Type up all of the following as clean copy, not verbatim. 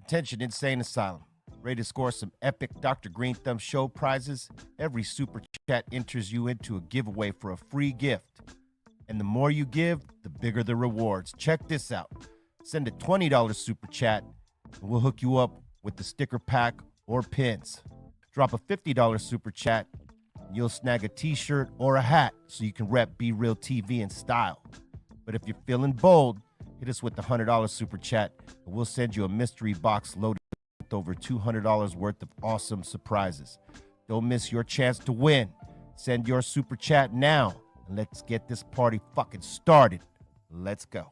Attention Insane Asylum. Ready to score some epic Dr. Greenthumb Show prizes? Every super chat enters you into a giveaway for a free gift. And the more you give, the bigger the rewards. Check this out. Send a $20 super chat, and we'll hook you up with the sticker pack or pins. Drop a $50 super chat, and you'll snag a t-shirt or a hat so you can rep BREALTV in style. But if you're feeling bold, hit us with the $100 super chat, and we'll send you a mystery box loaded with over $200 worth of awesome surprises. Don't miss your chance to win. Send your super chat now, and let's get this party fucking started. Let's go.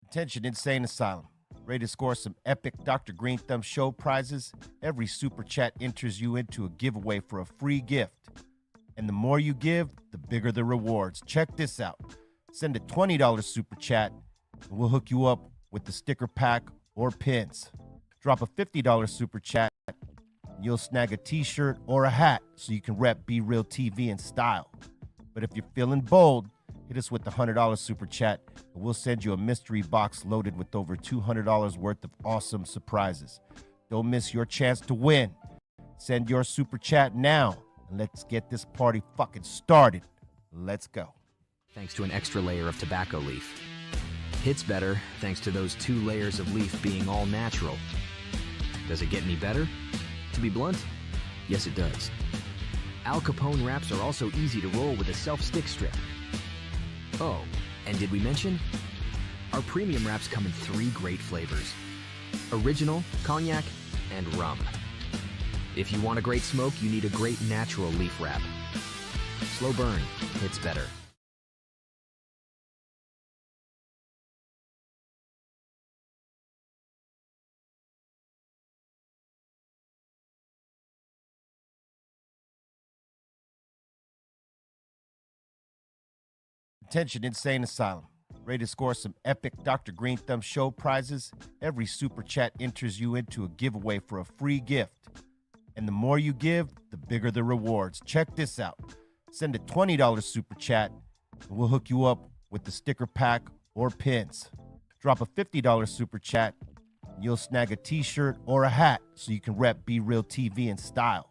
Attention Insane Asylum. Ready to score some epic Dr. Greenthumb Show prizes? Every super chat enters you into a giveaway for a free gift. And the more you give, the bigger the rewards. Check this out. Send a $20 super chat, and we'll hook you up with the sticker pack or pins. Drop a $50 super chat, and you'll snag a t-shirt or a hat so you can rep BREALTV in style. But if you're feeling bold, hit us with the $100 super chat, and we'll send you a mystery box loaded with over $200 worth of awesome surprises. Don't miss your chance to win. Send your super chat now, and let's get this party fucking started. Let's go. Thanks to an extra layer of tobacco leaf. Hits better thanks to those 2 layers of leaf being all natural. Does it get any better? To be blunt, yes it does. Al Capone wraps are also easy to roll with a self-stick strip. Oh, and did we mention? Our premium wraps come in 3 great flavors: original, cognac, and rum. If you want a great smoke, you need a great natural leaf wrap. Slow burn, hits better. Attention Insane Asylum. Ready to score some epic Dr. Greenthumb Show prizes? Every super chat enters you into a giveaway for a free gift. And the more you give, the bigger the rewards. Check this out. Send a $20 super chat, and we'll hook you up with the sticker pack or pins. Drop a $50 super chat, and you'll snag a t-shirt or a hat so you can rep BREALTV in style.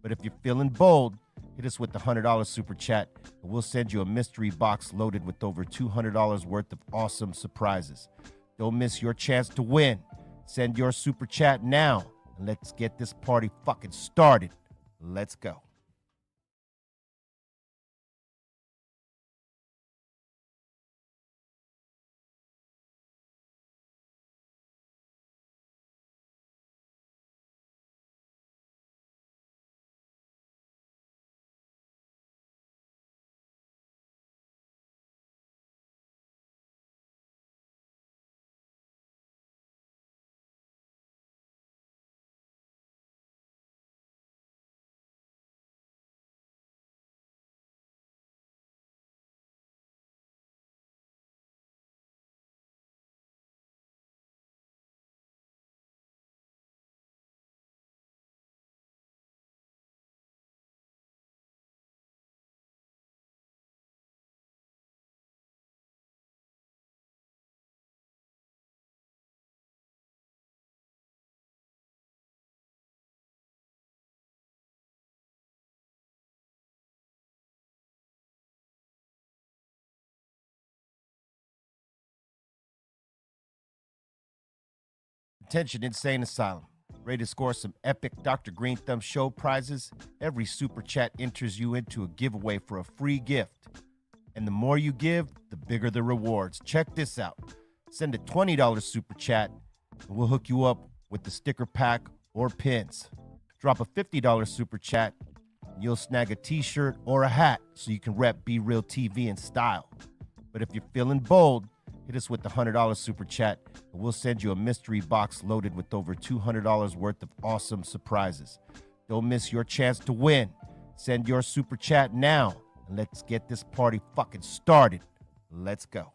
But if you're feeling bold, hit us with the $100 super chat, and we'll send you a mystery box loaded with over $200 worth of awesome surprises. Don't miss your chance to win. Send your super chat now, and let's get this party fucking started. Let's go. Attention Insane Asylum. Ready to score some epic Dr. Greenthumb Show prizes? Every super chat enters you into a giveaway for a free gift. And the more you give, the bigger the rewards. Check this out. Send a $20 super chat, and we'll hook you up with the sticker pack or pins. Drop a $50 super chat, and you'll snag a t-shirt or a hat so you can rep BREALTV in style. But if you're feeling bold, hit us with the $100 super chat, and we'll send you a mystery box loaded with over $200 worth of awesome surprises. Don't miss your chance to win. Send your super chat now, and let's get this party fucking started. Let's go.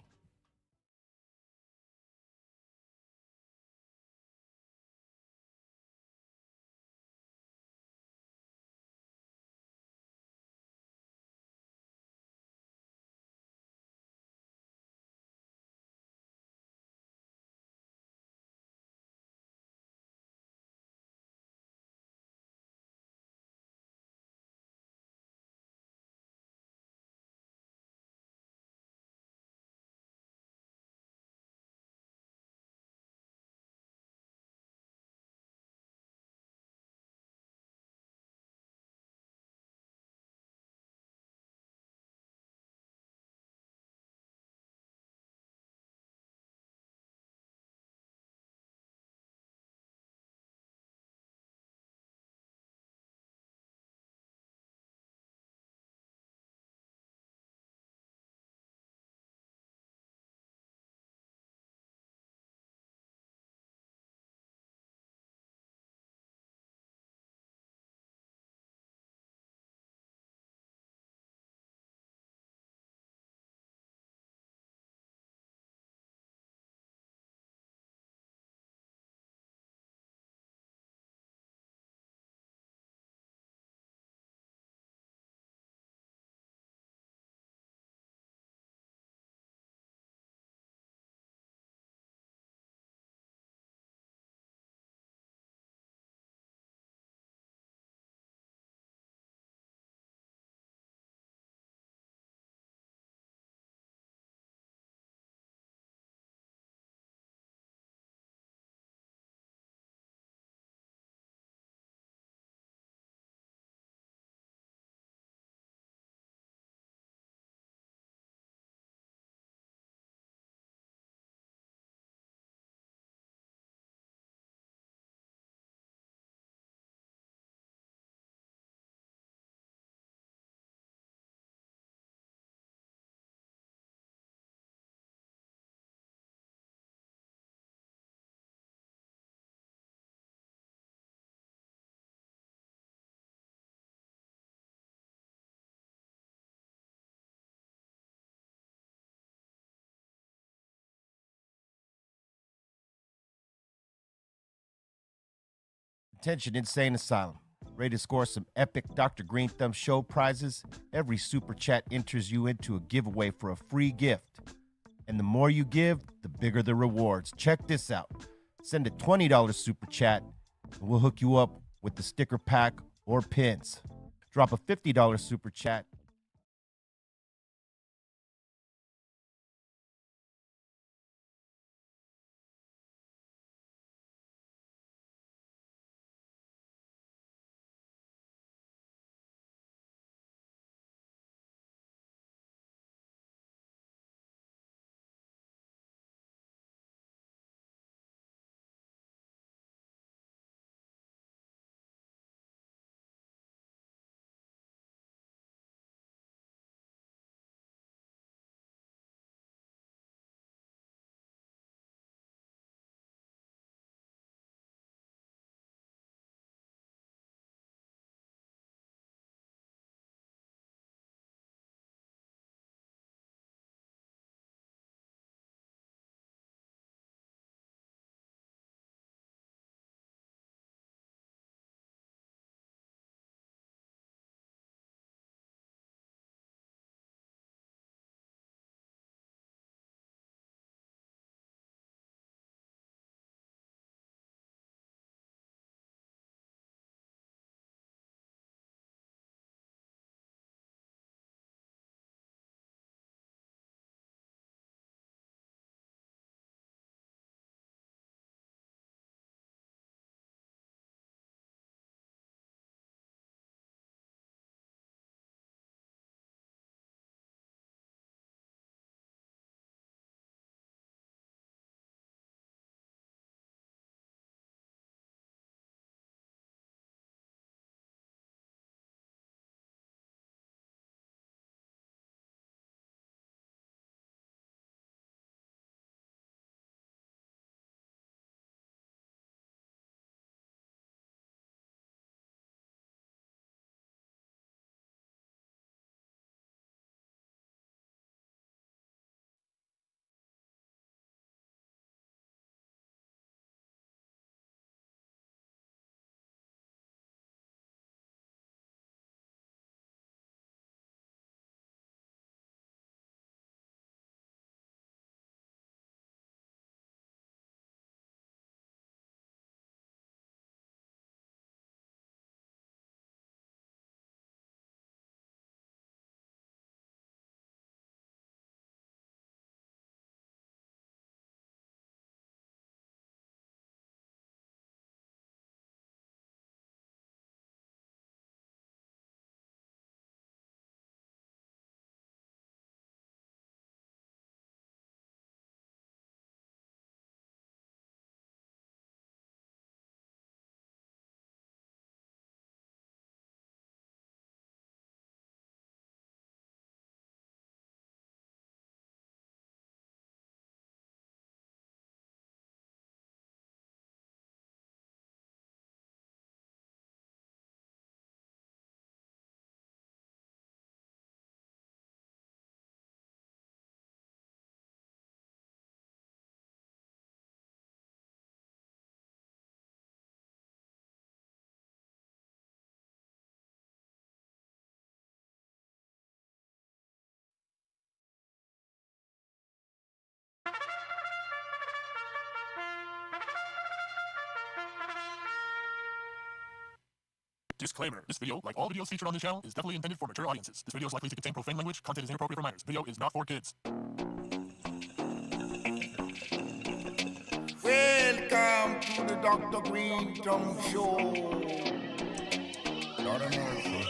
Attention Insane Asylum. Ready to score some epic Dr. Greenthumb Show prizes? Every super chat enters you into a giveaway for a free gift. And the more you give, the bigger the rewards. Check this out. Send a $20 super chat, and we'll hook you up with the sticker pack or pins. Drop a $50 super chat. Disclaimer. This video, like all videos featured on this channel, is definitely intended for mature audiences. This video is likely to contain profane language. Content is inappropriate for minors. Video is not for kids. Welcome to the Dr. Greenthumb Show. Lord of mercy.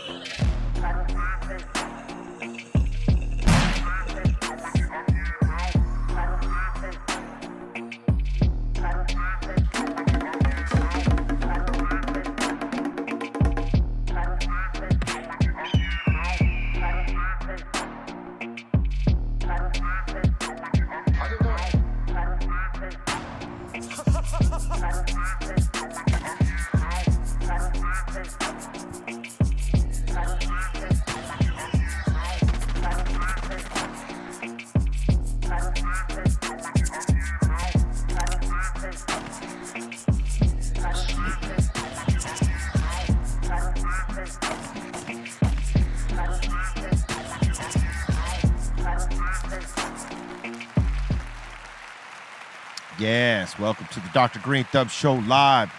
Yes, welcome to the Dr. Greenthumb Show live,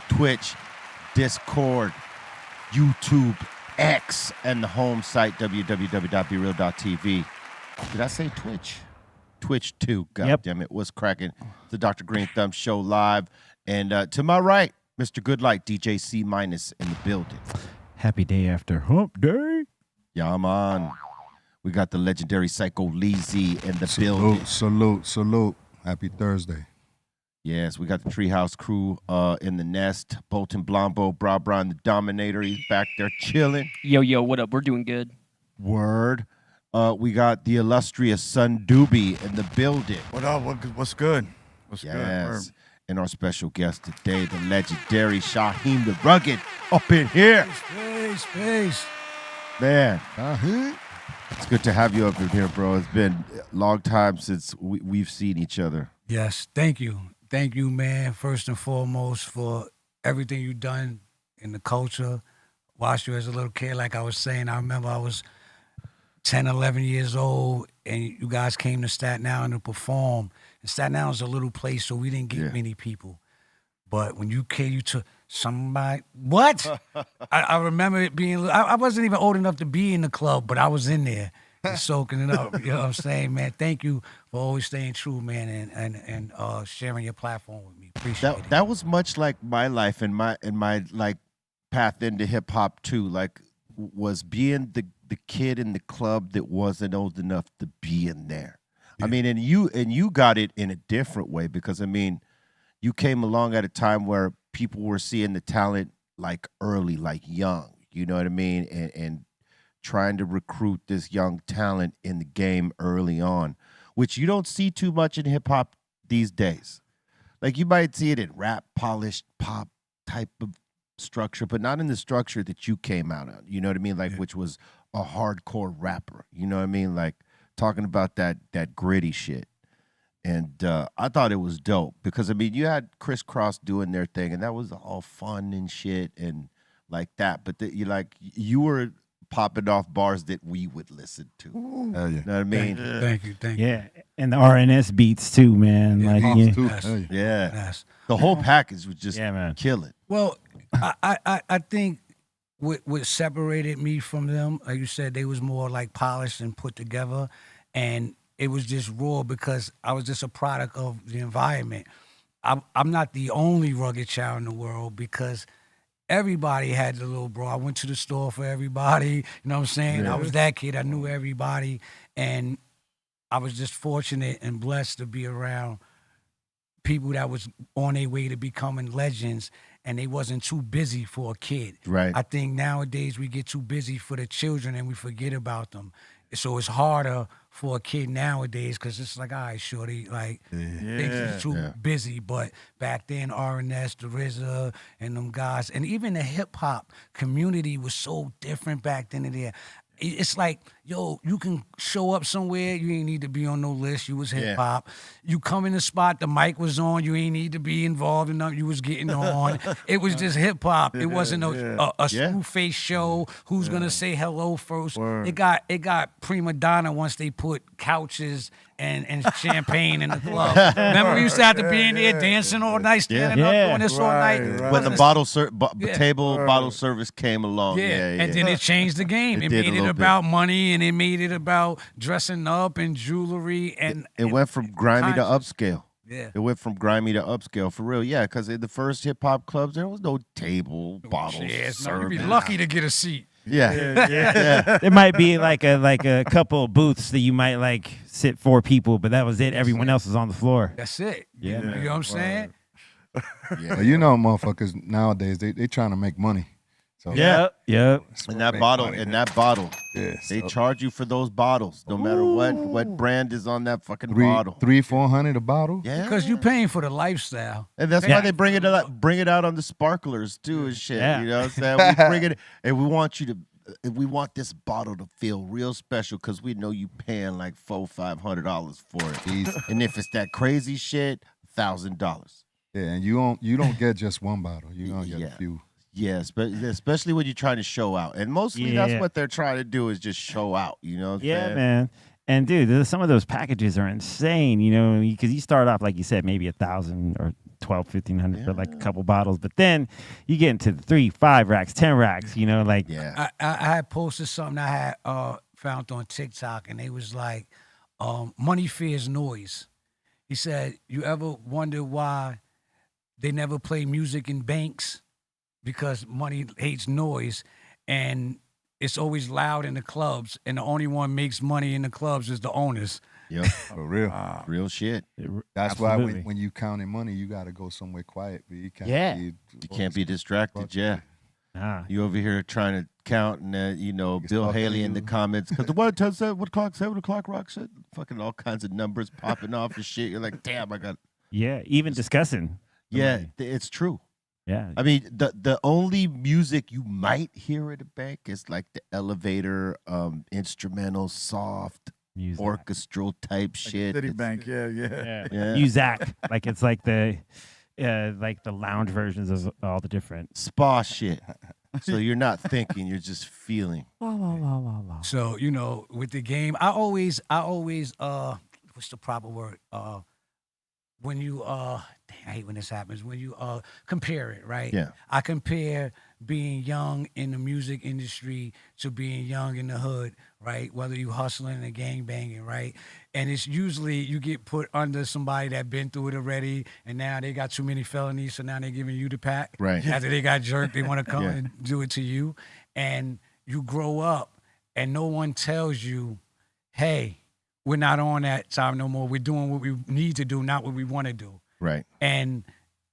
Twitch, Discord, YouTube, X, and the home site, www.BREALTV. Did I say Twitch? Twitch too, God damn it. What's cracking? The Dr. Greenthumb Show live. And to my right, Mr. Goodlight, DJ C- in the building. Happy day after hump day. Yeah, man. We got the legendary Psycho Leezy in the building. Salute. Happy Thursday. Yes, we got the Treehouse crew in the nest. Bolton Blombo, Bra and the Dominator. He's back there chilling. Yo, what up? We're doing good. Word. We got the illustrious Son Doobie in the building. What up? What's good? What's Yes. And our special guest today, the legendary Shyheim the Rugged, up in here. Space. Man, it's good to have you up in here, bro. It's been a long time since we've seen each other. Yes, thank you. Thank you, man, first and foremost, for everything you've done in the culture. Watched you as a little kid, like I was saying. I remember I was 10, 11 years old, and you guys came to Staten Island to perform. And Staten Island was a little place, so we didn't get many people. But when you came, you took somebody. What? I remember it being. I wasn't even old enough to be in the club, but I was in there and soaking it up. You know what I'm saying, man? Thank you for always staying true, man, and sharing your platform with me. Appreciate it. That was much like my life and my like path into hip hop too. Like was being the kid in the club that wasn't old enough to be in there. Yeah. I mean, and you got it in a different way because I mean, you came along at a time where people were seeing the talent like early, like young. You know what I mean? And trying to recruit this young talent in the game early on, which you don't see too much in hip hop these days. Like you might see it in rap, polished pop type of structure, but not in the structure that you came out on. You know what I mean? Like which was a hardcore rapper. You know what I mean? Like talking about that gritty shit. And I thought it was dope because, I mean, you had Criss Cross doing their thing, and that was all fun and shit and like that. But you were popping off bars that we would listen to. You know what I mean? Thank you. Yeah, and the RNS beats too, man. Yes. The whole package was just killing. Well, I think what separated me from them, like you said, they was more like polished and put together, and it was just raw because I was just a product of the environment. I'm not the only rugged child in the world because everybody had the little bro. I went to the store for everybody. You know what I'm saying? Yeah. I was that kid. I knew everybody. And I was just fortunate and blessed to be around people that was on their way to becoming legends, and they wasn't too busy for a kid. Right. I think nowadays we get too busy for the children and we forget about them. So it's harder for a kid nowadays because it's like, all right, shorty, like they just too busy. But back then, RNS, the RZA, and them guys, and even the hip hop community was so different back then. It's like, yo, you can show up somewhere, you ain't need to be on no list. You was hip hop. You come in the spot, the mic was on, you ain't need to be involved in nothing. You was getting on. It was just hip hop. It wasn't a screw face show. Who's gonna say hello first? Word. It got prima donna once they put couches and champagne in the club. Remember we used to have to be in there dancing all night, standing up doing this all night. When the bottle service came along. And then it changed the game. It made it about money, and it made it about dressing up and jewelry. And it went from grimy to upscale. Yeah. It went from grimy to upscale for real. Yeah, because in the first hip hop clubs, there was no table, bottles. You'd be lucky to get a seat. Yeah. There might be like a couple of booths that you might like sit 4 people, but that was it. Everyone else was on the floor. That's it. Yeah. You know what I'm saying? Well, you know, motherfuckers nowadays they trying to make money. So Yep. And that bottle, they charge you for those bottles, no matter what brand is on that fucking bottle. $300-400 a bottle. Yeah, because you're paying for the lifestyle, and that's why they bring it out on the sparklers too and shit. Yeah. You know what I'm saying? We bring it, and we want this bottle to feel real special because we know you paying like $400-500 for it. And if it's that crazy shit, $1,000. Yeah, and you don't get just one bottle. You gonna get a few. Yes, but especially when you're trying to show out. And mostly that's what they're trying to do is just show out, you know what I'm saying? Man. And dude, some of those packages are insane, you know, because you start off, like you said, maybe 1,000 or 1,500 for like a couple bottles, but then you get into the 3, 5 racks, 10 racks, you know, like. I had posted something I had found on TikTok, and it was like, money fears noise. He said, you ever wonder why they never play music in banks? Because money hates noise, and it's always loud in the clubs, and the only one makes money in the clubs is the owners. Yep, For real. real shit. That's Absolutely. why when you counting money, you got to go somewhere quiet. But you can't Yeah. be, You can't be distracted. Yeah, Nah. you over here trying to count, and you know Niggas Bill talking Haley to in the you. comments because the what time said what o'clock 7 o'clock rock shit, fucking all kinds of numbers popping off and shit. You're like, damn, I got. Yeah, even discussing. the Yeah, money. it's true. Yeah. I mean, the only music you might hear at a bank is like the elevator, instrumental, soft, Music. orchestral type shit. It's- Citibank, yeah. Yeah. Muzak. Like it's like the lounge versions of all the different. Spa shit. So you're not thinking, you're just feeling. So, you know, with the game, I always what's the proper word? When you dang, I hate when this happens. When you compare it, right? Yeah. I compare being young in the music industry to being young in the hood, right? Whether you hustling and gang banging, right? And it's usually you get put under somebody that been through it already, and now they got too many felonies, so now they're giving you the pack. Right. After they got jerked, they want to come Yeah. and do it to you. And you grow up, and no one tells you, hey, we're not on that time no more. We're doing what we need to do, not what we want to do. Right. And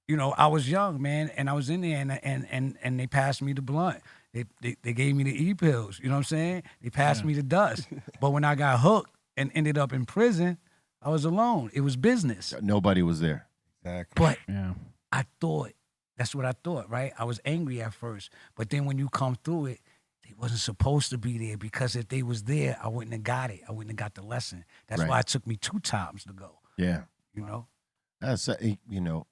you know, I was young, man, and I was in there, and they passed me the blunt. They gave me the e-pills. You know what I'm saying? They passed me the dust. But when I got hooked and ended up in prison, I was alone. It was business. Nobody was there. Exactly. But Yeah. I thought, that's what I thought, right? I was angry at first, but then when you come through it, they wasn't supposed to be there, because if they was there, I wouldn't have got it. I wouldn't have got the lesson. That's Right. why it took me 2 times to go. Yeah. You know. That's you know,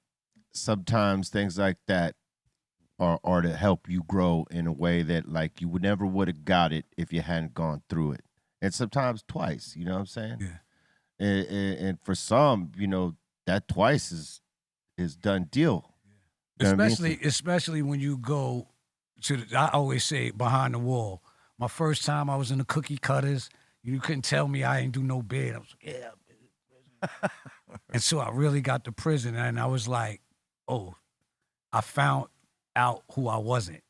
sometimes things like that are to help you grow in a way that like you would never would have got it if you hadn't gone through it. And sometimes twice, you know what I'm saying? Yeah. And for some, you know, that twice is done deal. You know what I mean? Especially when you go to I always say behind the wall. My first time I was in the cookie cutters, you couldn't tell me I ain't do no bid. I was like, yeah. And so I really got to prison, and I was like, oh, I found out who I wasn't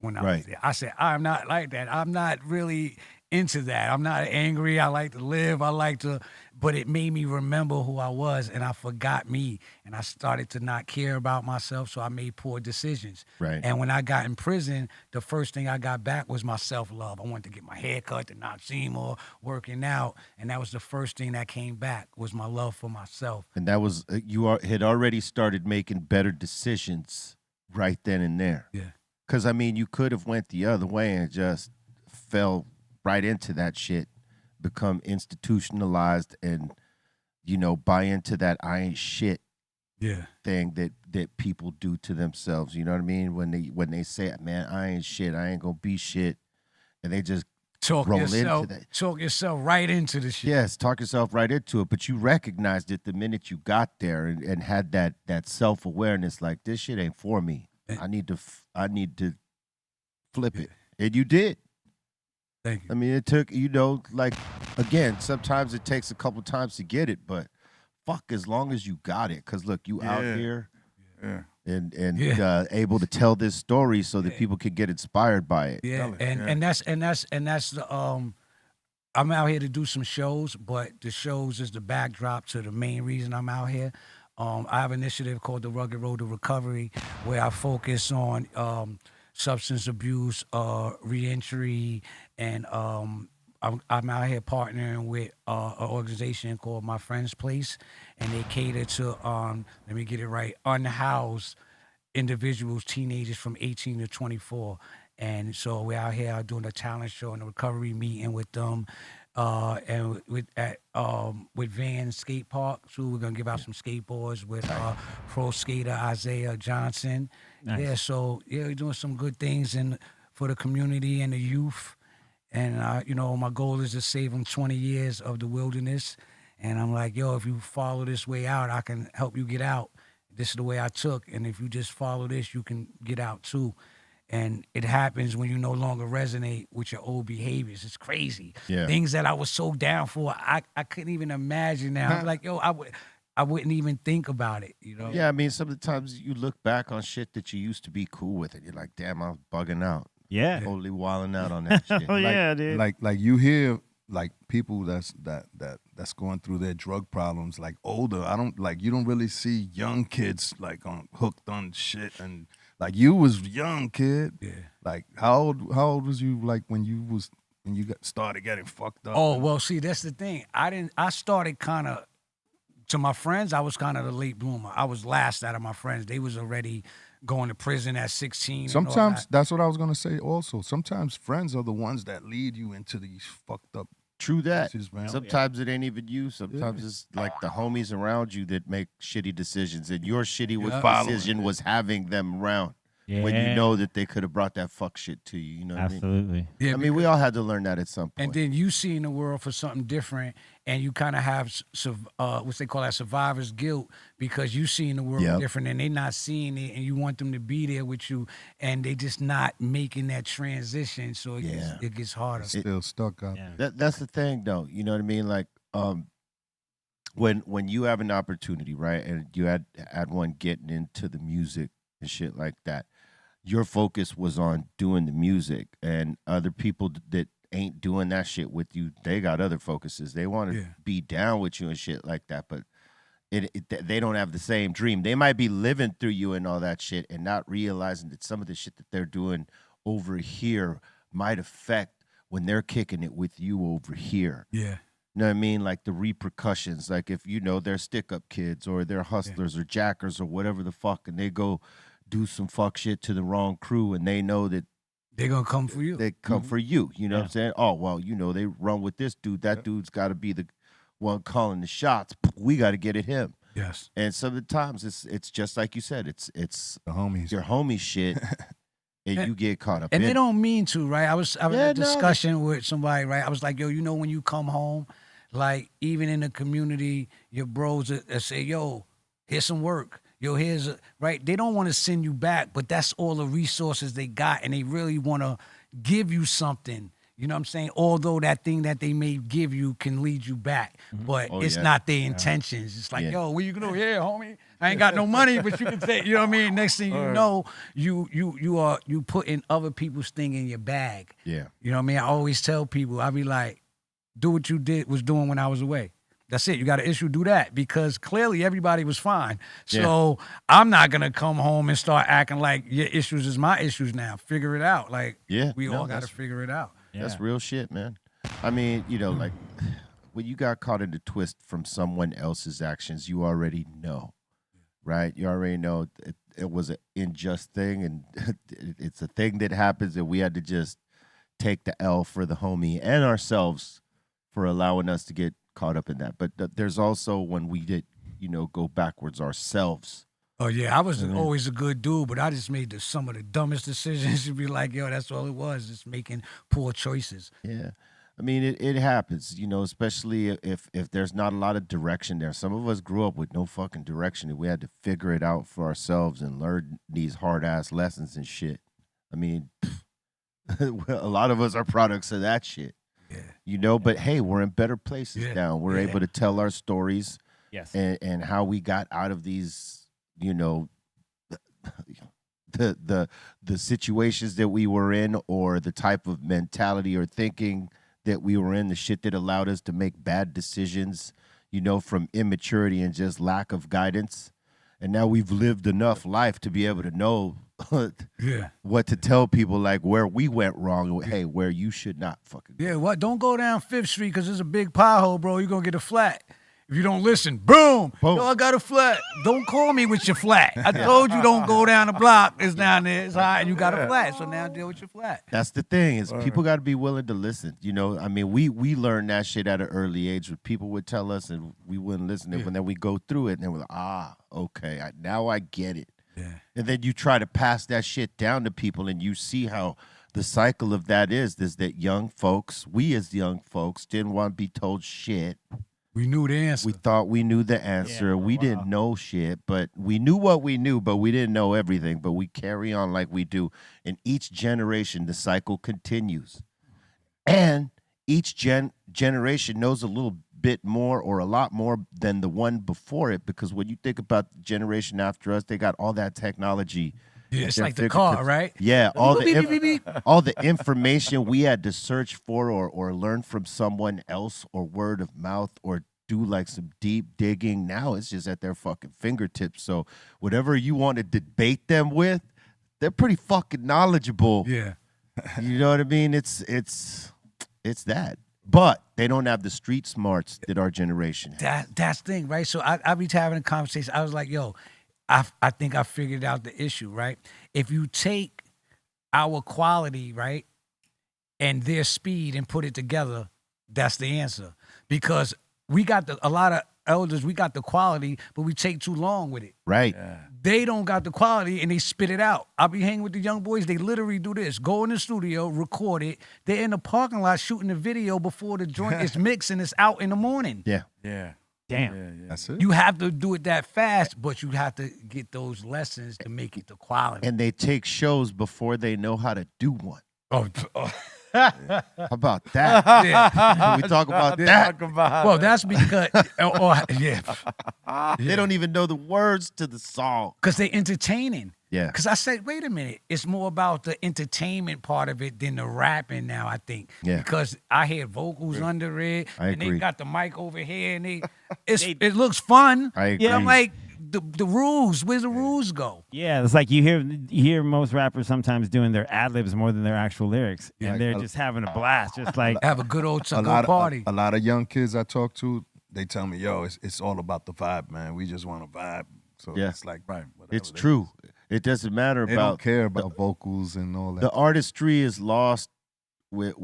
when I was Right. there. I said, I'm not like that. I'm not really into that. I'm not angry. I like to live. I like to, but it made me remember who I was, and I forgot me, and I started to not care about myself, so I made poor decisions. Right. And when I got in prison, the first thing I got back was my self-love. I wanted to get my hair cut, to not see more, working out, and that was the first thing that came back was my love for myself. And that was had already started making better decisions right then and there. Yeah. Because I mean, you could have went the other way and just fell right into that shit, become institutionalized, and you know, buy into that I ain't shit Yeah. thing that people do to themselves. You know what I mean? When they say, man, I ain't shit, I ain't gonna be shit, and they just Talk roll into yourself that. right into the shit. Yes, talk yourself right into it. But you recognized it the minute you got there, and had that self awareness. Like, this shit ain't for me. I need to flip it, and you did. Thank you. I mean, it took, you know, like, again, sometimes it takes a couple times to get it, but fuck, as long as you got it, because look, you out Yeah. here Yeah. and Yeah. able to tell this story so that people can get inspired by it. Yeah, Tell it, and yeah. that's the I'm out here to do some shows, but the shows is the backdrop to the main reason I'm out here. I have an initiative called the Rugged Road to Recovery, where I focus on substance abuse, reentry, and I'm out here partnering with an organization called My Friend's Place, and they cater to let me get it right, unhoused individuals, teenagers from 18 to 24. And so we're out here doing a talent show and a recovery meeting with them, and with Van Skate Park. So we're gonna give out some skateboards with pro skater Isaiah Johnson. Nice. Yeah, so yeah, we're doing some good things for the community and the youth. And, you know, my goal is to save them 20 years of the wilderness. And I'm like, yo, if you follow this way out, I can help you get out. This is the way I took. And if you just follow this, you can get out too. And it happens when you no longer resonate with your old behaviors. It's crazy. Yeah. Things that I was so down for, I couldn't even imagine now. I'm like, yo, I wouldn't even think about it, you know? Yeah, I mean, sometimes you look back on shit that you used to be cool with, and you're like, damn, I was bugging out. Yeah. Totally wilding out on that shit. Oh yeah, dude. Like you hear like people that's going through their drug problems like older. You don't really see young kids like hooked on shit, and like you was young kid. Yeah. Like how old was you like when you started getting fucked up? Oh, well, see, that's the thing. I started kind of, to my friends, I was kind of the late bloomer. I was last out of my friends. They was already going to prison at 16. Sometimes that's what I was gonna say. Also, sometimes friends are the ones that lead you into these fucked up. True that. Places, man. Sometimes it ain't even you. Sometimes it's like the homies around you that make shitty decisions, and your shitty decision was having them around when you know that they could have brought that fuck shit to you. You know what I mean? Absolutely. Yeah, I mean, we all had to learn that at some point. and then you see in the world for something different, and you kind of have what they call that survivor's guilt, because you see in the world different, and they not seeing it, and you want them to be there with you, and they just not making that transition, so it gets harder. Still stuck up. Yeah. That's the thing, though. You know what I mean? Like, when you have an opportunity, right, and you had one getting into the music and shit like that, your focus was on doing the music, and other people that ain't doing that shit with you, they got other focuses. They want to be down with you and shit like that, but they don't have the same dream. They might be living through you and all that shit and not realizing that some of the shit that they're doing over here might affect when they're kicking it with you over here. Yeah. You know what I mean? Like the repercussions. Like if you know they're stick-up kids or they're hustlers or jackers or whatever the fuck, and they go do some fuck shit to the wrong crew, and they know that they're going to come for you. they come for you. You know what I'm saying? Oh, well, you know, they run with this dude. That dude's got to be the one calling the shots. We got to get at him. Yes. And sometimes it's just like you said. It's The homies. your homie shit, and you get caught up in And they it. don't mean to, right? I was having a no. discussion with somebody, right? I was like, yo, you know, when you come home, like even in the community, your bros that say, yo, here's some work. Yo, right? They don't want to send you back, but that's all the resources they got, and they really want to give you something. You know what I'm saying? Although that thing that they may give you can lead you back, but it's not their intentions. It's like, yo, where you going? Yeah, homie, I ain't got no money, but you can say, you know what I mean? Next thing you know, you putting other people's thing in your bag. Yeah. You know what I mean? I always tell people, I be like, do what you was doing when I was away. That's it. You got an issue, do that, because clearly everybody was fine. So I'm not going to come home and start acting like your issues is my issues now. Figure it out. Like, we all got to figure it out. That's real shit, man. I mean, you know, like when you got caught in the twist from someone else's actions, you already know, right? You already know it was an unjust thing, and it's a thing that happens, and we had to just take the L for the homie and ourselves for allowing us to get caught up in that. But there's also when we did, you know, go backwards ourselves. Oh, yeah, I was always a good dude, but I just made some of the dumbest decisions. To be like, yo, that's all it was, just making poor choices. Yeah. I mean, it happens, you know, especially if there's not a lot of direction there. Some of us grew up with no fucking direction, and we had to figure it out for ourselves and learn these hard-ass lessons and shit. I mean, a lot of us are products of that shit. Yeah. You know, but hey, we're in better places now. We're able to tell our stories and how we got out of these, you know, the situations that we were in, or the type of mentality or thinking that we were in, the shit that allowed us to make bad decisions, you know, from immaturity and just lack of guidance. And now we've lived enough life to be able to know what to tell people, like where we went wrong, hey, where you should not fucking go. Yeah, what? Don't go down 5th Street because there's a big pothole, bro. You're going to get a flat. If you don't listen, boom. Yo, I got a flat. Don't call me with your flat. I told you don't go down the block. It's down there. It's high, and you got a flat. So now deal with your flat. That's the thing, is people got to be willing to listen. You know, I mean, we learned that shit at an early age, where people would tell us and we wouldn't listen. And then we go through it, and then we're like, okay, now I get it. Yeah. And then you try to pass that shit down to people, and you see how the cycle of that is that young folks, we as young folks, didn't want to be told shit. We knew the answer. We thought we knew the answer. We didn't know shit, but we knew what we knew, but we didn't know everything. But we carry on like we do. And each generation, the cycle continues. And each generation knows a little bit more or a lot more than the one before it, because when you think about the generation after us, they got all that technology. Yeah, it's like the car, right? Yeah, all the information we had to search for or learn from someone else or word of mouth or do like some deep digging. Now it's just at their fucking fingertips. So whatever you want to debate them with, they're pretty fucking knowledgeable. Yeah. You know what I mean? It's that. But they don't have the street smarts that our generation has. That's the thing, right? So I be having a conversation. I was like, yo, I think I figured out the issue, right? If you take our quality, right, and their speed and put it together, that's the answer. Because we got a lot of elders, we got the quality, but we take too long with it. Right. They don't got the quality and they spit it out. I'll be hanging with the young boys. They literally do this. Go in the studio, record it. They're in the parking lot shooting the video before the joint is mixed and it's out in the morning. Yeah. Yeah. Damn. Yeah. That's it. You have to do it that fast, but you have to get those lessons to make it the quality. And they take shows before they know how to do one. Oh, How about that? yeah. Can we talk about that? Well, that's because, yeah, They don't even know the words to the song. because they entertaining. Yeah. Because I said, wait a minute, it's more about the entertainment part of it than the rapping now, I think. Yeah. Because I hear vocals under it, I and agree. they got the mic over here, and it looks fun. I Yeah, I'm agree. like, the rules, where's the rules go? Yeah, it's like you hear most rappers sometimes doing their ad libs more than their actual lyrics, and Yeah. they're just having a blast, just like Have a good old a good lot party. a lot of young kids I talk to, they tell me, yo, it's all about the vibe, man. We just want to vibe. So Yeah. it's like, whatever It's they- true. It doesn't matter They about don't care about vocals and all that. the artistry is lost with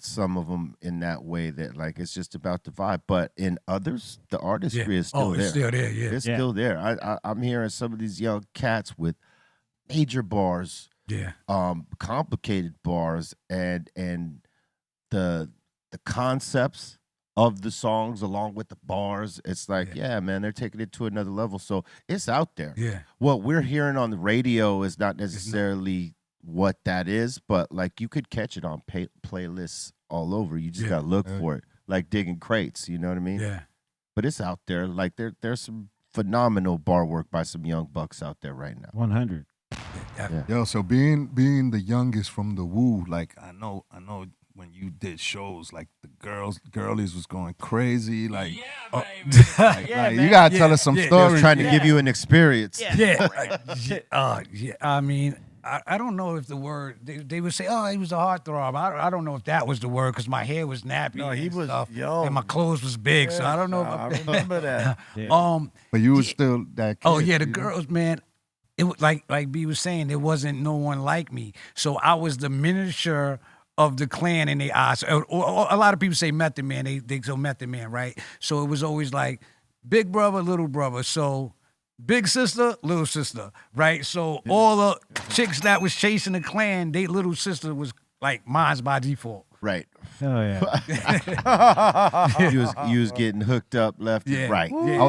some of them in that way, that like it's just about the vibe. But in others, the artistry is still there. It's still there, yeah. It's Yeah. still there. I'm hearing some of these young cats with major bars, Yeah. complicated bars, and the concepts of the songs along with the bars. It's like, yeah, man, they're taking it to another level. So it's out there. Yeah. What we're hearing on the radio is not necessarily what that is, but like you could catch it on playlists all over. You just gotta look for it, like digging crates. You know what I mean? Yeah. But it's out there. Like there's some phenomenal bar work by some young bucks out there right now. 100. Yo, so being the youngest from the Wu, like I know when you did shows, like the girlies was going crazy, like, like you gotta tell us some I was stories. trying to give you an experience. Yeah. Yeah. I mean, I don't know if the word, they would say, oh, he was a heartthrob. I don't know if that was the word because my hair was nappy. No, he and was stuff, young. and my clothes was big, so I don't know. I If remember that. But you was still that kid. Oh yeah, the you know? girls, man. It was like B was saying, there wasn't no one like me. So I was the miniature of the clan in their eyes. Or a lot of people say Method Man. They say Method Man, right? So it was always like big brother, little brother. So big sister, little sister, right? So all the chicks that was chasing the clan, they little sister was like mine's by default. Right. Oh yeah. You was getting hooked up left Yeah. and right. Yeah. I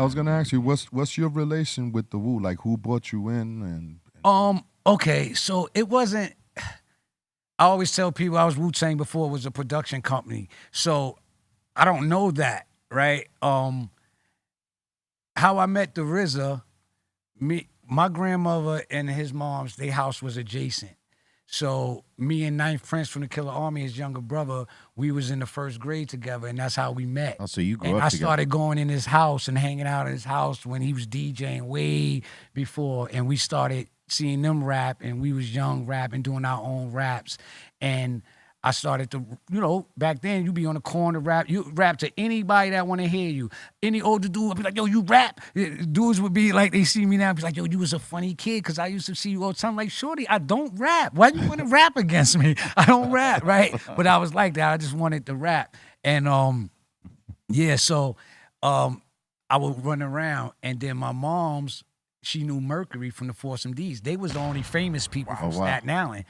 was gonna ask you, what's your relation with the Wu? Like, who brought you in? And Okay, so it wasn't. I always tell people I was Wu-Tang before it was a production company. So I don't know that, right? How I met the RZA, my grandmother and his mom's, their house was adjacent. So me and Ninth Prince from the Killer Army, his younger brother, we was in the first grade together, and that's how we met. Oh, so you grew And up I together. started going in his house and hanging out at his house when he was DJing way before, and we started seeing them rap, and we was young rapping, doing our own raps, and I started to, back then you be on the corner rap. You rap to anybody that want to hear you. Any older dude would be like, yo, you rap. Dudes would be like, they see me now, be like, yo, you was a funny kid because I used to see you all the time. Like, shorty, I don't rap. Why you want to rap against me? I don't rap, right? But I was like that. I just wanted to rap. And so I would run around, and then my mom's she knew Mercury from the Foursome D's. They was the only famous people from Oh, wow. Staten Island.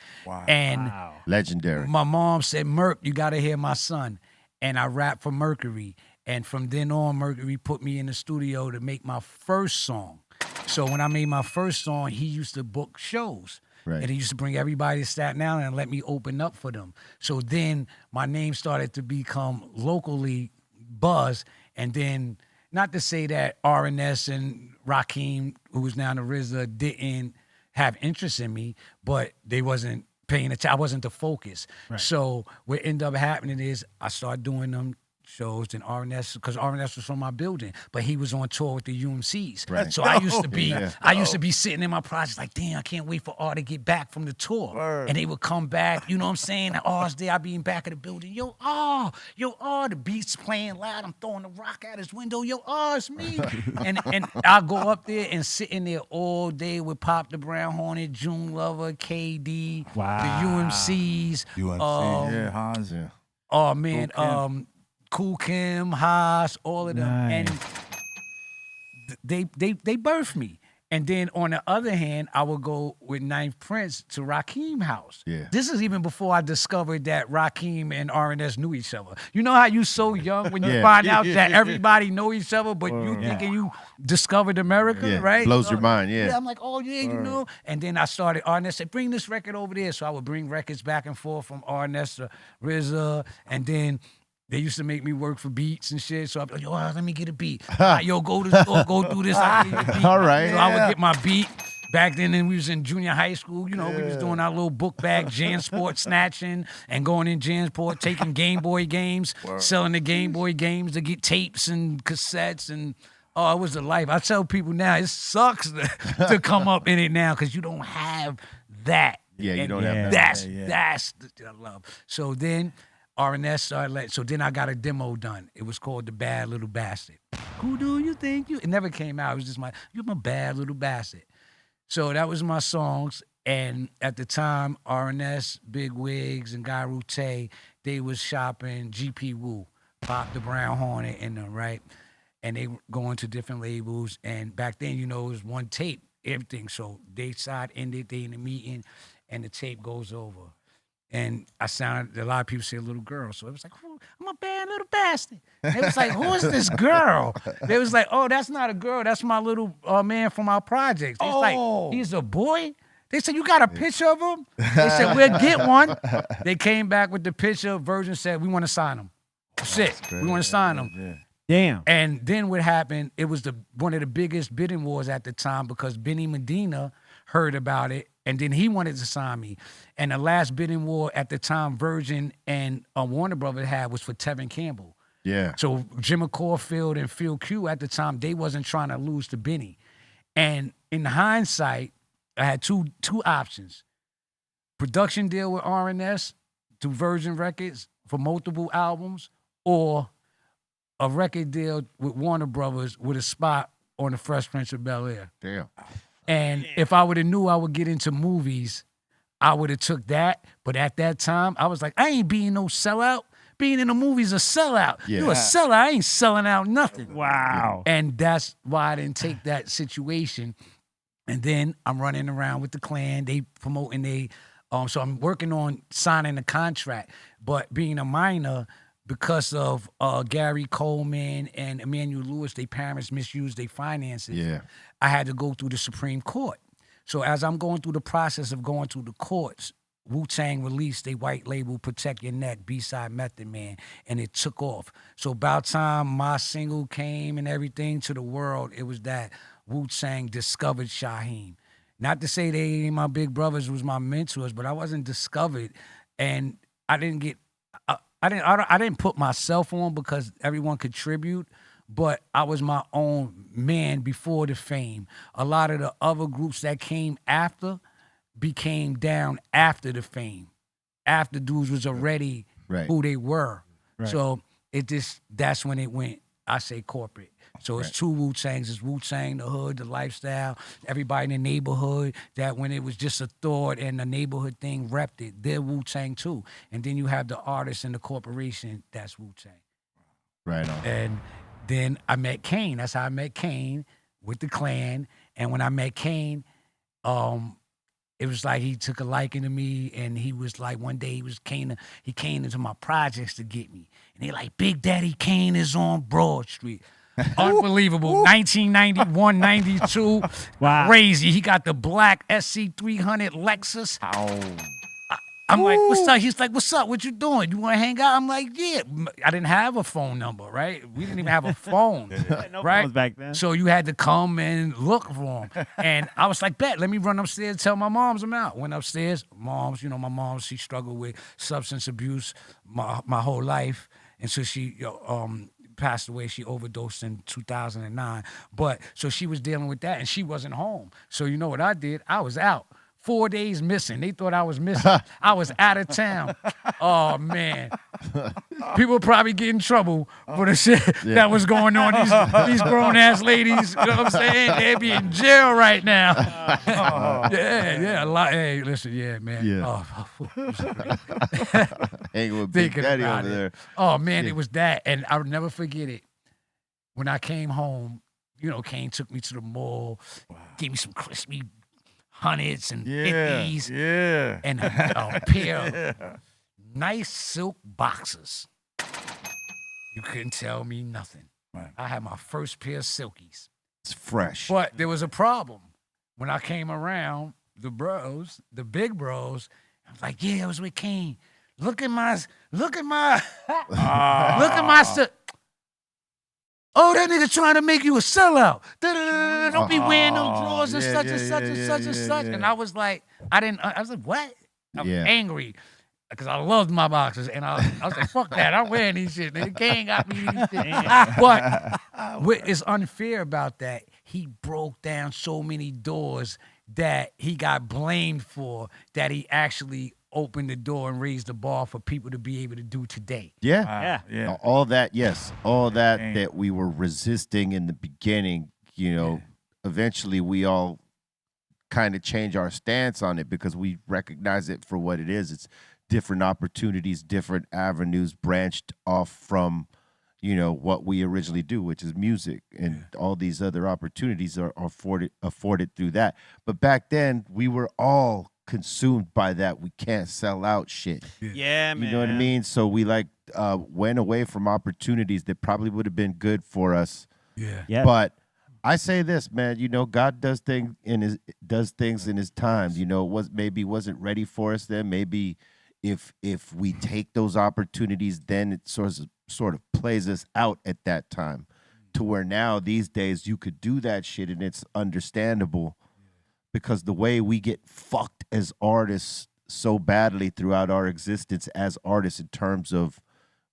And Legendary. my mom said, Merc, you got to hear my son. And I rapped for Mercury. And from then on, Mercury put me in the studio to make my first song. So when I made my first song, he used to book shows. Right. And he used to bring everybody to Staten Island and let me open up for them. So then my name started to become locally buzzed. And then, not to say that RNS and Rakim, who was now the RZA, didn't have interest in me, but they wasn't paying attention. I wasn't the focus. Right. So what ended up happening is I started doing them shows and RNS, because RNS was from my building, but he was on tour with the UMCs. Right. So I used to be sitting in my project like, damn, I can't wait for R to get back from the tour. And they would come back, you know what I'm saying? R's there, I'd be in back of the building. Yo, R, the beat's playing loud. I'm throwing the rock at his window. Yo, R, it's me. and I'll go up there and sit in there all day with Pop the Brown Hornet, June Lover, KD, the UMCs. UMC, Hans. Yeah. Oh, man, Kool Kim, Haas, all of them. Nice. And they birthed me. And then on the other hand, I would go with Ninth Prince to Rakim house. Yeah. This is even before I discovered that Rakim and RNS knew each other. You know how you so young when you find out that everybody know each other, but you thinking you discovered America, right? Blows your mind, yeah. I'm like, oh yeah, you know. And then I started, RNS said, bring this record over there. So I would bring records back and forth from RNS to RZA, and then they used to make me work for beats and shit. So I'd be like, yo, let me get a beat. Yo, go to the store, go do this. I get a beat. All right. So I would get my beat. Back then, we was in junior high school. You know, we was doing our little book bag JanSport snatching and going in JanSport, taking Game Boy games, selling the Game Boy games to get tapes and cassettes. And, oh, it was the life. I tell people now, it sucks to come up in it now because you don't have that. Yeah, you And don't have that's the I love. So then RNS started so then I got a demo done. It was called The Bad Little Bastard. Who do you think you? It never came out. It was just you're my bad little bastard. So that was my songs. And at the time, RNS, Big Wigs, and Guy Rute, they was shopping GP Wu, Pop the Brown Hornet in them, right? And they going to different labels. And back then, you know, it was one tape, everything. So they side ended, they in the meeting, and the tape goes over. And I sounded, a lot of people say a little girl. So it was like, oh, I'm a bad little bastard. And it was like, who is this girl? They was like, oh, that's not a girl. That's my little man from our projects. It's like, he's a boy? They said, you got a picture of him? They said, we'll get one. They came back with the picture. Virgin said, we want to sign him. Shit, we want to sign him. Yeah. Damn. And then what happened, it was one of the biggest bidding wars at the time because Benny Medina heard about it, and then he wanted to sign me. And the last bidding war at the time Virgin and Warner Brothers had was for Tevin Campbell. Yeah. So Jimmy Caulfield and Phil Q at the time, they wasn't trying to lose to Benny. And in hindsight, I had two options. Production deal with RNS through Virgin Records for multiple albums, or a record deal with Warner Brothers with a spot on the Fresh Prince of Bel-Air. Damn. And if I would have knew I would get into movies, I would have took that. But at that time, I was like, I ain't being no sellout. Being in the movies a sellout. Yeah. You a sellout. I ain't selling out nothing. Wow. And that's why I didn't take that situation. And then I'm running around with the Clan. They promoting so I'm working on signing a contract. But being a minor, because of Gary Coleman and Emmanuel Lewis, their parents misused their finances. Yeah. I had to go through the Supreme Court. So as I'm going through the process of going through the courts, Wu-Tang released a white label, Protect Your Neck, B-Side Method Man, and it took off. So about time my single came and everything to the world, it was that Wu-Tang discovered Shyheim. Not to say they ain't my big brothers, was my mentors, but I wasn't discovered, and I didn't get. I didn't put myself on because everyone contribute, but I was my own man before the fame. A lot of the other groups that came after became down after the fame, after dudes was already who they were. Right. So that's when it went, I say corporate. So it's two Wu-Tangs. It's Wu-Tang, the hood, the lifestyle, everybody in the neighborhood, that when it was just a thought and the neighborhood thing repped it, they're Wu-Tang too. And then you have the artist and the corporation, that's Wu-Tang. Right on. And then I met Kane. That's how I met Kane with the Clan. And when I met Kane, it was like he took a liking to me, and he was like, one day he came into my projects to get me. And they like, Big Daddy Kane is on Broad Street. Unbelievable. 1991, 92. Wow. Crazy. He got the black SC300 Lexus. Oh. I'm like, what's up? He's like, what's up? What you doing? You want to hang out? I'm like, yeah. I didn't have a phone number, right? We didn't even have a phone, No right? phones back then. So you had to come and look for him. And I was like, bet, let me run upstairs and tell my moms I'm out. Went upstairs. Moms, my mom, she struggled with substance abuse my whole life. And so she passed away. She overdosed in 2009. But so she was dealing with that, and she wasn't home. So you know what I did? I was out. 4 days missing. They thought I was missing. I was out of town. Oh, man. People probably get in trouble for the shit that was going on. These grown-ass ladies, you know what I'm saying? They'd be in jail right now. Yeah. A lot. Hey, listen, yeah, man. Yeah. Hanging with Big Thinking Daddy about over it. there. Oh, man, it was that. And I'll never forget it. When I came home, Kane took me to the mall, gave me some crispy hundreds and 50s, and a pair of nice silk boxers. You couldn't tell me nothing. Right. I had my first pair of silkies. It's fresh. But there was a problem. When I came around, the big bros, I was like, yeah, I was with Kane. Look at my Oh, that nigga trying to make you a sellout. Don't be wearing them drawers and such and such and such and such. And I was like, I was like, what? I'm angry because I loved my boxers. And I was like, fuck that. I'm wearing these shit. Nigga Kane got me these shit. But what is unfair about that, he broke down so many doors that he got blamed for, that he actually opened the door and raised the bar for people to be able to do today. Yeah. Yeah. All that, yes. All that we were resisting in the beginning, eventually we all kind of change our stance on it because we recognize it for what it is. It's different opportunities, different avenues branched off from, what we originally do, which is music, and all these other opportunities are afforded through that. But back then, we were all consumed by that. We can't sell out shit. Yeah, man. You know what I mean? So we went away from opportunities that probably would have been good for us. Yeah. But I say this, man, God does things in his time. Maybe wasn't ready for us then. Maybe if we take those opportunities, then it sort of plays us out at that time, to where now these days you could do that shit and it's understandable. Because the way we get fucked as artists so badly throughout our existence as artists, in terms of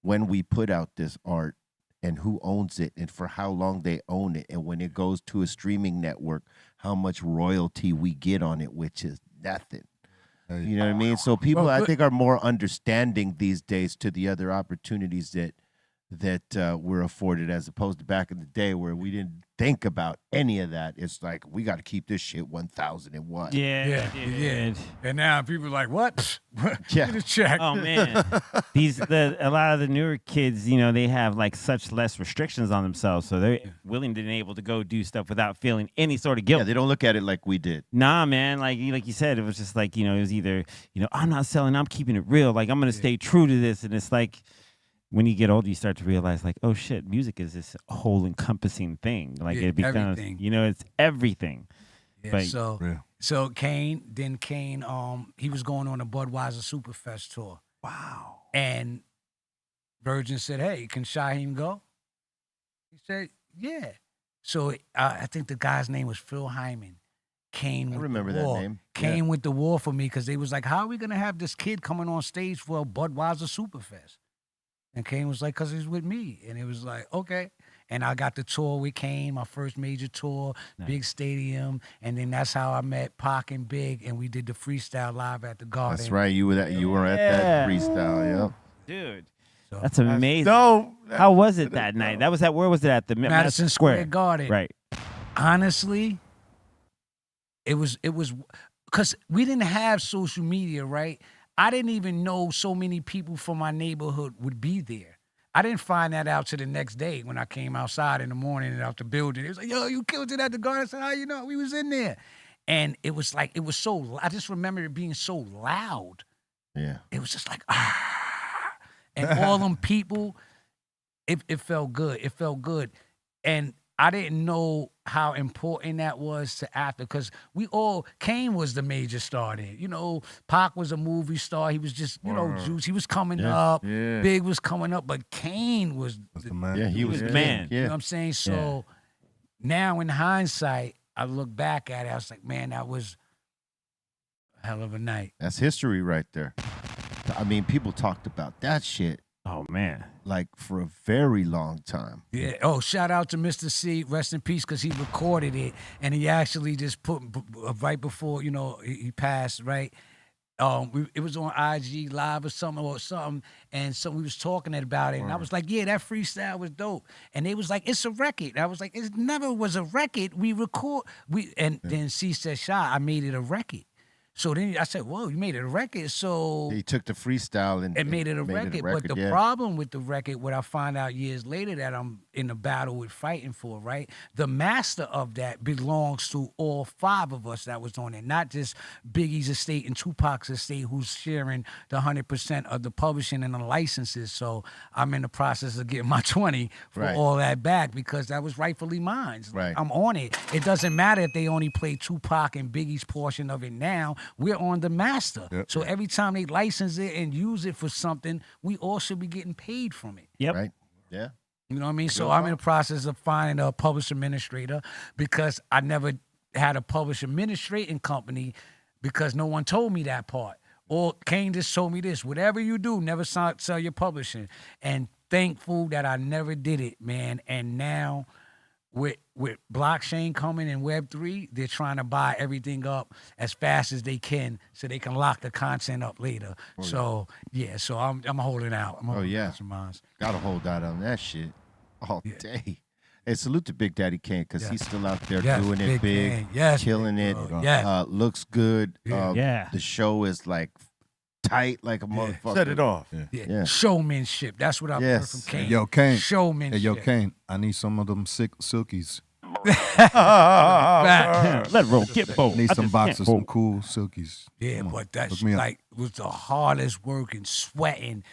when we put out this art and who owns it and for how long they own it, and when it goes to a streaming network, how much royalty we get on it, which is nothing. You know what I mean? So people, I think, are more understanding these days to the other opportunities that we're afforded, as opposed to back in the day where we didn't think about any of that. It's like, we got to keep this shit 1001. Yeah. And now people are like, what? Yeah. Get a check. Oh man, a lot of the newer kids, they have like such less restrictions on themselves, so they're willing and able to go do stuff without feeling any sort of guilt. Yeah, they don't look at it like we did. Nah, man, like you said, it was just like, it was either, I'm not selling, I'm keeping it real, like I'm gonna stay true to this, and it's like, when you get older, you start to realize, like, oh shit, music is this whole encompassing thing. Like it becomes, everything. It's everything. Yeah, But so Kane, he was going on a Budweiser Superfest tour. Wow. And Virgin said, hey, can Shyheim go? He said, yeah. So I think the guy's name was Phil Hyman. Kane. I remember that name. Kane went to war for me because they was like, how are we going to have this kid coming on stage for a Budweiser Superfest? And Kane was like, because he's with me. And it was like, okay. And I got the tour with Kane, my first major tour, big stadium. And then that's how I met Pac and Big, and we did the freestyle live at the Garden. That's right. You were at that freestyle, Dude, So, that's amazing. Dope. How was it that night? That was where was it at? The Madison Square Garden. Right. Honestly, it was because we didn't have social media, right? I didn't even know so many people from my neighborhood would be there. I didn't find that out till the next day when I came outside in the morning and out the building. It was like, yo, you killed it at the garden. I said, how you know? We was in there. And it was like, it was so, I just remember it being so loud. Yeah. It was just like, ah. And all them people, it felt good. It felt good. And I didn't know how important that was to after, because Kane was the major star then. You know, Pac was a movie star. He was just, you know, Juice. He was coming up. Yeah. Big was coming up, but Kane was the man. Yeah, he was the king. man. Yeah. You know what I'm saying? So now in hindsight, I look back at it, I was like, man, that was a hell of a night. That's history right there. I mean, people talked about that shit Oh man. like for a very long time. Yeah. Oh, shout out to Mr. C, rest in peace, because he recorded it and he actually just put right before, you know, he passed, right? It was on IG Live or something, and so we was talking about it, and I was like, yeah, that freestyle was dope. And they was like, it's a record. I was like, it never was a record. Then C said, Shy, I made it a record. So then I said, whoa, you made it a record. So He took the freestyle and made it a record. But the problem with the record, what I find out years later that I'm in a battle with fighting for, right? The master of that belongs to all 5 of us that was on it, not just Biggie's estate and Tupac's estate, who's sharing the 100% of the publishing and the licenses. So I'm in the process of getting my 20 for all that back, because that was rightfully mine. Right. I'm on it. It doesn't matter if they only play Tupac and Biggie's portion of it now. We're on the master. Yep. So every time they license it and use it for something, we all should be getting paid from it. Yep. Right? Yeah. You know what I mean? So I'm in the process of finding a publisher administrator, because I never had a publisher administrating company because no one told me that part. Or Kane just told me this: whatever you do, never sell your publishing. And thankful that I never did it, man. And now with blockchain coming and Web3, they're trying to buy everything up as fast as they can so they can lock the content up later. So I'm holding out. I'm holding out some minds. Gotta hold out on that shit all day. Hey, salute to Big Daddy Kane, because he's still out there doing it big, Kane. Yes, killing big it. bro. Yes. Looks good. Yeah. The show is like tight like a motherfucker. Set it off. Yeah. Showmanship. That's what I've heard from Kane. Hey, yo, Kane. Showmanship. Hey, yo, Kane, I need some of them silkies. Fact. Let it roll. Get bold. Need I some just boxes, can't some hold. cool silkies. Yeah, Come on, but that's hook me up. like was the hardest work and sweating.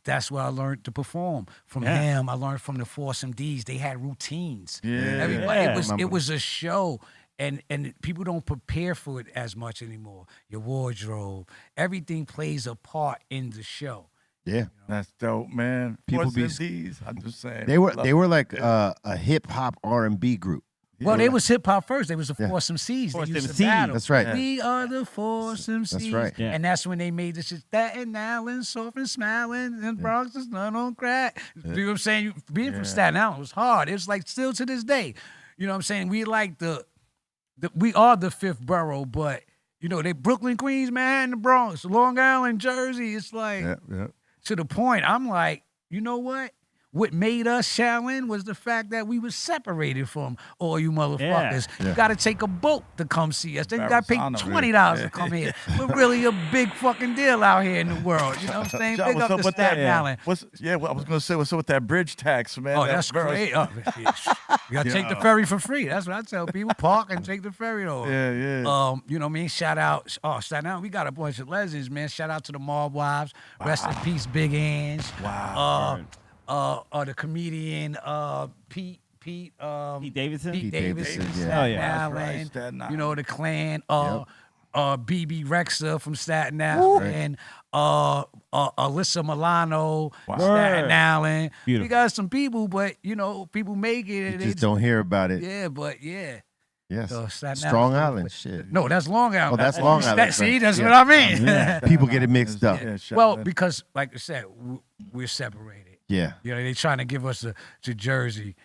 That's where I learned to perform. From him, I learned from the Force MDs. They had routines. Everybody, it was a show. And people don't prepare for it as much anymore. Your wardrobe, everything plays a part in the show. Yeah. That's dope, man. People be these. I'm just saying. They were like a hip hop R&B group. Well, they was hip hop first. They was the Force MCs. Force They used to MCs. battle. That's right. We are the Force MCs. That's right. Yeah. And that's when they made this shit. Staten Island, soft and smiling, and Bronx is none on crack. You know what I'm saying? Being from Staten Island was hard. It was like still to this day. You know what I'm saying? We like we are the 5th borough, but you know, they Brooklyn, Queens, man, the Bronx, Long Island, Jersey. It's like to the point. I'm like, you know what? What made us Shaolin was the fact that we was separated from all you motherfuckers. Yeah. You got to take a boat to come see us. Then you got to pay Verrazano, $20 to come here. We're really a big fucking deal out here in the world. You know what I'm saying? John, Big what's up up to with that? Staten Island. I was gonna say, what's up with that bridge tax, man? Oh, that's great. You got to take the ferry for free. That's what I tell people. Park and take the ferry over. Yeah. You know what I mean? Shout out. Staten Island, we got a bunch of legends, man. Shout out to the Mob Wives. Rest in peace, Big Ange. Wow. The comedian Pete Davidson. Pete Davidson, yeah. Staten Oh, yeah. Island. That's right, Staten Island. You know, the Clan. BB Rexha from Staten Island. Alyssa Milano, Staten Island. Beautiful. We got some people, but you know, people make it. You and just it's- don't hear about it. Yeah, but yeah. Yes. So Staten Strong Island. Island shit. No, that's Long Island. Oh, that's Long Island, See, right. that's Yeah. what I mean. People get it mixed up. Yeah, Well, Shaolin. because like I said, we're separated. Yeah. You know, they trying to give us to Jersey.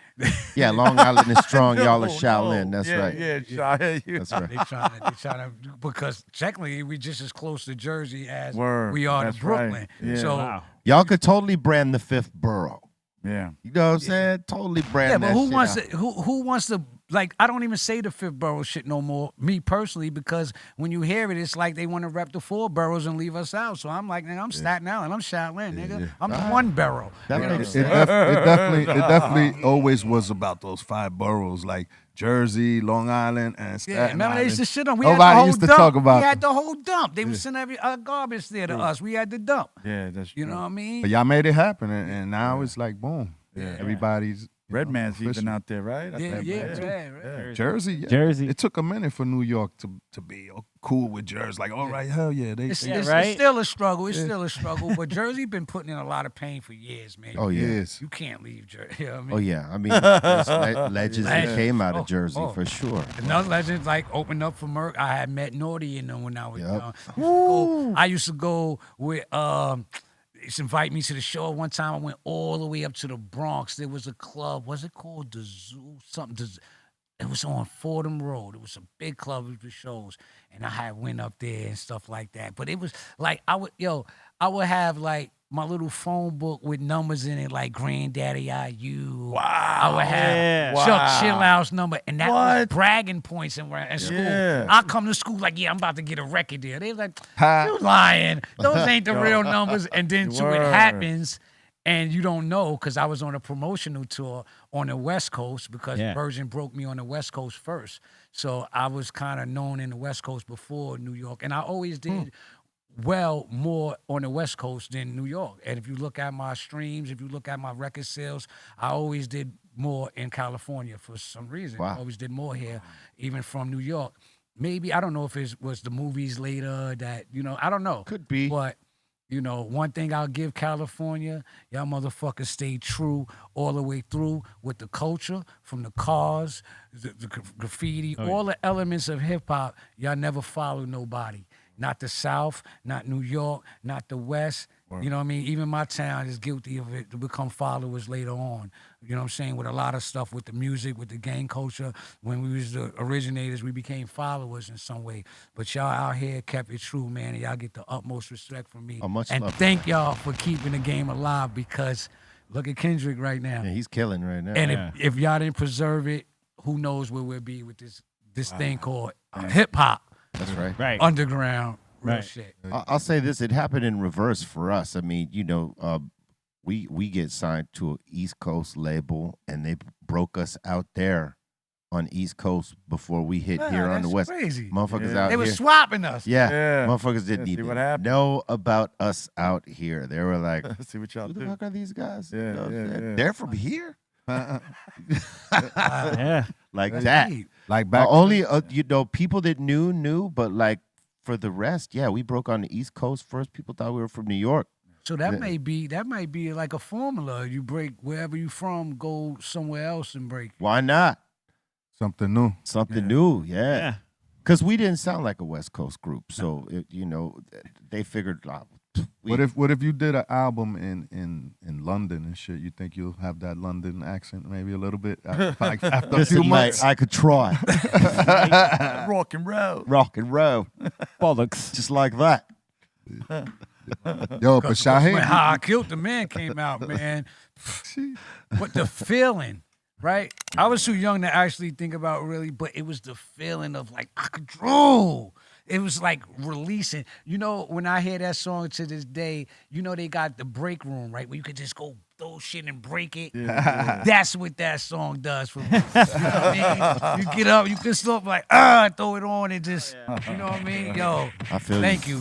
Yeah, Long Island is strong. Y'all are No, Shaolin. no. That's Yeah, right. Yeah, Shaolin. That's right. They trying to because technically we just as close to Jersey as Word. we are That's to Brooklyn. right. Yeah. So Wow. Y'all could totally brand the 5th borough. Yeah. You know what I'm saying? Totally brand yeah, that but who shit wants out. to who wants to like I don't even say the fifth borough shit no more, me personally, because when you hear it, it's like they want to rep the four boroughs and leave us out. So I'm like, nigga, I'm Staten Island, I'm Shaolin, nigga. I'm the one borough. That You know makes what I'm sense. It definitely always was about those 5 boroughs, like Jersey, Long Island, and Staten Yeah, remember they Island. used to shit on. We had the Nobody whole used to dump. talk about We had them. the whole dump. They would send every garbage there to us. We had the dump. Yeah, that's You know what I mean? But y'all made it happen, and now it's like boom. Yeah. Everybody's Redman's even official. out there, right? I Yeah, think yeah, Redman. right. Jersey, yeah. Jersey. It took a minute for New York to be cool with Jersey. Like, all right, hell yeah, It's right? still a struggle. It's still a struggle. But Jersey been putting in a lot of pain for years, man. Oh yeah. yes. You can't leave Jersey. You know what I mean? Oh yeah. I mean, there's legends that Legends. came out of Oh, Jersey oh. for sure. Another legend like opened up for Merc. I had met Naughty in them when I was Yep. young. I used to go with used to invite me to the show. One time I went all the way up to the Bronx. There was a club. Was it called the Zoo? Something. It was on Fordham Road. It was a big club with shows, and I had went up there and stuff like that. But it was like I would have like my little phone book with numbers in it, like Granddaddy IU. Wow. I would have Yeah. Chuck Chill Out's number, and that was What? bragging points in school. Yeah. I come to school like, yeah, I'm about to get a record deal. They was like, Ha. you lying. Those ain't the real numbers. And then so it Word. happens. And you don't know, because I was on a promotional tour on the West Coast, because Yeah. Virgin broke me on the West Coast first. So I was kind of known in the West Coast before New York. And I always did well more on the West Coast than New York. And if you look at my streams, if you look at my record sales, I always did more in California for some reason. Wow. I always did more here, even from New York. Maybe, I don't know if it was the movies later that, I don't know. Could be. But one thing I'll give California, y'all motherfuckers stay true all the way through with the culture, from the cars, the graffiti, all the elements of hip hop. Y'all never follow nobody. Not the South, not New York, not the West. You know what I mean? Even my town is guilty of it to become followers later on. You know what I'm saying? With a lot of stuff, with the music, with the gang culture. When we was the originators, we became followers in some way. But y'all out here kept it true, man, and y'all get the utmost respect from me. Oh, much and love. thank y'all for keeping the game alive, because look at Kendrick right now. Yeah, he's killing right now. And if y'all didn't preserve it, who knows where we'll be with this thing called hip hop, That's right. Right. underground, real Right. shit. I'll say this: it happened in reverse for us. I mean, we get signed to an East Coast label, and they broke us out there on East Coast before we hit here on the that's West. crazy. Motherfuckers Yeah. out They were here. swapping us. Yeah, Yeah. motherfuckers Yeah, didn't see even what happened. know about us out here. They were like, See what y'all "Who the do. fuck are these guys? Yeah, yeah. They're from here, Yeah. like That's that." deep. Like back Only people that knew, but like for the rest, yeah, we broke on the East Coast first. People thought we were from New York. So that might be like a formula. You break wherever you from, go somewhere else and break. Why not? something new. Something new, yeah. Yeah. Because we didn't sound like a West Coast group, so they figured. What if you did an album in London and shit? You think you'll have that London accent maybe a little bit after a few Listen, mate, months? I could try Rock and roll. rock and roll Bollocks. just like that. Yo, but When Shyheim, How I Killed the Man came out, man. What the feeling, right? I was too young to actually think about really, but it was the feeling of like I could draw. It was like releasing. When I hear that song to this day, they got the break room, right? Where you could just go throw shit and break it. That's what that song does for me. You know what I mean? You get up, you can stop like, throw it on and just, you know what I mean? Yo, I feel thank you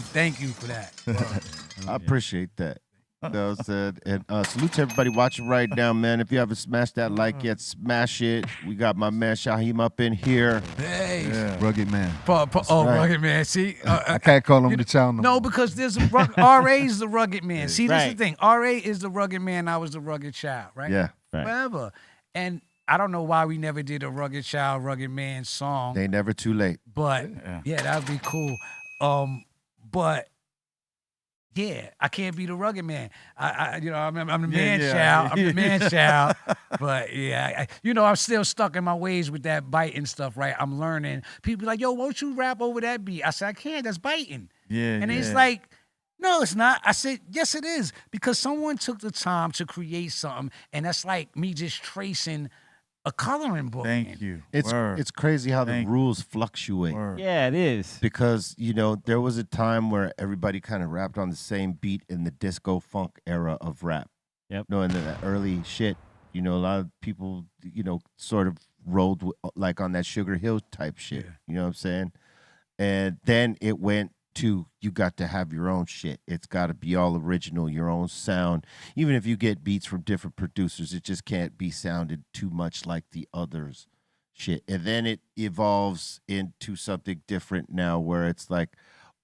for that. I appreciate that. You know what I'm saying? And salute to everybody watching right now, man. If you haven't smashed that like yet, smash it. We got my man Shyheim up in here. Hey, rugged man. right. rugged man. See, I can't call him the child no no, more. because there's RA is the rugged man. See, this is Right. the thing. RA is the rugged man. I was the rugged child, right? Yeah, Right. Forever. And I don't know why we never did a rugged child, rugged man song, they never too late. but yeah, that'd be cool. But yeah, I can't be the rugged man. I'm the man child. I'm the man child. But yeah, I'm still stuck in my ways with that biting stuff, right? I'm learning. People be like, yo, won't you rap over that beat? I said, I can't. That's biting. Yeah, And it's like, no, it's not. I said, yes, it is. Because someone took the time to create something, and that's like me just tracing a coloring book. Thank you. It's crazy how the Thank rules fluctuate. Yeah, it is. Because, there was a time where everybody kind of rapped on the same beat in the disco funk era of rap. Yep. In the early shit, a lot of people, sort of rolled like on that Sugar Hill type shit. Yeah. You know what I'm saying? And then it went to, you got to have your own shit. It's got to be all original, your own sound. Even if you get beats from different producers, it just can't be sounded too much like the others shit. And then it evolves into something different now where it's like,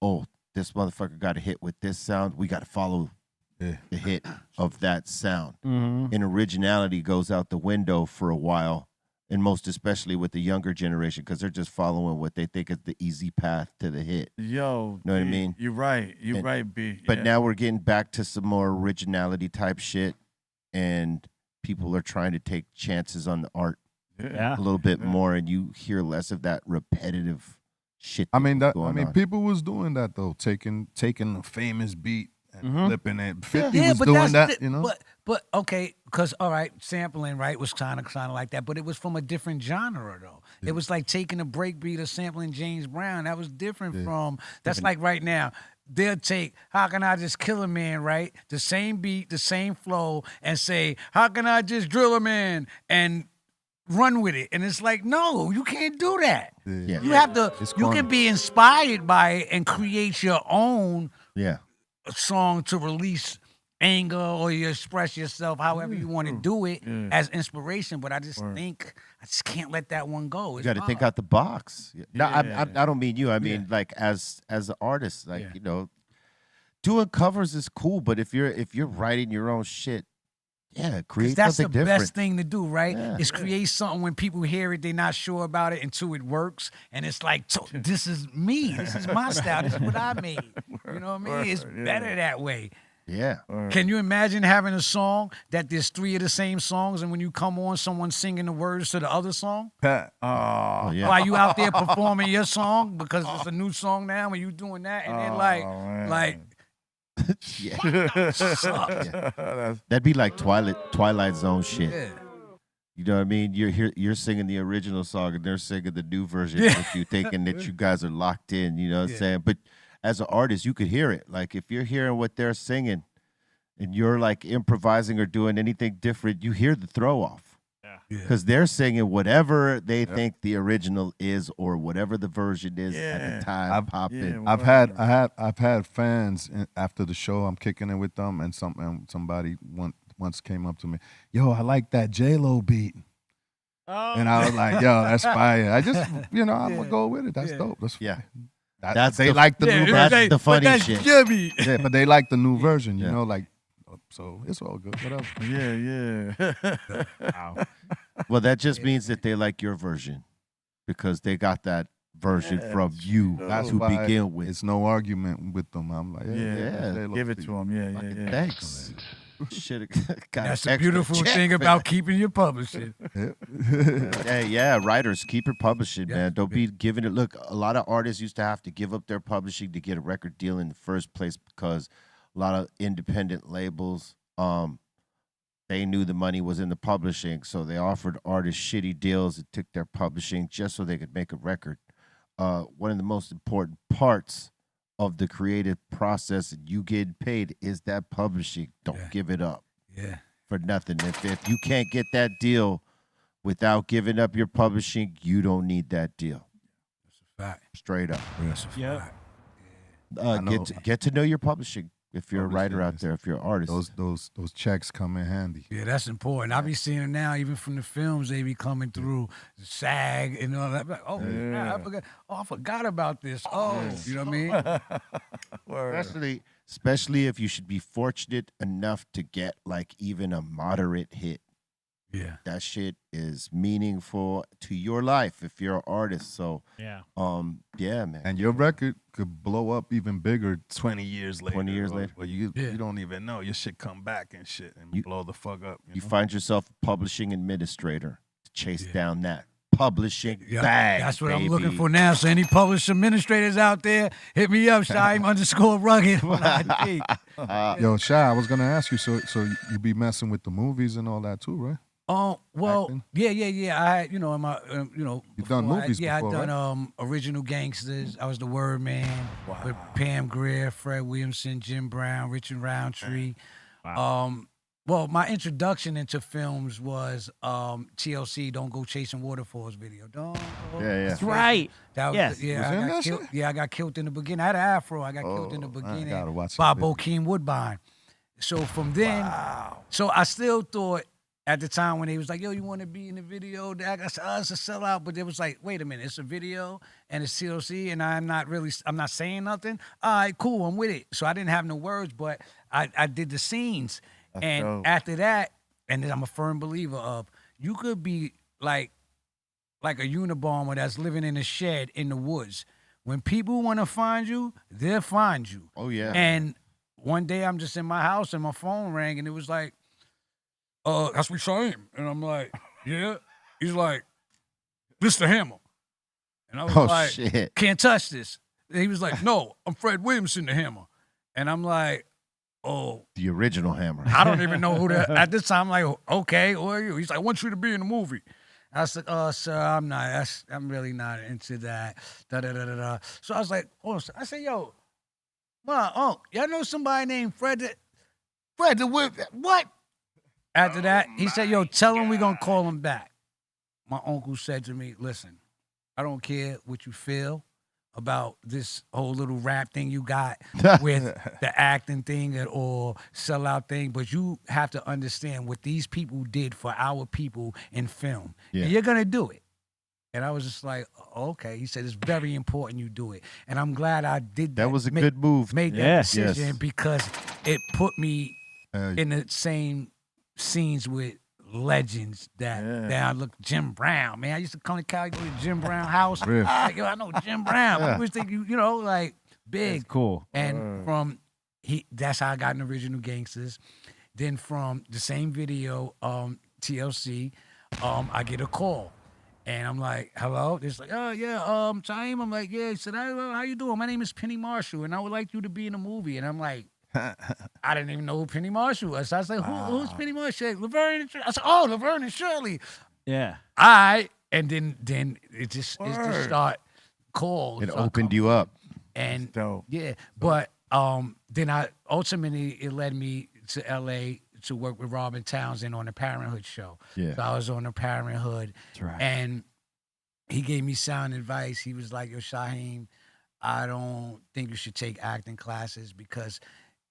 oh, this motherfucker got a hit with this sound. We got to follow the hit of that sound. Mm-hmm. And originality goes out the window for a while. And most especially with the younger generation, because they're just following what they think is the easy path to the hit. Yo, Know what I mean? You're right. You're right, B. But Yeah. now we're getting back to some more originality type shit, and people are trying to take chances on the art Yeah. a little bit more, and you hear less of that repetitive shit. going on. people was doing that though, taking a famous beat and flipping it. 50 Yeah, was but doing that's that, But okay, because all right, sampling right was kind of like that, but it was from a different genre though. It was like taking a break beat or sampling James Brown. That was different from. That's like right now. They'll take "How Can I Just Kill a Man," right? The same beat, the same flow, and say "How Can I Just Drill a Man," and run with it. And it's like, no, you can't do that. Yeah. You have to. It's You corny. can be inspired by it and create your own Yeah. song to release anger or you express yourself however you want to do it as inspiration. But I just think I just can't let that one go. You It's got to think hard. out the box. No, Yeah. I don't mean you. I mean like as an artist, like doing covers is cool, but if you're writing your own shit, create 'Cause that's the something different. best thing to do, right? Yeah. Is create something when people hear it, they're not sure about it until it works, and it's like, this is me, this is my style, this is what I made. You know what I mean? It's better that way. Yeah. Can you imagine having a song that there's 3 of the same songs, and when you come on, someone's singing the words to the other song? Oh yeah. While you out there performing your song because it's a new song now, when you doing that, and then like Yeah. sucks. That'd be like Twilight Zone shit. Yeah. You know what I mean? You're singing the original song and they're singing the new version with you, thinking that you guys are locked in. You know what I'm saying? But as an artist, you could hear it. Like if you're hearing what they're singing, and you're like improvising or doing anything different, you hear the throw off. Because they're singing whatever they think the original is, or whatever the version is at the time. I've had fans after the show. I'm kicking it with them, and somebody once came up to me, "Yo, I like that J-Lo beat," and I was like, "Yo, that's fire." I just, I'm gonna go with it. That's dope. That's That's they the- like the new version. That's the funny but that's shit. Jimmy. Yeah, but they like the new version. You Yeah. know, like. So it's all good. Whatever. Yeah. Well, that just means that they like your version because they got that version from you That's to why begin with. It's no argument with them. I'm like, Yeah. J-Lo Give it beat. to him. Yeah. Thanks. Should have got That's an the extra beautiful check thing for about that. keeping your publishing. Yeah, writers, keep your publishing, Yes, man. Don't be giving it. Look, a lot of artists used to have to give up their publishing to get a record deal in the first place because a lot of independent labels, they knew the money was in the publishing, so they offered artists shitty deals and took their publishing just so they could make a record. One of the most important parts of the creative process and you getting paid is that publishing. Don't give it up for nothing. If you can't get that deal without giving up your publishing, you don't need that deal. That's a fact. Straight up. That's a fact. Get to know your publishing. If you're a writer out Publishing there, if you're an artist, those checks come in handy. Yeah, that's important. I be seeing it now, even from the films they be coming through, SAG and all that. I'm like, oh, I forgot. Oh, I forgot about this. Oh, you know what I mean? especially if you should be fortunate enough to get like even a moderate hit. Yeah. That shit is meaningful to your life if you're an artist. So Yeah. yeah, man. And your record could blow up even bigger 20 years later. 20 years later. Where you don't even know. Your shit come back and shit and blow the fuck up. You know? find yourself a publishing administrator to chase down that publishing bag. That's what baby. I'm looking for now. So any published administrators out there, hit me up, Shyheim _rugged. on IG. Yo, Shy, I was gonna ask you, so you be messing with the movies and all that too, right? Well, Acting? yeah. I had, in my, You've done before movies I before, done original Gangstas. I was the Word Man with Pam Grier, Fred Williamson, Jim Brown, Richard Roundtree. Well, my introduction into films was TLC "Don't Go Chasing Waterfalls" video. Don't go. Yeah. That's right. That was, Yes. yeah, Was I in got that killed. shit? Yeah, I got killed in the beginning. I had an afro. I got killed in the beginning gotta watch by that video. Bokeem Woodbine. So from then, so I still thought at the time when they was like, "Yo, you want to be in the video?" I said, "Oh, it's a sellout," but it was like, "Wait a minute, it's a video and it's TLC, and I'm not saying nothing. All right, cool, I'm with it." So I didn't have no words, but I did the scenes, and dope. after that, and then I'm a firm believer of you could be like a Unabomber that's living in a shed in the woods. When people want to find you, they'll find you. Oh yeah. And one day I'm just in my house and my phone rang and it was like, that's what Shyheim. And I'm like, yeah. He's like, Mr. Hammer. And I was Oh like, shit. can't touch this. And he was like, no, I'm Fred Williamson, the Hammer. And I'm like, oh, The original Hammer. I don't even know who that. At this time, I'm like, okay, who are you? He's like, I want you to be in the movie. I was like, oh, sir, I'm not. I'm really not into that. Da da da da da. So I was like, oh, I said, yo, y'all know somebody named Fred? Fred the Whip? What? After that, he said, yo, tell him we're gonna call him back. My uncle said to me, listen, I don't care what you feel about this whole little rap thing you got with the acting thing or sellout thing, but you have to understand what these people did for our people in film. Yeah. And you're going to do it. And I was just like, okay. He said, it's very important you do it. And I'm glad I did that. That was a good move. Made that Yes. decision Yes. because it put me Yeah. in the same scenes with legends that I look Jim Brown, man. I used to come to Cali, go to Jim Brown house. Really? Like, yo, I know Jim Brown. I wish they, like big. That's cool. And from that's how I got an original Gangstas. Then from the same video, TLC, I get a call. And I'm like, hello? It's like, oh yeah, Shyheim. I'm like, yeah. He said, how you doing? My name is Penny Marshall, and I would like you to be in a movie. And I'm like, I didn't even know who Penny Marshall was. So I was like, who's Penny Marshall? Laverne and Shirley. I said, oh, Laverne and Shirley. Yeah. And then it just start calls. It opened you up. And Dope. yeah, but then I ultimately it led me to LA to work with Robin Townsend on the Parenthood show. Yeah. So I was on the Parenthood. That's right. And he gave me sound advice. He was like, yo, Shyheim, I don't think you should take acting classes because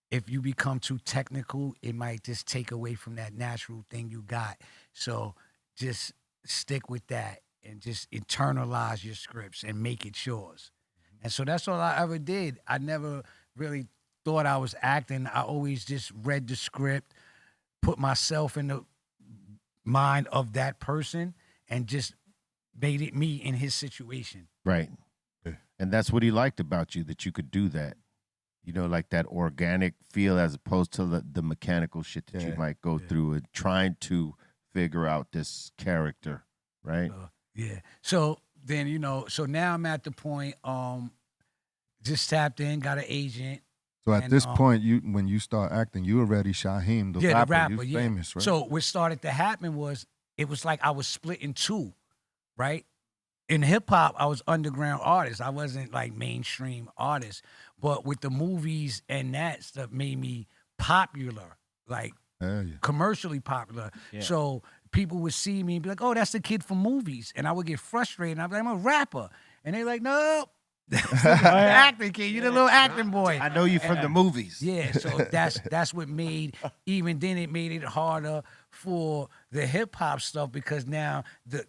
if you become too technical, it might just take away from that natural thing you got. So just stick with that and just internalize your scripts and make it yours. And so that's all I ever did. I never really thought I was acting. I always just read the script, put myself in the mind of that person, and just made it me in his situation. Right. And that's what he liked about you, that you could do that. You know, like that organic feel as opposed to the mechanical shit that you might go through and trying to figure out this character, right? Yeah. So then, so now I'm at the point, just tapped in, got an agent. So at And, this point, when you start acting, you already Shyheim, the rapper. You famous, right? So what started to happen was, it was like I was split in two, right? In hip hop, I was underground artist. I wasn't like mainstream artist. But with the movies and that stuff made me popular, like commercially popular. Yeah. So people would see me and be like, oh, that's the kid from movies. And I would get frustrated. I'd be like, I'm a rapper. And they're like, no. Acting kid, you're the little acting boy. I know you from the movies. Yeah, so that's what made, even then it made it harder for the hip hop stuff because now the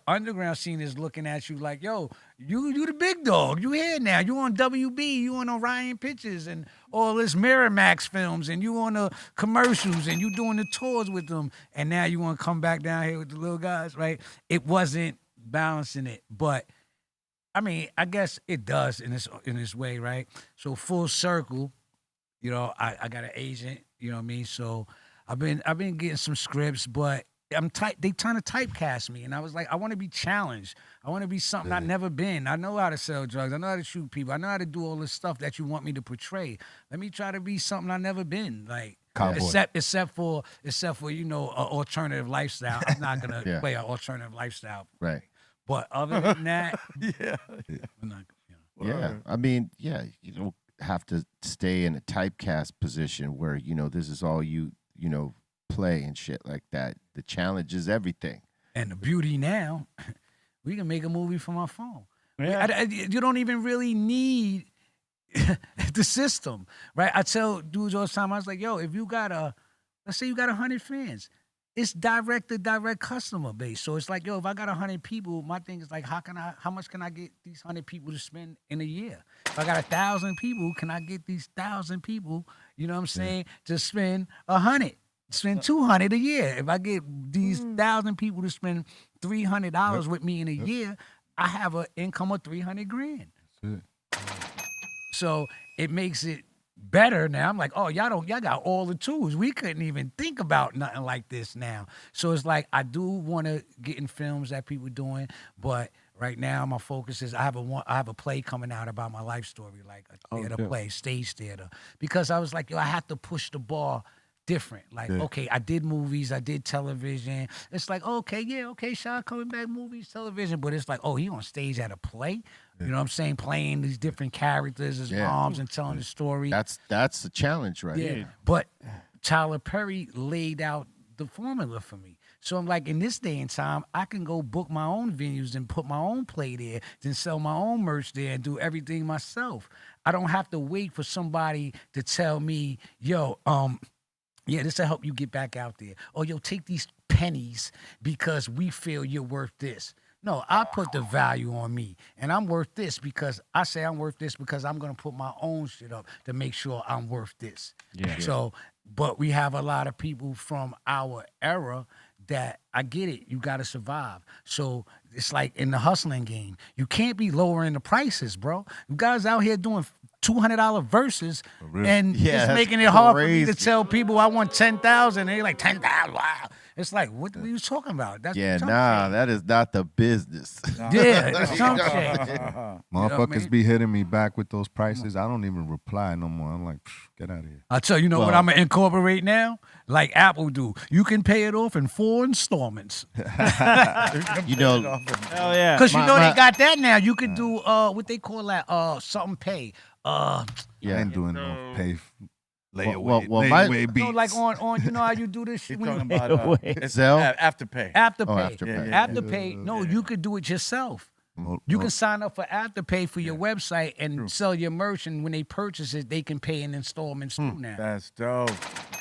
underground scene is looking at you like, yo, you the big dog. You here now. You on WB, you on Orion Pictures and all this Miramax films and you on the commercials and you doing the tours with them and now you want to come back down here with the little guys, right? It wasn't balancing it, but I mean, I guess it does in this way, right? So full circle, I got an agent, you know what I mean? So I've been getting some scripts, but they trying to typecast me. And I was like, I want to be challenged. I want to be something I've never been. I know how to sell drugs. I know how to shoot people. I know how to do all this stuff that you want me to portray. Let me try to be something I've never been. Like, Cowboy. Except for you know, an alternative lifestyle. I'm not gonna Yeah. play an alternative lifestyle. Right. But other than that, Yeah. I'm not, you know. Yeah. I mean, yeah, you don't have to stay in a typecast position where, you know, this is all you know, play and shit like that. The challenge is everything. And the beauty now, we can make a movie from our phone. Yeah. You don't even really need the system, right? I tell dudes all the time, I was like, yo, if you got let's say you got 100 fans, it's direct to direct customer base. So it's like, yo, if I got 100 people, my thing is like, how much can I get these 100 people to spend in a year? If I got 1,000 people, can I get these 1,000 people, you know what I'm saying, to spend 100? Spend 200 a year. If I get these 1,000 people to spend $300 with me in a year, I have an income of $300,000. That's it. So it makes it better now. I'm like, oh, y'all got all the tools. We couldn't even think about nothing like this now. So it's like I do want to get in films that people doing, but right now my focus is I have a play coming out about my life story, like a theater play, stage theater, because I was like, yo, I have to push the bar different. Like, okay, I did movies, I did television. It's like, okay, Shy coming back, movies, television, but it's like, oh, he on stage at a play. You know what I'm saying? Playing these different characters as moms and telling the story. That's a challenge, right? Yeah. But Tyler Perry laid out the formula for me. So I'm like, in this day and time, I can go book my own venues and put my own play there, then sell my own merch there and do everything myself. I don't have to wait for somebody to tell me, yo, yeah, this will help you get back out there. Or yo, take these pennies because we feel you're worth this. No, I put the value on me, and I'm worth this because I say I'm worth this because I'm gonna put my own shit up to make sure I'm worth this. Yeah. So, but we have a lot of people from our era that I get it. You gotta survive. So it's like in the hustling game, you can't be lowering the prices, bro. You guys out here doing $200 verses and it's making it hard for me to tell people I want 10,000. And they're like, 10,000, wow. It's like, what are you talking about? That's that is not the business. Yeah, it's some shit. Motherfuckers be hitting me back with those prices. I don't even reply no more. I'm like, get out of here. I'll tell you, what I'm going to incorporate now? Like Apple do. You can pay it off in 4 installments. You know, Hell yeah. Because they got that now. You can do what they call that, something pay. I ain't doing no pay. Well, layaway beats. No, like on you know how you do this shit You're when talking you about it's Zelle? Afterpay. Afterpay. Afterpay. Afterpay. No, you could do it yourself. You can sign up for Afterpay for your website and sell your merch, and when they purchase it, they can pay in installments too now. That's dope.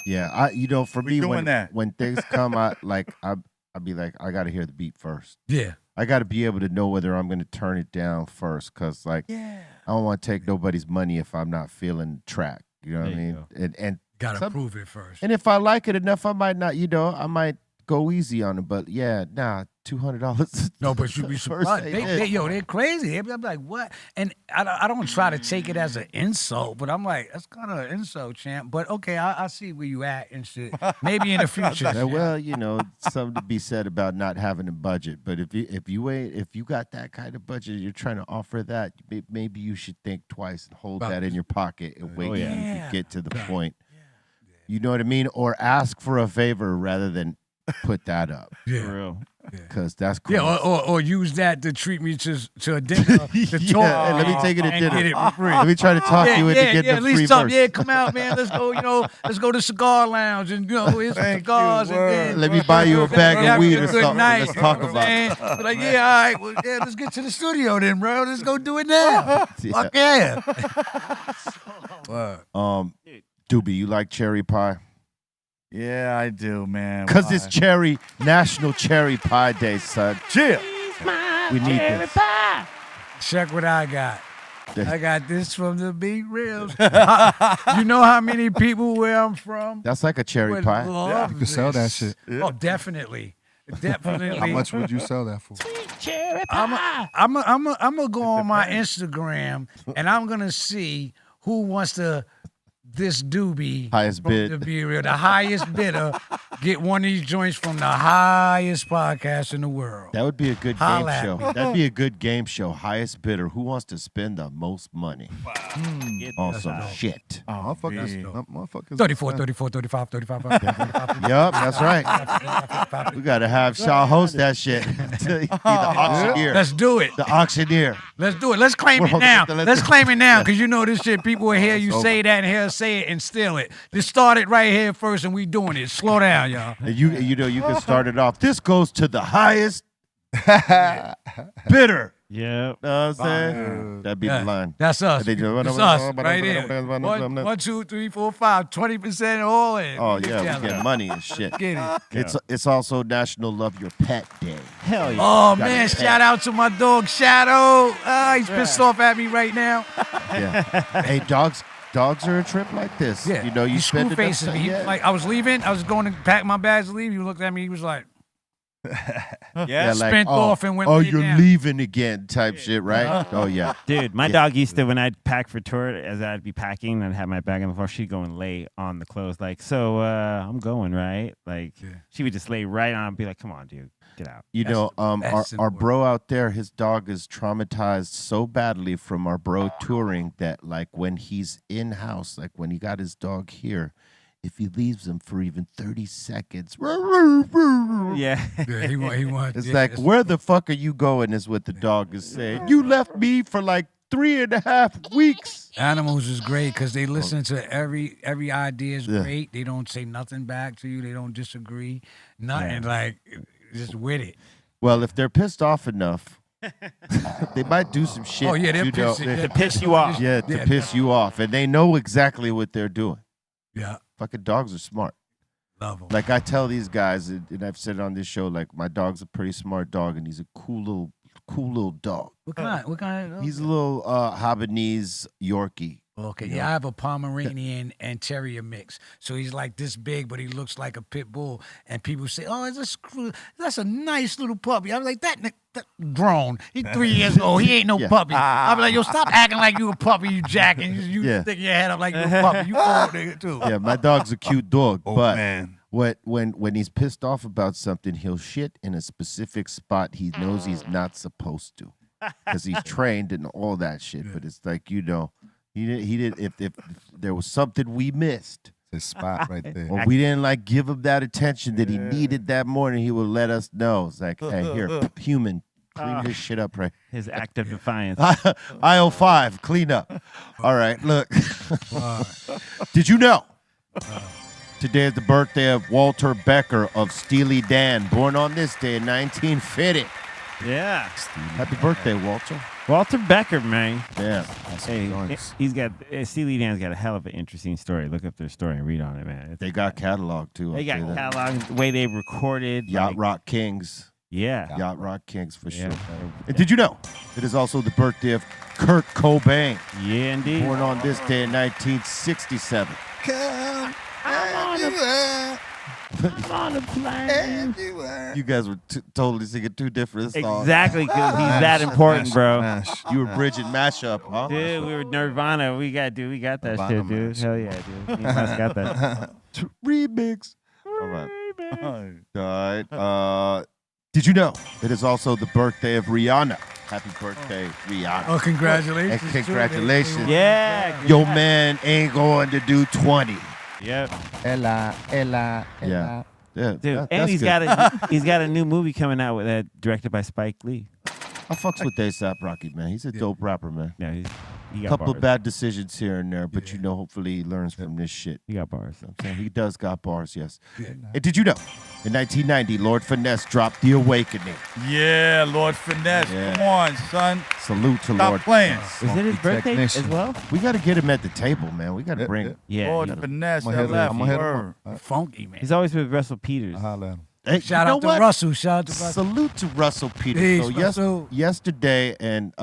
Yeah, for me, doing that. when things come out, like I'd be like, I got to hear the beat first. Yeah. I got to be able to know whether I'm going to turn it down first, because like I don't want to take nobody's money if I'm not feeling the track. You know what I mean? And Gotta prove it first. And if I like it enough, I might not. I might go easy on it. But yeah, $200. No, but you be surprised. They're crazy. I'm like, what? And I don't try to take it as an insult, but I'm like, that's kind of an insult, champ. But okay, I see where you at and shit. Maybe in the future. Yeah, well, something to be said about not having a budget. But if you got that kind of budget, you're trying to offer that, maybe you should think twice and hold that in your pocket and wait until you get to the point. You know what I mean? Or ask for a favor rather than put that up. Yeah. For real. Because that's cool. Yeah, or use that to treat me to a dinner. To talk, and let me take it to and dinner. get it for free. Let me try to talk you into getting the free verse. Yeah, come out, man. Let's go. Let's go to Cigar Lounge and here's some cigars. And let me buy you a bag of weed or something. Let's talk about it. Like, all right. Well, let's get to the studio then, bro. Let's go do it now. Fuck yeah. Doobie, you like cherry pie? Yeah, I do, man. Because it's National Cherry Pie Day, son. Chill. We need this. Check what I got. I got this from the Beat Reels. You know how many people where I'm from? That's like a cherry pie. Yeah, you can sell that shit. Oh, definitely. Definitely. How much would you sell that for? I'm gonna go on my Instagram and I'm gonna see who wants to this doobie highest from bid. The Be Real, the highest bidder, get one of these joints from the highest podcast in the world. That would be a good Holla game at show. me. That'd be a good game show. Highest bidder. Who wants to spend the most money on some shit? Motherfuckers. 34, 34, 35, 35, 35. Yup, that's right. We gotta have Shaw host that shit. Be the auctioneer. Let's do it. The auctioneer. Let's do it. Let's claim it now. Let's claim it now, because you know this shit. People will hear you say that and hear us say it and steal it. Just start it right here first, and we doing it. Slow down, y'all. And you know you can start it off. This goes to the highest bidder. Yeah. Know what I'm saying? That'd be the line. That's us. That's That's us right here. 1, 2, 3, 4, 5, 20% all in. Oh yeah, we get money and shit. Get it. It's also National Love Your Pet Day. Hell yeah. Oh man, shout out to my dog Shadow. He's pissed off at me right now. Yeah. Hey, dogs are a trip like this. Yeah. You know, you he spend screw faces me. Yeah. Like I was leaving, I was going to pack my bags to leave. He looked at me. He was like, Yeah, like, spent off and went. Oh, lay you're down. leaving again, type shit, right? Oh yeah. Dude, my dog used to, when I'd pack for tour, as I'd be packing and have my bag on the floor, she'd go and lay on the clothes like, so I'm going, right? Like, she would just lay right on and be like, come on, dude, get out. You know, our bro out there, his dog is traumatized so badly from our bro touring that, like, when he's in house, like when he got his dog here, if he leaves him for even 30 seconds, Yeah. He want. it's like, where the fuck are you going? Is what the dog is saying. You left me for like 3.5 weeks. Animals is great because they listen to every idea is great. They don't say nothing back to you. They don't disagree. Nothing like just with it. Well, if they're pissed off enough, they might do some shit. Oh yeah, they're pissed. To piss you off. Yeah, to piss you off, and they know exactly what they're doing. Yeah. Fucking dogs are smart. Love them. Like I tell these guys, and I've said it on this show, like my dog's a pretty smart dog, and he's a cool little dog. What kind? What kind? He's a little Habanese Yorkie. Okay, yeah, I have a Pomeranian and Terrier mix. So he's like this big, but he looks like a pit bull. And people say, "Oh, that's a nice little puppy." I'm like, that grown. He's 3 years old. He ain't no puppy. I'm like, yo, stop acting like you a puppy, you jack, and you stick your head up like you a puppy. You old nigga too. Yeah, my dog's a cute dog, but man. when he's pissed off about something, he'll shit in a specific spot he knows he's not supposed to, because he's trained and all that shit. But it's like, you know. He did. If there was something we missed, His spot right there. or we didn't like give him that attention that he needed that morning, he would let us know. It's like, hey, here, human, clean this shit up, right? His act of defiance. Aisle 5, clean up. All right, look. Did you know? Today is the birthday of Walter Becker of Steely Dan, born on this day in 1950. Yeah. Happy birthday, Walter. Walter Becker, man. Yeah. Hey, he's got Steely Dan's got a hell of an interesting story. Look up their story and read on it, man. They got catalog, too. They got catalog, the way they recorded. Yacht Rock Kings. Yeah. Yacht Rock Kings, for sure. Yeah. And did you know it is also the birthday of Kurt Cobain, Yeah, indeed. born on this day in 1967? I'm on a plane. You guys were totally singing two different songs. Exactly, because he's that important, bro. You were bridging mashup, huh? Dude, we were Nirvana. We got that Nirvana shit, dude. mash. Hell yeah, dude. You must got that. Remix. All right. All right. Did you know it is also the birthday of Rihanna? Happy birthday, Rihanna. Oh, congratulations. And congratulations. Yeah. Your man ain't going to do 20. Yep. Ella. Yeah. Yeah. Dude, and he's got a new movie coming out with that directed by Spike Lee. I fucks with A$AP Rocky, man. He's a dope rapper, man. Yeah, he got Couple bars. of bad decisions here and there, but you know, hopefully he learns from this shit. He got bars. You know what I'm saying? He does got bars, yes. And did you know, in 1990, Lord Finesse dropped The Awakening. Yeah, Lord Finesse. Yeah. Come on, son. Salute to Stop Lord playing. Is it his birthday technician. as well? We got to get him at the table, man. We got to bring him. Yeah. Lord Finesse. I'm gonna hit him up. Funky, man. He's always with Russell Peters. I'll holler at him. Hey, Shout you know out to what? Russell. Shout out to Russell. Salute to Russell Peters. Peace, So Russell. yesterday, and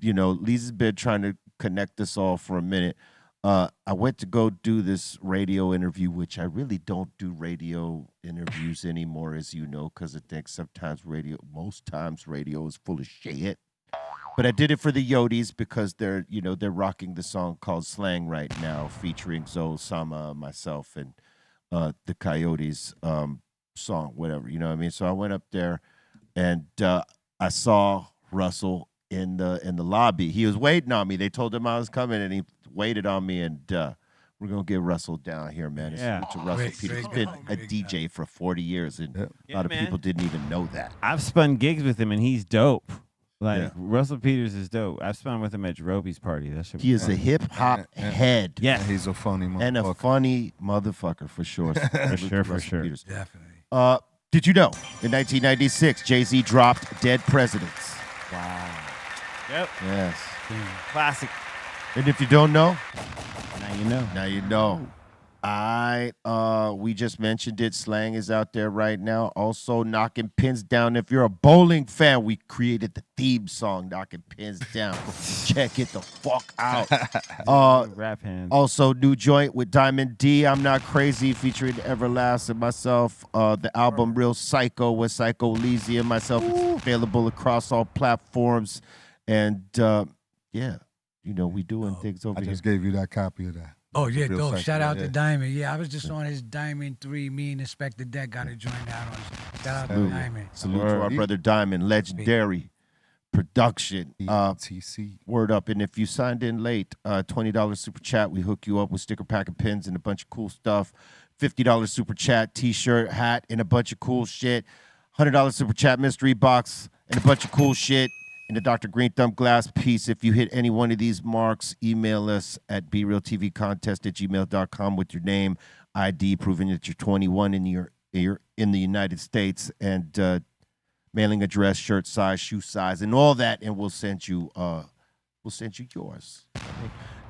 you know, Lisa's been trying to connect us all for a minute. I went to go do this radio interview, which I really don't do radio interviews anymore, as you know, because I think most times radio is full of shit. But I did it for the Yodis because they're rocking the song called Slang right now, featuring Zoe, Sama, myself, and the Coyotes song, whatever, you know what I mean? So I went up there and I saw Russell in the lobby. He was waiting on me. They told him I was coming and he waited on me, and We're gonna get Russell down here, man. Yeah. It's to Russell Great, Peters. He's great been guy. a Great DJ for 40 years, and a Yeah, lot of man. people didn't even know that. I've spun gigs with him, and he's dope. Like Yeah. Russell Peters is dope. I've spun with him at Jerobe's party. That shit. He is a hip hop head. Yeah, He's a funny motherfucker. And a funny motherfucker for sure. for sure. Definitely. Did you know in 1996 Jay-Z dropped Dead Presidents? Yep. Yes. Classic. And if you don't know, Now you know. now you know. We just mentioned it. Slang is out there right now. Also knocking pins down. If you're a bowling fan, we created the theme song, Knocking Pins Down. Check it the fuck out. Rap hands. Also, new joint with Diamond D, I'm Not Crazy, featuring Everlast and myself. The album Real Psycho with Psycho Leezy and myself. It's available across all platforms. And yeah, you know, we doing things over I here. just gave you that copy of that. Oh, yeah, Real dope. Psycho, Shout out yeah. to Diamond. Yeah, I was just on his Diamond 3. Me and Inspector Deck got to join out on. Shout out to Diamond. Salute to our brother Diamond, legendary production. TC. Word up. And if you signed in late, $20 super chat, we hook you up with sticker pack of pins and a bunch of cool stuff. $50 super chat, t-shirt, hat, and a bunch of cool shit. $100 super chat mystery box and a bunch of cool shit. And the Dr. Greenthumb glass piece. If you hit any one of these marks, email us at BRealTVcontest@gmail.com with your name, ID, proving that you're 21 and you're in the United States, and mailing address, shirt size, shoe size, and all that, and we'll send you yours.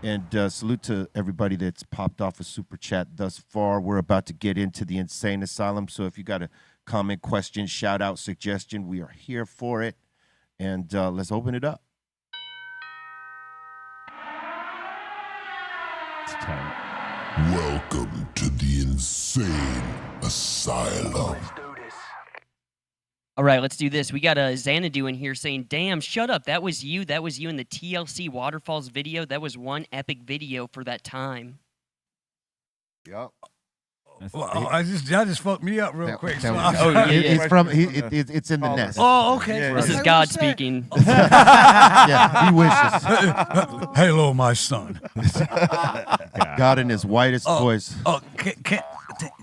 And salute to everybody that's popped off a super chat thus far. We're about to get into the insane asylum, so if you got a comment, question, shout out, suggestion, we are here for it. And let's open it up. It's tight. Welcome to the insane asylum. All right, let's do this. We got a Xanadu in here saying, damn, shut up. That was you. That was you in the TLC Waterfalls video. That was one epic video for that time. Yep. Well, y'all just fucked me up real quick. So It's in the nest. Oh, okay. Yeah, This is Like, God what's that? speaking. Yeah, he wishes. Hello, my son. God in his whitest voice. Oh,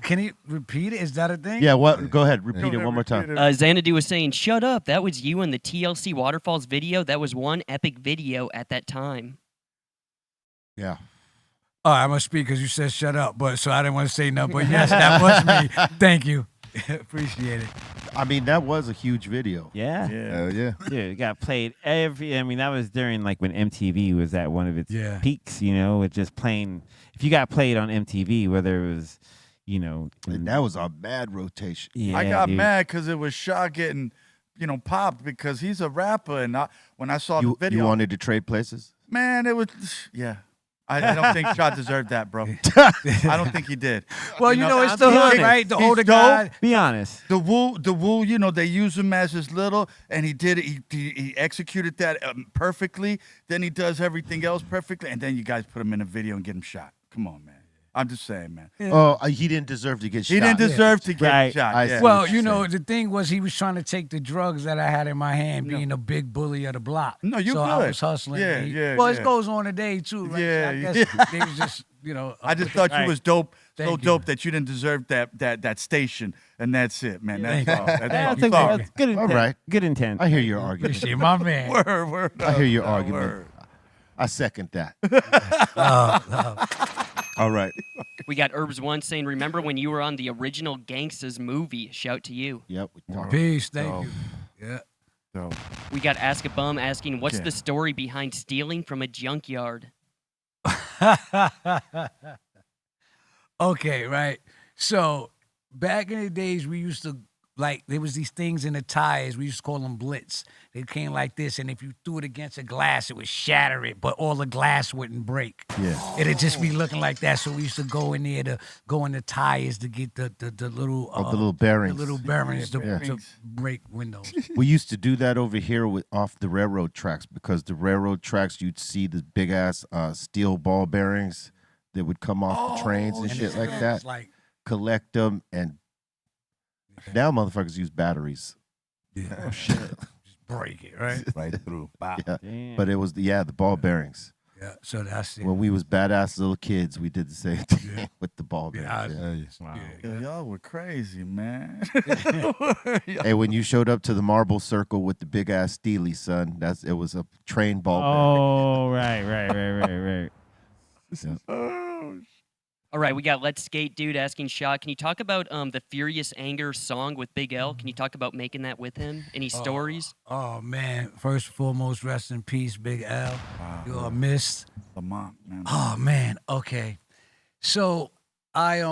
can he repeat it? Is that a thing? Yeah, what? Go ahead, repeat it one more time. Xanadu was saying, shut up. That was you in the TLC Waterfalls video. That was one epic video at that time. Yeah. All right, I'm going to speak because you said shut up, but so I didn't want to say nothing. But yes, that was me. Thank you. Appreciate it. I mean, that was a huge video. Yeah. Hell yeah. Dude, it got played I mean, that was during like when MTV was at one of its Yeah. peaks, you know, with just playing. If you got played on MTV, whether it was, you know. And that was a bad rotation. Yeah, I got dude. mad because it was Shaw getting, popped because he's a rapper. And when I saw You the video, wanted to trade places? man, it was, yeah. I don't think Shaw deserved that, bro. I don't think he did. Well, you know, it's the hood, right? The He's older dope. guy. Be honest. The Wu, they use him as his little, and he did it. He executed that perfectly. Then he does everything else perfectly, and then you guys put him in a video and get him shot. Come on, man. I'm just saying, man. Oh, he didn't deserve to get shot. He didn't deserve to get Right. shot. I yeah. see. Well, what you you're know, saying. the thing was he was trying to take the drugs that I had in my hand, being a big bully of the block. No, you so I good. was hustling. Yeah, and yeah, Well, yeah. it goes on today too, right? Yeah, I guess they was just, I just thought you was dope, so Thank you. dope that you didn't deserve that station, and that's it, man. That's Thank all. you. That's I all. think Sorry. that's good intent. All right. Good intent. I hear your argument. Appreciate my man. Word. I hear your argument. Word. I second that. All right. We got Herbs1 saying, remember when you were on the original Gangstas movie? Shout to you. Yep. We talked. Peace. Thank you. Yeah. So, We got Ask a Bum asking, what's Yeah. the story behind stealing from a junkyard? Okay, right. So back in the days, we used to there was these things in the tires. We used to call them blitz. They came like this, and if you threw it against a glass, it would shatter it, but all the glass wouldn't break. Yeah. It'd just be looking like that. So we used to go in there to go in the tires to get the little the little bearings. the little bearings to bearings. break windows. We used to do that over here off the railroad tracks, because the railroad tracks, you'd see the big ass steel ball bearings that would come off the trains and shit like that. It's like, Collect them, and now motherfuckers use batteries. yeah, Oh shit. just break it, right? Right through. Bop. Yeah. Damn. But it was the ball bearings. Yeah, so that's it. When we was badass little kids, we did the same thing with the ball games. Wow. Yo, y'all were crazy, man. Hey, when you showed up to the marble circle with the big ass Steely, son, it was a train ball. Oh, right. All right, we got Let's Skate Dude asking Shot. Can you talk about the Furious Anger song with Big L? Can you talk about making that with him? Any stories? Oh man! First and foremost, rest in peace, Big L. Wow. You are missed. Lamont, man. Oh man. Okay. So I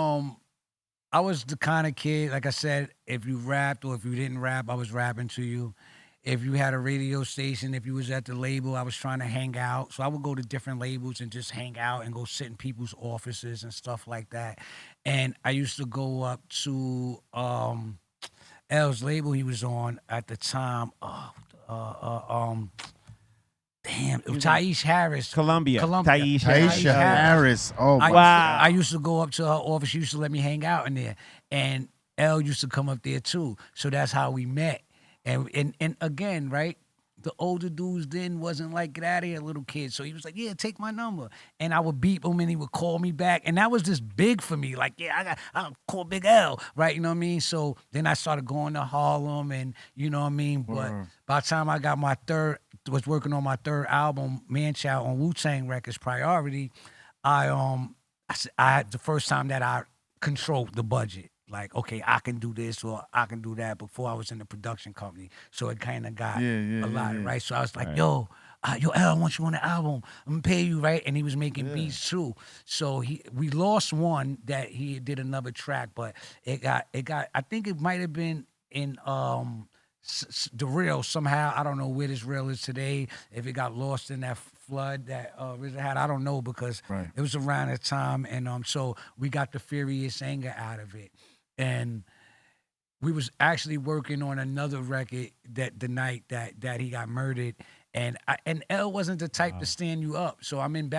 was the kind of kid, like I said, if you rapped or if you didn't rap, I was rapping to you. If you had a radio station, if you was at the label, I was trying to hang out. So I would go to different labels and just hang out and go sit in people's offices and stuff like that. And I used to go up to L's label he was on at the time. Damn, it was Taisha Harris. Columbia. Taisha Harris. Oh, my Wow. I used to go up to her office. She used to let me hang out in there. And L used to come up there too. So that's how we met. And again, right, the older dudes then wasn't like, get out of here, little kid. So he was like, yeah, take my number. And I would beep him and he would call me back. And that was just big for me. Like, yeah, I'll call Big L, right? You know what I mean? So then I started going to Harlem and, you know what I mean? But by the time I got was working on my third album, Man Child, on Wu-Tang Records, Priority, I had the first time that I controlled the budget. Like, okay, I can do this or I can do that before I was in the production company. So it kind of got a lot, right? So I was like, yo, L, I want you on the album. I'm going to pay you, right? And he was making beats too. So we lost one that he did another track, but it got, I think it might have been in the reel somehow. I don't know where this reel is today. If it got lost in that flood that RZA had, I don't know, because it was around that time. And so we got the Furious Anger out of it. And we was actually working on another record that the night that he got murdered, and L wasn't the type to stand you up. So I'm in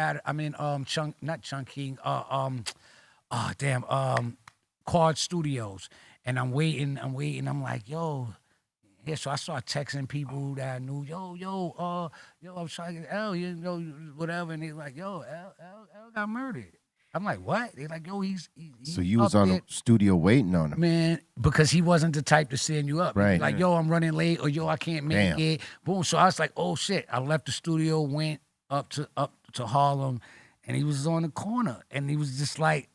Quad Studios, and I'm waiting. I'm like, yo. Yeah, so I started texting people that I knew, yo, I was trying to get L, you know, whatever, and they like, yo, L got murdered. I'm like, what? They're like, yo, he's So you was on the studio waiting on him. Man, because he wasn't the type to send you up. Right. Like, yo, I'm running late, or yo, I can't make it. Boom. So I was like, oh shit. I left the studio, went up to Harlem, and he was on the corner. And he was just like,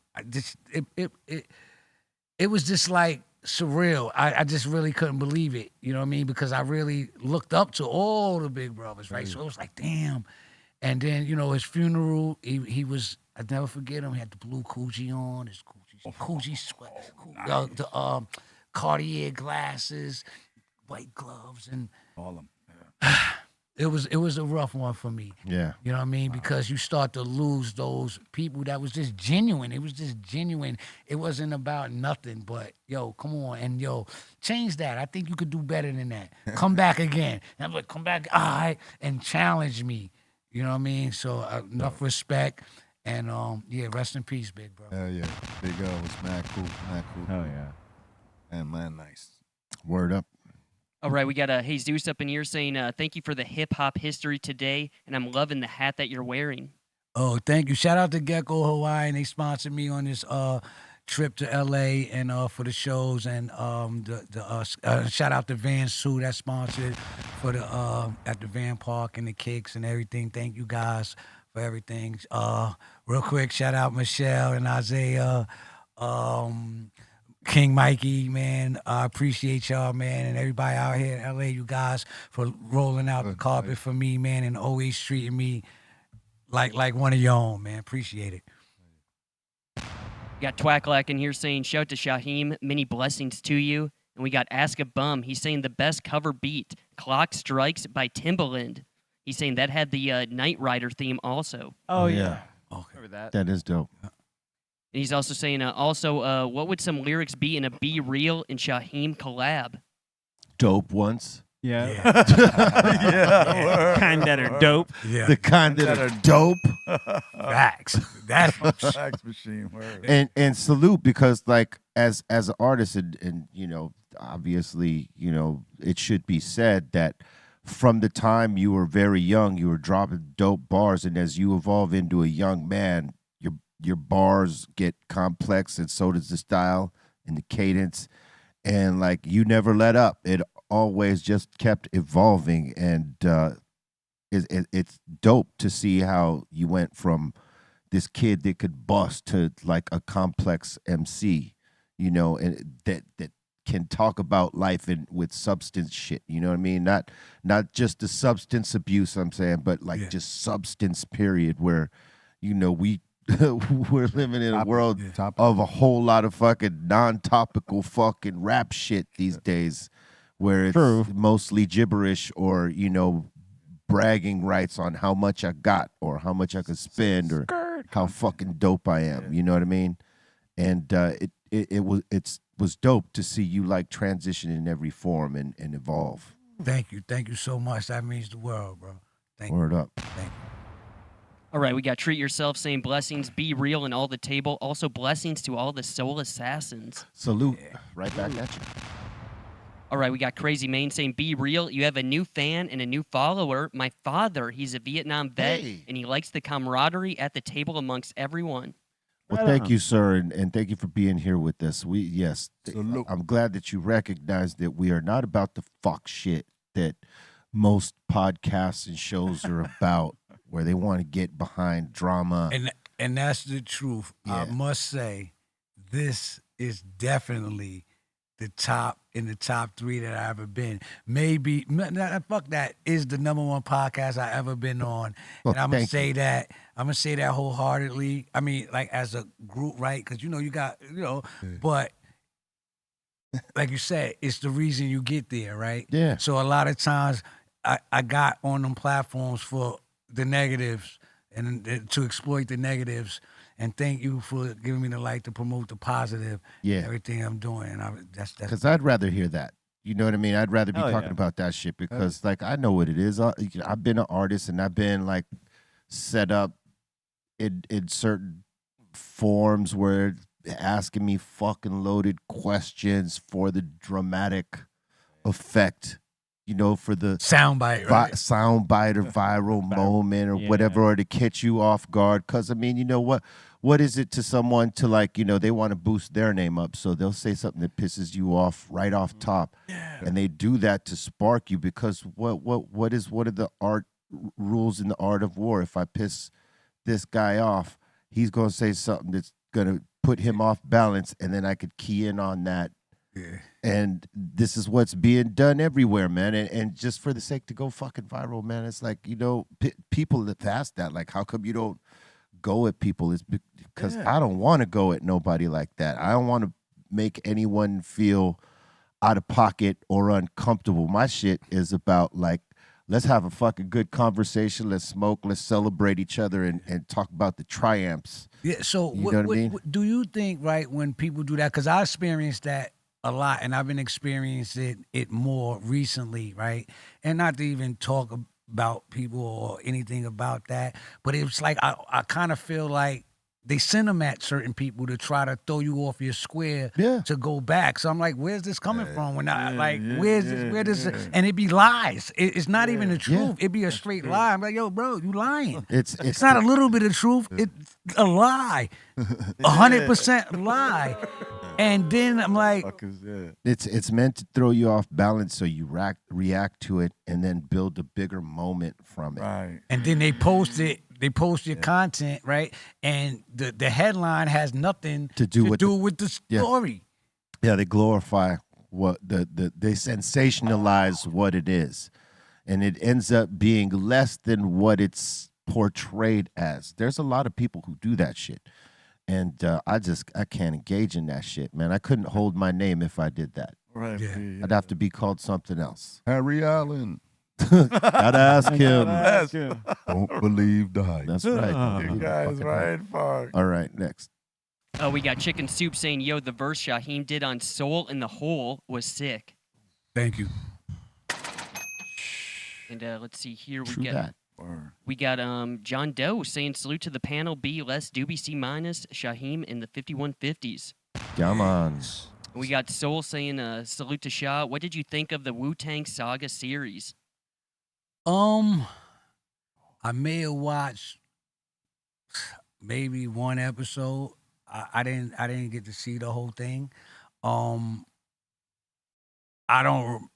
it was just like surreal. I just really couldn't believe it. You know what I mean? Because I really looked up to all the big brothers, right? So it was like, damn. And then, you know, his funeral, he was, I'd never forget him. He had the blue Coogi on, his Coogi sweat, the Cartier glasses, white gloves, and all of them. It was a rough one for me. Yeah. You know what I mean? Because you start to lose those people that was just genuine. It was just genuine. It wasn't about nothing but, yo, come on. And, yo, change that. I think you could do better than that. Come back again. And I'm like, come back, all right, and challenge me. You know what I mean? So enough respect. And, yeah, rest in peace, big bro. Hell yeah. Big L was mad cool. Oh, yeah. And man, nice. Word up. All right, we got Jesus up in here saying, thank you for the hip-hop history today, and I'm loving the hat that you're wearing. Oh, thank you. Shout out to Gecko Hawaii. They sponsored me on this trip to L.A. and for the shows. And shout out to Van Sue that sponsored for the at the Van Park and the kicks and everything. Thank you guys for everything. Real quick, shout out Michelle and Isaiah. King Mikey, man, I appreciate y'all, man, and everybody out here in L.A., you guys, for rolling out the carpet for me, man, and always treating me like one of your own, man. Appreciate it. We got Twacklack in here saying, shout to Shyheim, many blessings to you. And we got Ask a Bum. He's saying the best cover beat, Clock Strikes by Timbaland. He's saying that had the Knight Rider theme also. Oh, yeah. Okay. That is dope. And he's also saying, what would some lyrics be in a Be Real and Shyheim collab? Dope once. Yeah. Yeah. Kind that are dope. Yeah. The kind that are dope. Facts. That's Fax machine. Word. And salute, because like as an artist and you know, obviously, you know, it should be said that from the time you were very young, you were dropping dope bars, and as you evolve into a young man, your bars get complex, and so does the style and the cadence, and like you never let up. It always just kept evolving, and it's dope to see how you went from this kid that could bust to like a complex MC, you know, and that can talk about life and with substance shit. You know what I mean? Not just the substance abuse, I'm saying, but like just substance period, where, you know, we're living in a world of a whole lot of fucking non-topical fucking rap shit these days, where it's mostly gibberish or, you know, bragging rights on how much I got or how much I could spend or how fucking dope I am. You know what I mean? And it was dope to see you like transition in every form and evolve. Thank you so much. That means the world, bro. Thank Word you. up. Thank you. All right, we got Treat Yourself saying blessings, be real, and all the table. Also blessings to all the soul assassins. Salute. Right back at you. All right, we got Crazy Maine saying be real. You have a new fan and a new follower. My father, he's a Vietnam vet, and he likes the camaraderie at the table amongst everyone. Well, thank you, sir, and thank you for being here with us. I'm glad that you recognize that we are not about the fuck shit that most podcasts and shows are about, where they want to get behind drama. And that's the truth. Yeah. I must say, this is definitely the top 3 that I ever been. Maybe fuck that is the #1 podcast I ever been on. Well, and I'm gonna thank say you. that. I'm gonna say that wholeheartedly. I mean, like as a group, right? Because you know you got but like you said, it's the reason you get there, right? Yeah. So a lot of times I got on them platforms for the negatives and to exploit the negatives. And thank you for giving me the light to promote the positive. Yeah. Everything I'm doing. And that's Because I'd rather hear that. You know what I mean? I'd rather be Hell talking yeah. about that shit because, like, I know what it is. I've been an artist and I've been, like, set up in certain forms where asking me fucking loaded questions for the dramatic effect, you know, for the soundbite, right? soundbite or viral moment or whatever, or to catch you off guard. Because, I mean, you know what is it to someone to, like, you know, they want to boost their name up, so they'll say something that pisses you off right off top, and they do that to spark you. Because what is one of the rules in the art of war? If I piss this guy off, he's gonna say something that's gonna put him off balance, and then I could key in on that. Yeah. And this is what's being done everywhere, man. And just for the sake to go fucking viral, man, it's like, you know, people that ask that, like, how come you don't go at people? It's because I don't want to go at nobody like that. I don't want to make anyone feel out of pocket or uncomfortable. My shit is about, like, let's have a fucking good conversation. Let's smoke. Let's celebrate each other and talk about the triumphs. Yeah. So You know what I mean? what do you think, right, when people do that? Because I experienced that a lot, and I've been experiencing it more recently, right? And not to even talk about people or anything about that, but it's like I kind of feel like they send them at certain people to try to throw you off your square to go back. So I'm like, where's this coming from? When I where's this? Where does and it be lies. It's not even the truth. It be a straight lie. I'm like, yo, bro, you lying. It's not a little bit of truth. It's a lie, 100% lie. And then I'm like, it's meant to throw you off balance, so you react to it and then build a bigger moment from it. Right. And then they post it. They post your content, right? And the headline has nothing to do with the story. Yeah, they glorify what they sensationalize what it is, and it ends up being less than what it's portrayed as. There's a lot of people who do that shit, and I can't engage in that shit, man. I couldn't hold my name if I did that. Right. Yeah. I'd have to be called something else. Harry Allen. Gotta ask him. Don't believe the hype. That's right. You guys, right? Fuck. All right, next. Oh, we got Chicken Soup saying, yo, the verse Shyheim did on Soul in the Hole was sick. Thank you. And let's see here. True that. We got John Doe saying, salute to the panel, B less, Doobie C minus, Shyheim in the 5150s. Come on. We got Soul saying, salute to Shah. What did you think of the Wu-Tang Saga series? I may have watched maybe one episode. I didn't get to see the whole thing. I don't.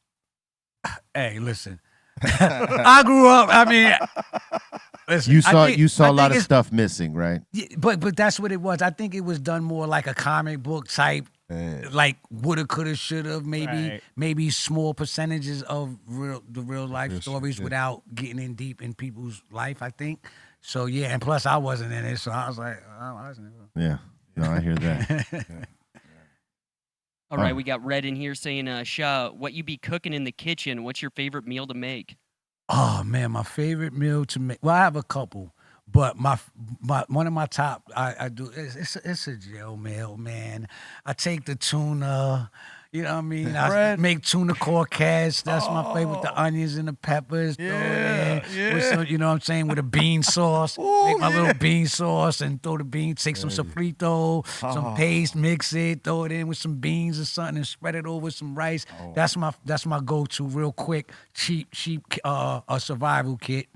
Hey, listen. I grew up. I mean, listen, you saw a lot of stuff missing, right? Yeah, but that's what it was. I think it was done more like a comic book type, like woulda, coulda, shoulda, maybe small percentages of the real life stories without getting in deep in people's life. I think so. Yeah, and plus I wasn't in it, so I was like, oh, I wasn't. Yeah, no, I hear that. All right, we got Red in here saying, Shah, what you be cooking in the kitchen? What's your favorite meal to make? Oh man, my favorite meal to make. Well, I have a couple, but my one of my top I do it's a jail meal, man. I take the tuna, you know what I mean? I make tuna corquage. That's my favorite. The onions and the peppers. Throw it in with some, you know what I'm saying, with a bean sauce. Make my little bean sauce and throw the beans. Take some sofrito, some paste, mix it, throw it in with some beans or something, and spread it over with some rice. That's my go-to, real quick, cheap a survival kit.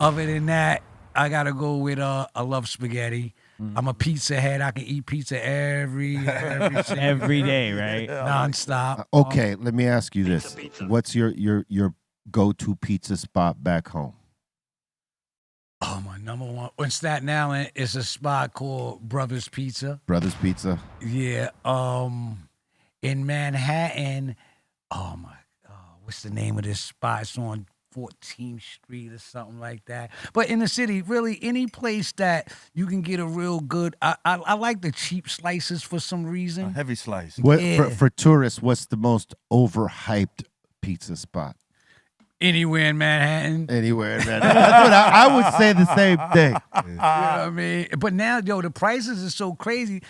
Other than that, I gotta go with I love spaghetti. I'm a pizza head. I can eat pizza every day, right? Nonstop. Okay, let me ask you this: what's your go-to pizza spot back home? Oh, my number one in Staten Island is a spot called Brothers Pizza. Brothers Pizza. Yeah. In Manhattan, what's the name of this spot? It's on 14th Street or something like that. But in the city, really, any place that you can get a real good. I like the cheap slices for some reason. A heavy slice. What for tourists? What's the most overhyped pizza spot? Anywhere in Manhattan. Anywhere in Manhattan. That's what I would say the same thing. You know what I mean? But now, the prices are so crazy.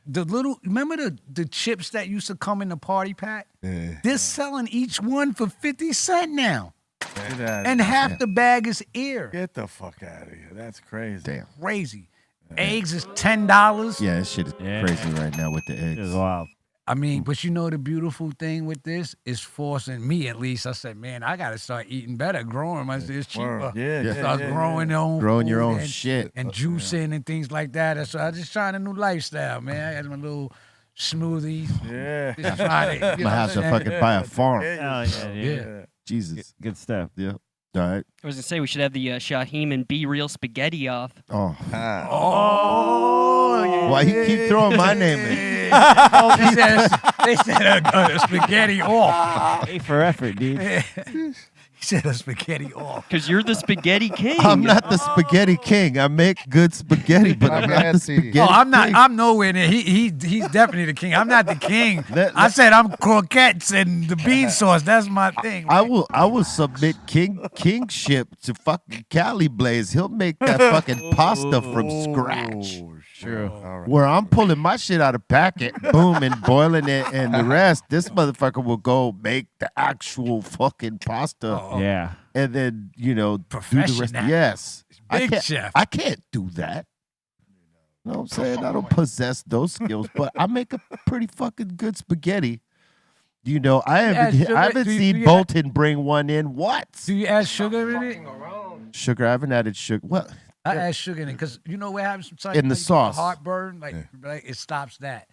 Remember the chips that used to come in the party pack? Yeah. They're selling each one for 50 cents now. And half the bag is air. Get the fuck out of here. That's crazy. Damn. Crazy. Eggs is $10. Yeah, this shit is crazy right now with the eggs. It's wild. I mean, but the beautiful thing with this is forcing me, at least. I said, man, I got to start eating better, growing myself. It's cheaper. Start growing your own shit. And juicing and things like that. So I just trying a new lifestyle, man. I had my little smoothies. Yeah. Just trying it. I'm gonna have to fucking buy a farm. Yeah. Jesus. Good stuff. Yeah. All right. I was going to say we should have the Shyheim and Be Real spaghetti off. Oh. Why you keep throwing my name in? They said a spaghetti off. A for effort, dude. He said a spaghetti off. Because you're the spaghetti king. I'm not the spaghetti king. I make good spaghetti, but I'm not the spaghetti I'm not. king. I'm nowhere near. He's definitely the king. I'm not the king. I said I'm croquettes and the bean sauce. That's my thing. I will submit kingship to fucking Cali Blaze. He'll make that fucking pasta from scratch. True. Where I'm pulling my shit out of packet, boom, and boiling it, and the rest, this motherfucker will go make the actual fucking pasta. Yeah. And then, do the rest. Professional. Yes. Big chef. I can't do that. You know what I'm saying? I don't possess those skills, but I make a pretty fucking good spaghetti. I haven't seen Bolton bring one in. What? Do you add sugar in it? Sugar? I haven't added sugar. What? I add sugar in it because you know what happens sometimes In the sauce. heartburn, like it stops that.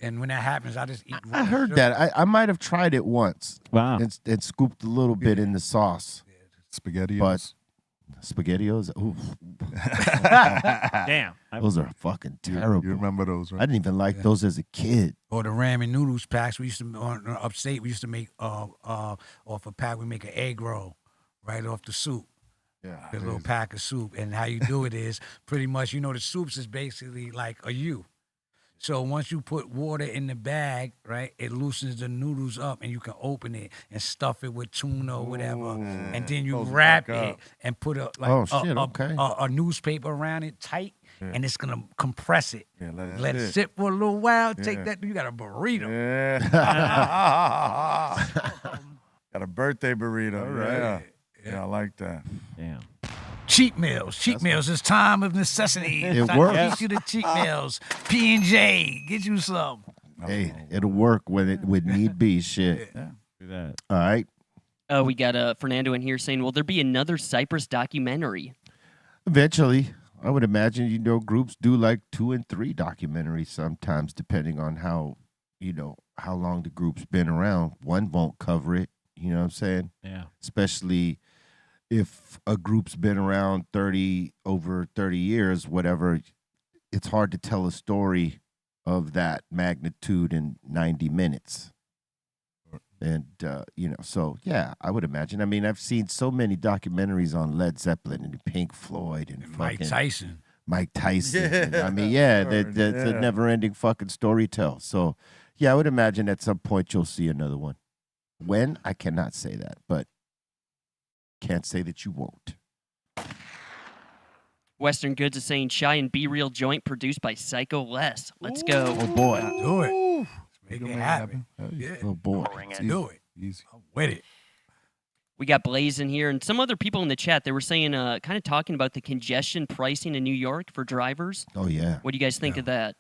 And when that happens, I just eat. I heard that. I might have tried it once. Wow. And scooped a little bit in the sauce. Spaghetti. But SpaghettiOs? Ooh. Damn. Those are fucking terrible. You remember those, right? I didn't even like those as a kid. Or the ramen noodles packs. We used to upstate. We used to make off a pack. We make an egg roll right off the soup. Yeah, the little pack of soup. And how you do it is pretty much, the soups is basically like a U. So once you put water in the bag, right, it loosens the noodles up and you can open it and stuff it with tuna or whatever. And then you wrap it and put a newspaper around it tight and it's going to compress it. Yeah, let it sit for a little while. Take that. You got a burrito. Yeah. Got a birthday burrito. All right. Yeah, I like that. Damn. Cheap meals. Cheap meals. It's time of necessity. It works. Get you the cheap meals. P&J. Get you some. Hey, it'll work when need be. Shit. Yeah. Do that. All right. We got Fernando in here saying, will there be another Cypress documentary? Eventually, I would imagine, groups do like 2 and 3 documentaries sometimes, depending on how long the group's been around. One won't cover it, you know what I'm saying? Yeah. Especially if a group's been around over 30 years, whatever, it's hard to tell a story of that magnitude in 90 minutes. And, so, yeah, I would imagine. I mean, I've seen so many documentaries on Led Zeppelin and Pink Floyd and Mike Tyson. Mike Tyson. And, I mean, that's a never-ending fucking story tell. So, yeah, I would imagine at some point you'll see another one. When? I cannot say that, but can't say that you won't. Western Goods is saying Shy and Be Real joint produced by Psycho Les. Let's go. Oh, boy. Do it. Make it happen. Yeah. Oh, boy. Do it. Easy. I'm with it. We got Blaze in here and some other people in the chat. They were saying, kind of talking about the congestion pricing in New York for drivers. Oh, yeah. What do you guys think of that?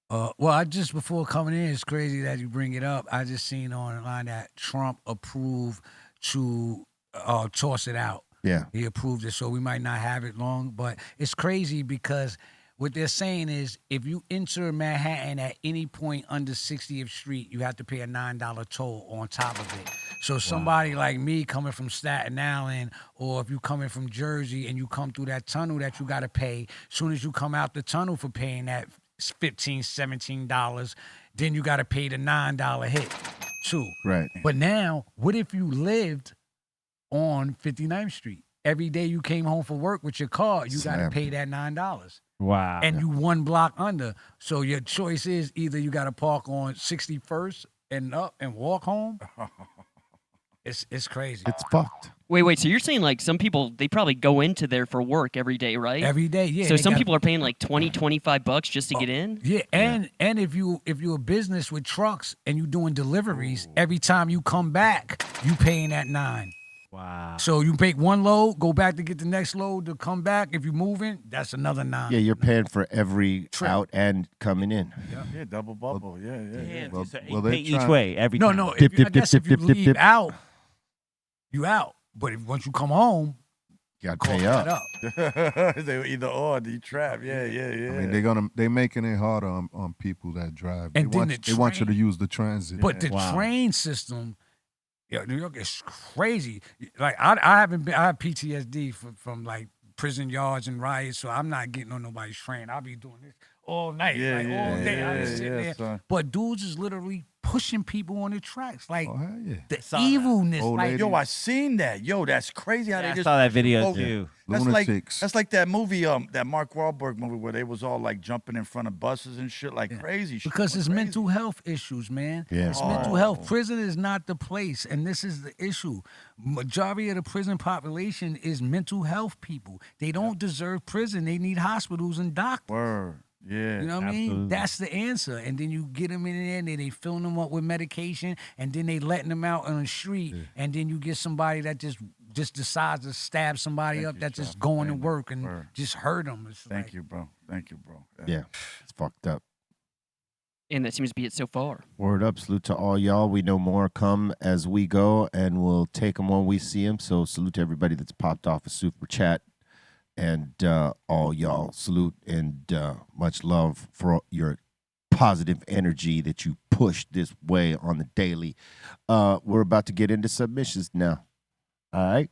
Well, I just before coming in, it's crazy that you bring it up. I just seen online that Trump approved to toss it out. Yeah. He approved it, so we might not have it long. But it's crazy because what they're saying is if you enter Manhattan at any point under 60th Street, you have to pay a $9 toll on top of it. So somebody like me coming from Staten Island, or if you coming from Jersey and you come through that tunnel that you got to pay, as soon as you come out the tunnel for paying that $15, $17, then you got to pay the $9 hit too. Right. But now, what if you lived on 59th Street? Every day you came home from work with your car, you got to pay that $9. Wow. And you one block under. So your choice is either you got to park on 61st and up and walk home. It's crazy. It's fucked. Wait. So you're saying like some people, they probably go into there for work every day, right? Every day, yeah. So some people are paying like $20, $25 just to get in? Yeah, and if you're a business with trucks and you doing deliveries, every time you come back, you paying that $9. Wow. So you make one load, go back to get the next load to come back. If you're moving, that's another $9. Yeah, you're paying for every out and coming in. Yeah, double bubble. Yeah. Well, Well, you they're pay each trying- way every time. No. Dip, I dip, guess dip, if you dip, dip, leave dip. out, you out. But once you come home, You got to cough pay that up. up. They were either or, you trap. Yeah. I mean, they're making it harder on people that drive. And then they want you to use the transit. But the train system, New York is crazy. Like I have PTSD from like prison yards and riots, so I'm not getting on nobody's train. I'll be doing this all night, all day. I'm just sitting there. son. But dudes is literally pushing people on the tracks, like Oh, hell yeah. the Saw that. evilness. Old Like lady. Yo, I seen that. Yo, that's crazy how Yeah, they I just saw that video Oh, too. Lunatics. That's like that movie, that Mark Wahlberg movie where they was all like jumping in front of buses and shit, like crazy shit. because like it's crazy. mental health issues, man. Yeah. It's mental health. Prison is not the place, and this is the issue. Majority of the prison population is mental health people. They don't deserve prison. They need hospitals and doctors. Word. Yeah. You know what I mean? Absolutely. That's the answer. And then you get them in there, and then they filling them up with medication, and then they letting them out on the street, and then you get somebody that just decides to stab somebody up that's just going to work and just hurt them. It's Thank like, you, bro. Yeah, it's fucked up. And that seems to be it so far. Word up. Salute to all y'all. We know more come as we go, and we'll take them when we see them. So salute to everybody that's popped off a super chat. And all y'all, salute and much love for your positive energy that you push this way on the daily. We're about to get into submissions now. All right.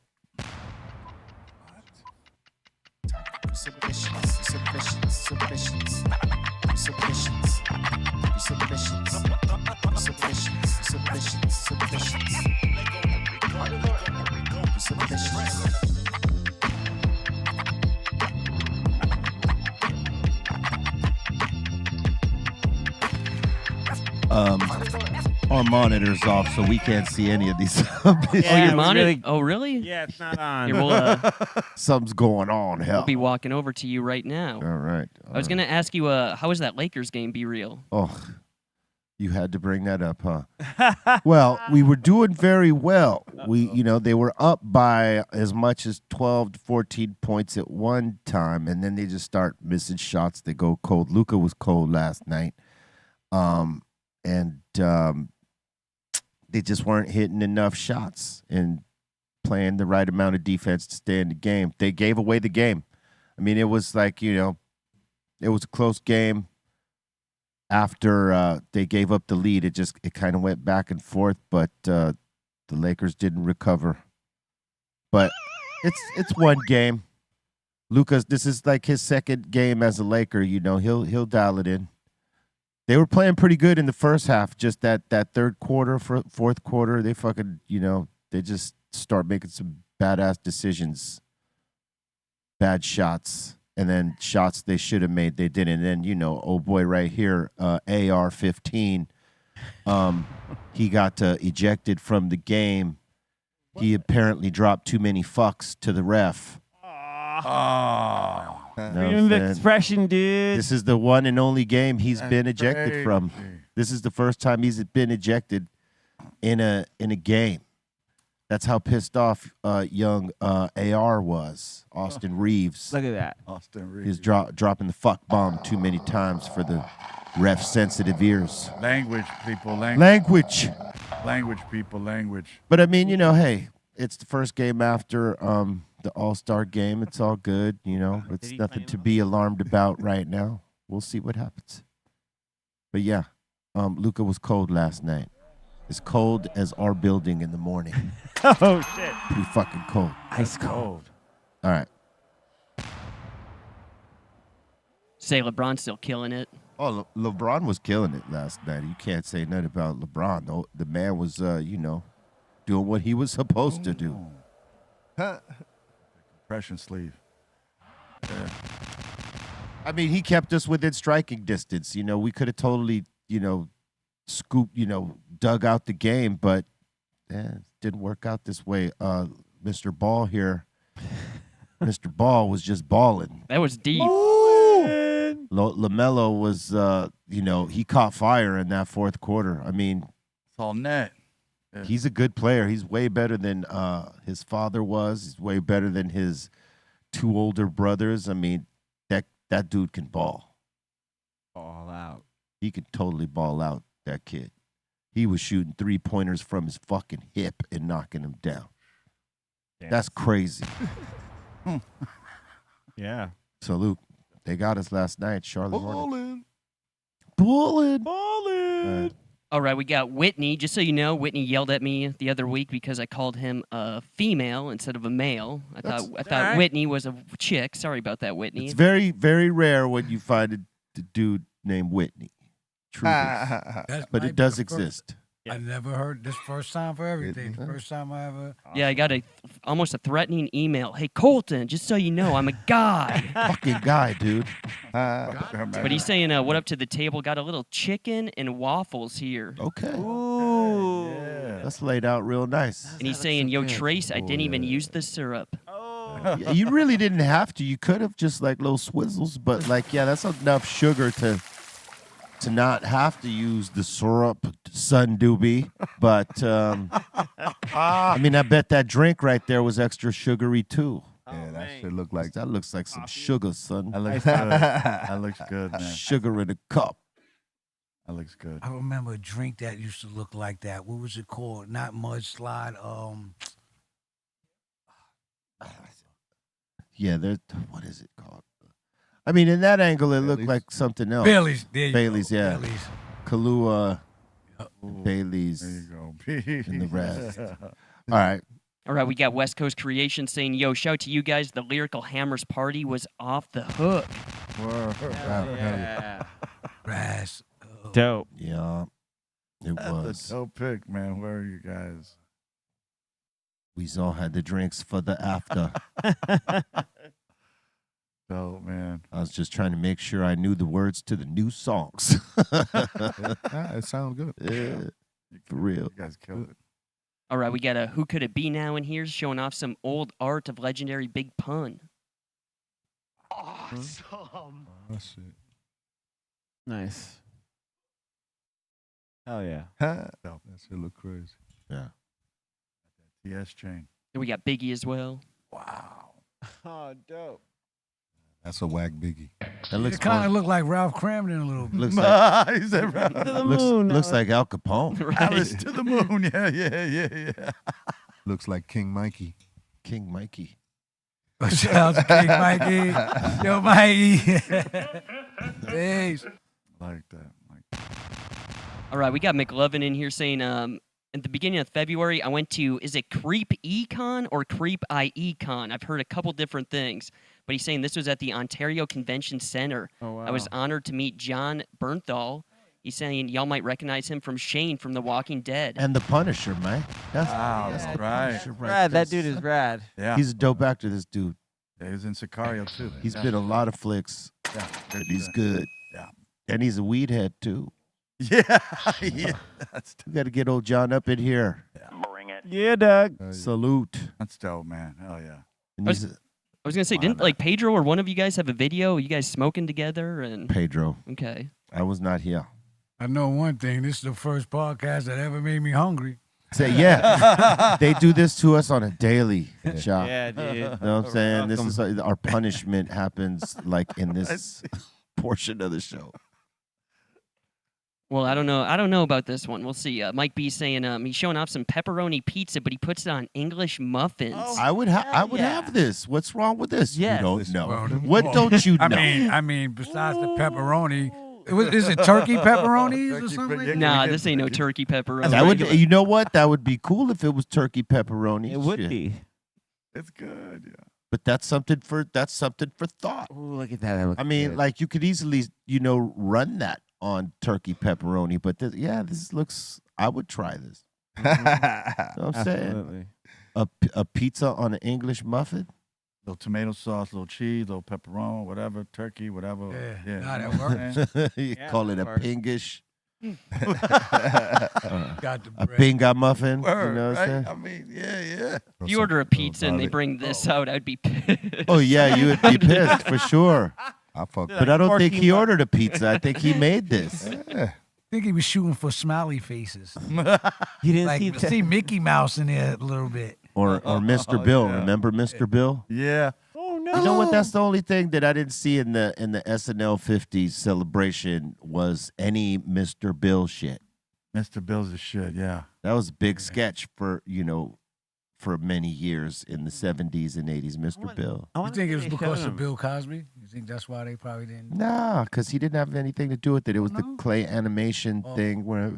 Our monitor's off, so we can't see any of these submissions. Oh, Yeah, your we monitor? really- Oh, really? Yeah, it's not on. Here, we'll Something's going on. Hell. be walking over to you right now. All right. I was going to ask you, how was that Lakers game, Be Real? Oh, you had to bring that up, huh? Well, we were doing very well. They were up by as much as 12 to 14 points at one time, and then they just start missing shots. They go cold. Luka was cold last night. And they just weren't hitting enough shots. And playing the right amount of defense to stay in the game. They gave away the game. I mean, it was like, it was a close game. After they gave up the lead, it kind of went back and forth, but the Lakers didn't recover. But it's one game. Lucas, this is like his second game as a Laker. He'll dial it in. They were playing pretty good in the first half. Just that third quarter, fourth quarter, they fucking, they just start making some badass decisions, bad shots, and then shots they should have made, they didn't. And then, old boy right here, AR-15, he got ejected from the game. He apparently dropped too many fucks to the ref. Freedom of expression, dude. This is the one and only game he's been ejected from. This is the first time he's been ejected in a game. That's how pissed off young AR was. Austin Reeves. Look at that. Austin Reeves. He's dropping the fuck bomb too many times for the ref sensitive ears. Language, people. Language. Language, people. Language. But I mean, hey, it's the first game after the All-Star game. It's all good, It's nothing to be alarmed about right now. We'll see what happens. But yeah, Luka was cold last night. As cold as our building in the morning. Oh, shit. Pretty fucking cold. Ice cold. All right. Say LeBron's still killing it. Oh, LeBron was killing it last night. You can't say nothing about LeBron. The man was, doing what he was supposed to do. Compression sleeve. Yeah. I mean, he kept us within striking distance. We could have totally, scooped, dug out the game, but it didn't work out this way. Mr. Ball here, Mr. Ball was just balling. That was deep. LaMelo was, he caught fire in that fourth quarter. I mean, it's all net. Yeah. He's a good player. He's way better than his father was. He's way better than his two older brothers. I mean, that dude can ball. Ball out. He could totally ball out, that kid. He was shooting 3-pointers from his fucking hip and knocking them down. Yes. That's crazy. Yeah. So, Luke, they got us last night, Charlotte Hornets. Ballin'. All right, we got Whitney. Just so you know, Whitney yelled at me the other week because I called him a female instead of a male. I thought right. Whitney was a chick. Sorry about that, Whitney. It's very, very rare when you find a dude named Whitney. True. But it does exist. I never heard this first time for everything. It, First time I ever. Yeah, I got almost a threatening email. Hey, Colton, just so you know, I'm a guy. Fucking guy, dude. But he's saying, what up to the table? Got a little chicken and waffles here. Okay. Ooh. Yeah. That's laid out real nice. And he's saying, yo, Trace, I didn't even use the syrup. Yeah, you really didn't have to. You could have just like little swizzles, but like, yeah, that's enough sugar to not have to use the syrup, son doobie. But I mean, I bet that drink right there was extra sugary too. Yeah, that shit look like That looks like some sugar, son. That looks good. That looks good, man. Sugar in a cup. That looks good. I remember a drink that used to look like that. What was it called? Not mudslide. Yeah, what is it called? I mean, in that angle, it looked like something else. Bailey's. There you Bailey's, go. yeah. Bailey's. Kahlua, Ooh, Bailey's, there you go. and the rest. All right. All right, we got West Coast Creation saying, yo, shout to you guys. The Lyrical Hammers party was off the hook. Yeah. Brass. Dope. Yeah, it That's was. a dope pick, man. Where are you guys? We all had the drinks for the after. Dope, man. I was just trying to make sure I knew the words to the new songs. it sounds good. Yeah, for real. You guys killed it. All right, we got a Who Could It Be now in here showing off some old art of legendary Big Pun. Oh, shit. Nice. Hell yeah. That shit look crazy. Yeah. TS chain. And we got Biggie as well. Wow. Oh, dope. That's a whack Biggie. That looks It kind of fun. looked like Ralph Cramden a little bit. Looks like He said, To the looks, moon. looks like Al Capone. Alice to the moon. Yeah. Looks like King Mikey. King Mikey. Shout out to King Mikey. Yo, Mikey. Thanks. Like that. All right, we got McLovin in here saying, at the beginning of February, I went to, is it Creep Econ or Creep IECon? I've heard a couple different things, but he's saying this was at the Ontario Convention Center. Oh, wow. I was honored to meet John Bernthal. He's saying y'all might recognize him from Shane from The Walking Dead. And the Punisher, man. That's Wow, the right. Punisher Rad, that there. dude is rad. Yeah. He's a dope actor, this dude. Yeah, he was in Sicario too. He's been in a lot of flicks. Yeah, And he's good. Yeah. And he's a weed head, too. Yeah, yeah. That's We got to get old John up in here. Yeah, Doug. Salute. that's dope, man. Hell yeah. And I he's was gonna say, didn't like Pedro or one of you guys have a video? You guys smoking together and Pedro. okay. I was not here. I know one thing. This is the first podcast that ever made me hungry. Say, yeah. They do this to us on a daily, Shop. Yeah, dude. You know what I'm saying? This is our punishment happens like in this portion of the show. Well, I don't know about this one. We'll see. Mike B saying he's showing off some pepperoni pizza, but he puts it on English muffins. I would have this. What's wrong with this? Yes. You don't know. Well, What don't you know? I mean, besides the pepperoni, is it turkey pepperonis or something? Yeah, Nah, we this get- ain't no we get- turkey pepperoni. that would, you know what? That would be cool if it was turkey pepperoni. It would Shit. be. It's good, yeah. But that's something for thought. Ooh, look at that. That looks I mean, good. like you could easily, run that on turkey pepperoni. But this looks. I would try this. You know what I'm saying? Absolutely. A pizza on an English muffin. Little tomato sauce, little cheese, little pepperoni, whatever, turkey, whatever. Yeah, nah, you know that what I'm saying? You Yeah, call it that a works. pingish. Got the A bread. pinga muffin. Word, You know what I'm right? saying? I mean, yeah. If you order a pizza and they bring this out, I'd be pissed. Oh yeah, you would be pissed for sure. I fuck. But I don't think he Porky mu- ordered a pizza. I think he made this. Yeah. I think he was shooting for smiley faces. You didn't Like, see you that? see Mickey Mouse in there a little bit. Or Mr. Bill. yeah. Remember Mr. Bill? Yeah. Oh no! You know what? That's the only thing that I didn't see in the SNL 50s celebration was any Mr. Bill shit. Mr. Bill's a shit, yeah. That was a big sketch for for many years in the 70s and 80s. Mr. Bill. I You wanna think see it was they because showed of him. Bill Cosby? You think that's why they probably didn't? Nah, because he didn't have anything to do with it. It was the No? clay animation Oh. thing where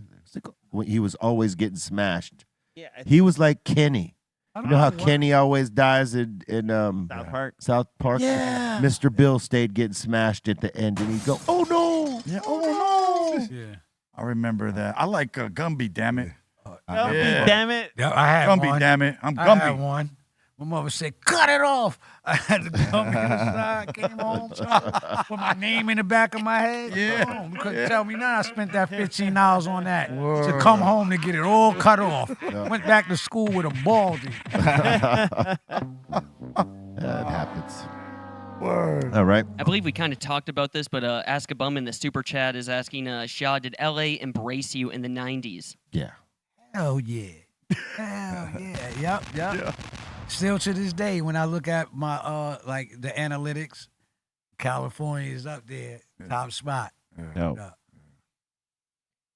he was always getting smashed. Yeah, He was like Kenny. I You don't know how why- Kenny always dies in South Park. South Park? Yeah. Mr. Bill stayed getting smashed at the end, and he'd go, "Oh no!" Yeah. Oh, no. Yeah. I remember that. I like Gumby, damn it. Oh, Yeah. damn it! Yeah, I had Gumby, one. damn it. I'm I had Gumby. one. My mother said, "Cut it off." I had to come inside. Came home, put my name in the back of my head. Yeah. Boom. You couldn't tell me now. I spent that $15 on that to come home to get it all cut off. Went back to school with a baldy. That happens. Word. All right. I believe we kind of talked about this, but Ask a Bum in the super chat is asking, Shaw, did LA embrace you in the 90s? Yeah. Hell yeah. Hell yeah. Yep. Still to this day, when I look at my like the analytics, California is up there, top spot. No. Yeah.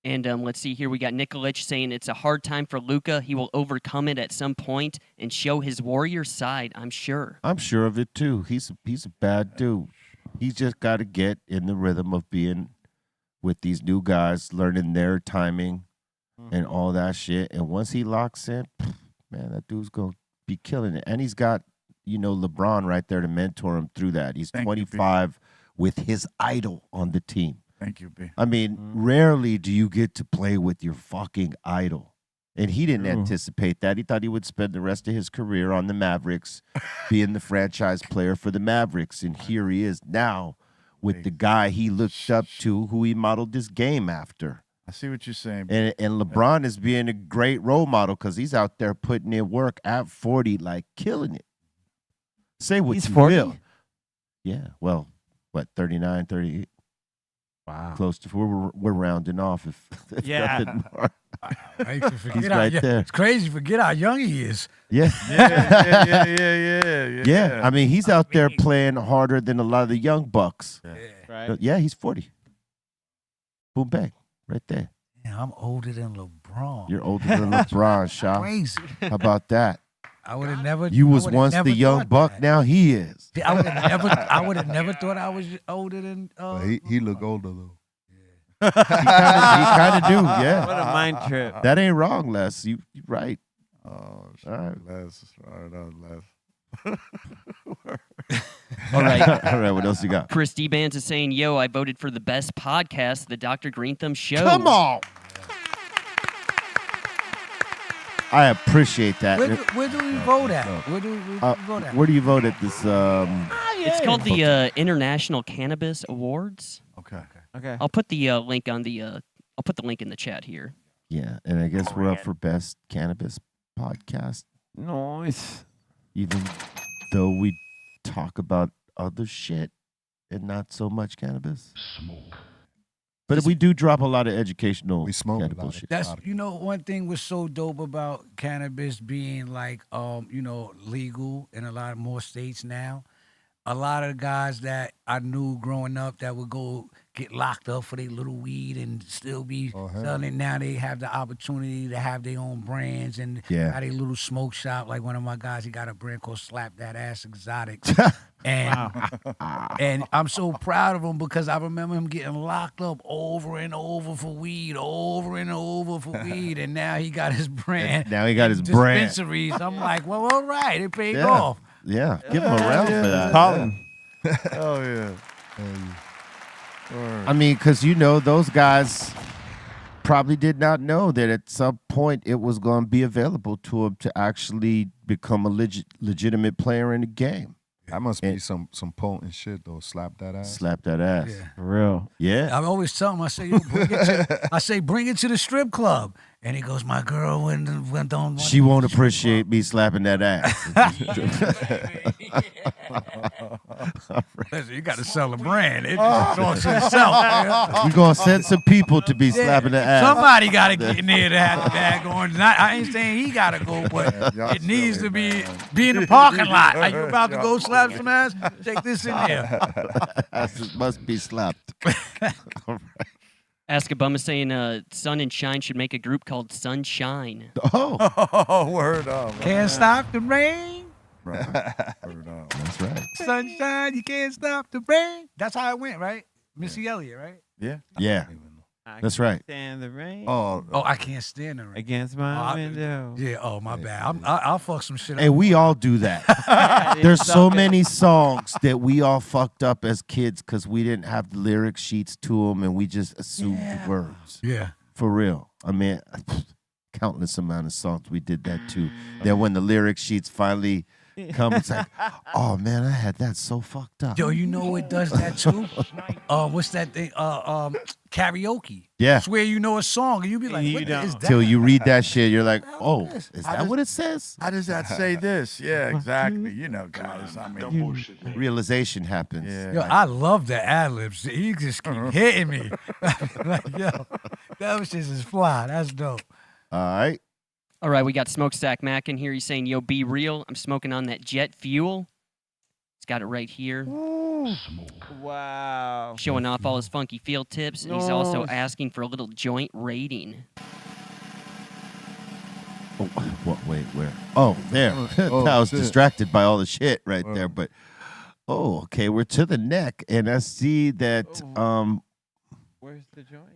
And let's see here. We got Nikolic saying it's a hard time for Luka. He will overcome it at some point and show his warrior side, I'm sure. I'm sure of it too. He's a bad dude. He's just got to get in the rhythm of being with these new guys, learning their timing and all that shit. And once he locks in, man, that dude's gonna be killing it. And he's got, LeBron right there to mentor him through that. He's Thank you, B. 25 with his idol on the team. Thank you, B. I mean, rarely do you get to play with your fucking idol. And he didn't anticipate that. He thought he would spend the rest of his career on the Mavericks, being the franchise player for the Mavericks. And here he is now with the guy he looked up to, who he modeled this game after. I see what you're saying. And LeBron is being a great role model because he's out there putting in work at 40, like killing it. Say what He's you 40? will. Yeah, well, 39, 38. Wow. Close to we're rounding off if Yeah. nothing more. Right? To forget He's how right young- there. It's crazy. Forget how young he is. Yeah. Yeah. Yeah. I mean, he's out there playing harder than a lot of the young bucks. Right. Yeah, he's 40. Boom bang. Right there. Yeah, I'm older than LeBron. LeBron. You're older than LeBron, Shaw. Crazy. How about that? I would have never. You was I would've once never the young thought buck. that. Now he is. I would have never. I would have never thought I was older than. But he look older though. He kind of do. Yeah. What a mind trip. That ain't wrong, Les. You right. Oh, shit. All right. Les. All right, Les. All right. All right. What else you got? Chris D. Bands is saying, yo, I voted for the best podcast, the Dr. Greenthumb Show. Come on. I appreciate that. Where do we vote at? Where do we vote at? Where do you vote at this? It's called the International Cannabis Awards. Okay. Okay. I'll put the link on the I'll put the link in the chat here. Yeah, and I guess we're up for best cannabis podcast, Nice. even though we talk about other shit and not so much cannabis. But we do drop a lot of educational We smoke a cannabis lot. shit. That's one thing was so dope about cannabis being like legal in a lot more states now. A lot of guys that I knew growing up that would go get locked up for their little weed and still be selling it. Now they have the opportunity to have their own brands and have a little smoke shop. Like one of my guys, he got a brand called Slap That Ass Exotics. And I'm so proud of him because I remember him getting locked up over and over for weed, and now he got his brand. Now he got his brand. Dispensaries. I'm like, well, all right, it paid Yeah. off. Yeah, give him a round for that. Call him. Oh yeah. I mean, because those guys probably did not know that at some point it was going to be available to them to actually become a legitimate player in the game. That must be some potent shit though. Slap that ass. Slap that ass. Yeah. For real. Yeah. I always tell him, I say, bring it to the strip club. And he goes, my girl went on. She won't appreciate me slapping that ass. Listen, you got to sell a brand. It talks to itself. We're going to send some people to be slapping the ass. Somebody got to get in there to have the bag on. I ain't saying he got to go, but it needs to be in the parking lot. Are you about to go slap some ass? Take this in there. Ass must be slapped. Ask a Bum is saying Sun and Shine should make a group called Sunshine. Oh, Word up. Can't stop the rain. Word up. that's right. Sunshine, you can't stop the rain. That's how it went, right? Missy Elliott, right? Yeah. Yeah, that's right. Stand the rain Oh, I can't stand the rain. against my window. Yeah, oh, my bad. I'll fuck some shit up. Hey, we all do that. There's so many songs that we all fucked up as kids because we didn't have the lyric sheets to them and we just assumed the words. Yeah. For real. I mean, countless amount of songs we did that too. Then when the lyric sheets finally come, it's like, oh man, I had that so fucked up. Yo, you know what does that too? What's that thing? Karaoke. Yeah. Swear you know a song and you be like, You what don't. is that? Till you read that shit, you're like, oh, is How that does- what it says? How does that say this? Yeah, exactly. You know, guys. I mean, Realization happens. yeah. Yo, I love the ad-libs. He just keep hitting me. Like, yo, that shit is fly. That's dope. All right. All right, we got Smokestack Mac in here. He's saying, yo, be real. I'm smoking on that jet fuel. He's got it right here. Wow. Showing off all his funky field tips. And he's also asking for a little joint rating. Oh, what? Wait, where? Oh, there. I was shit. distracted by all the shit right there. But okay, we're to the neck, and I see that. Where's the joint?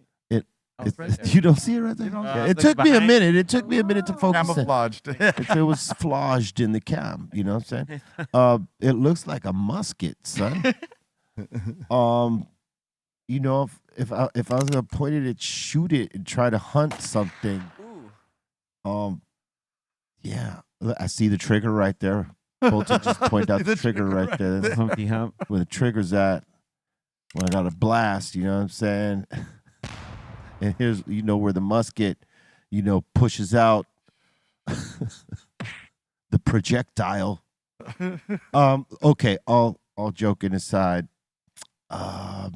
You don't see it right there. Yeah, it took me a minute. It took me a minute to focus. Camouflaged. It was flaged in the cam. You know what I'm saying? It looks like a musket, son. You know, if I was gonna point it and shoot it and try to hunt something. Yeah, I see the trigger right there. Bolton just point out the trigger right there. That's Humpty Hump. where the trigger's at. When I got a blast, you know what I'm saying? And here's, where the musket, pushes out the projectile. Okay, all joking aside,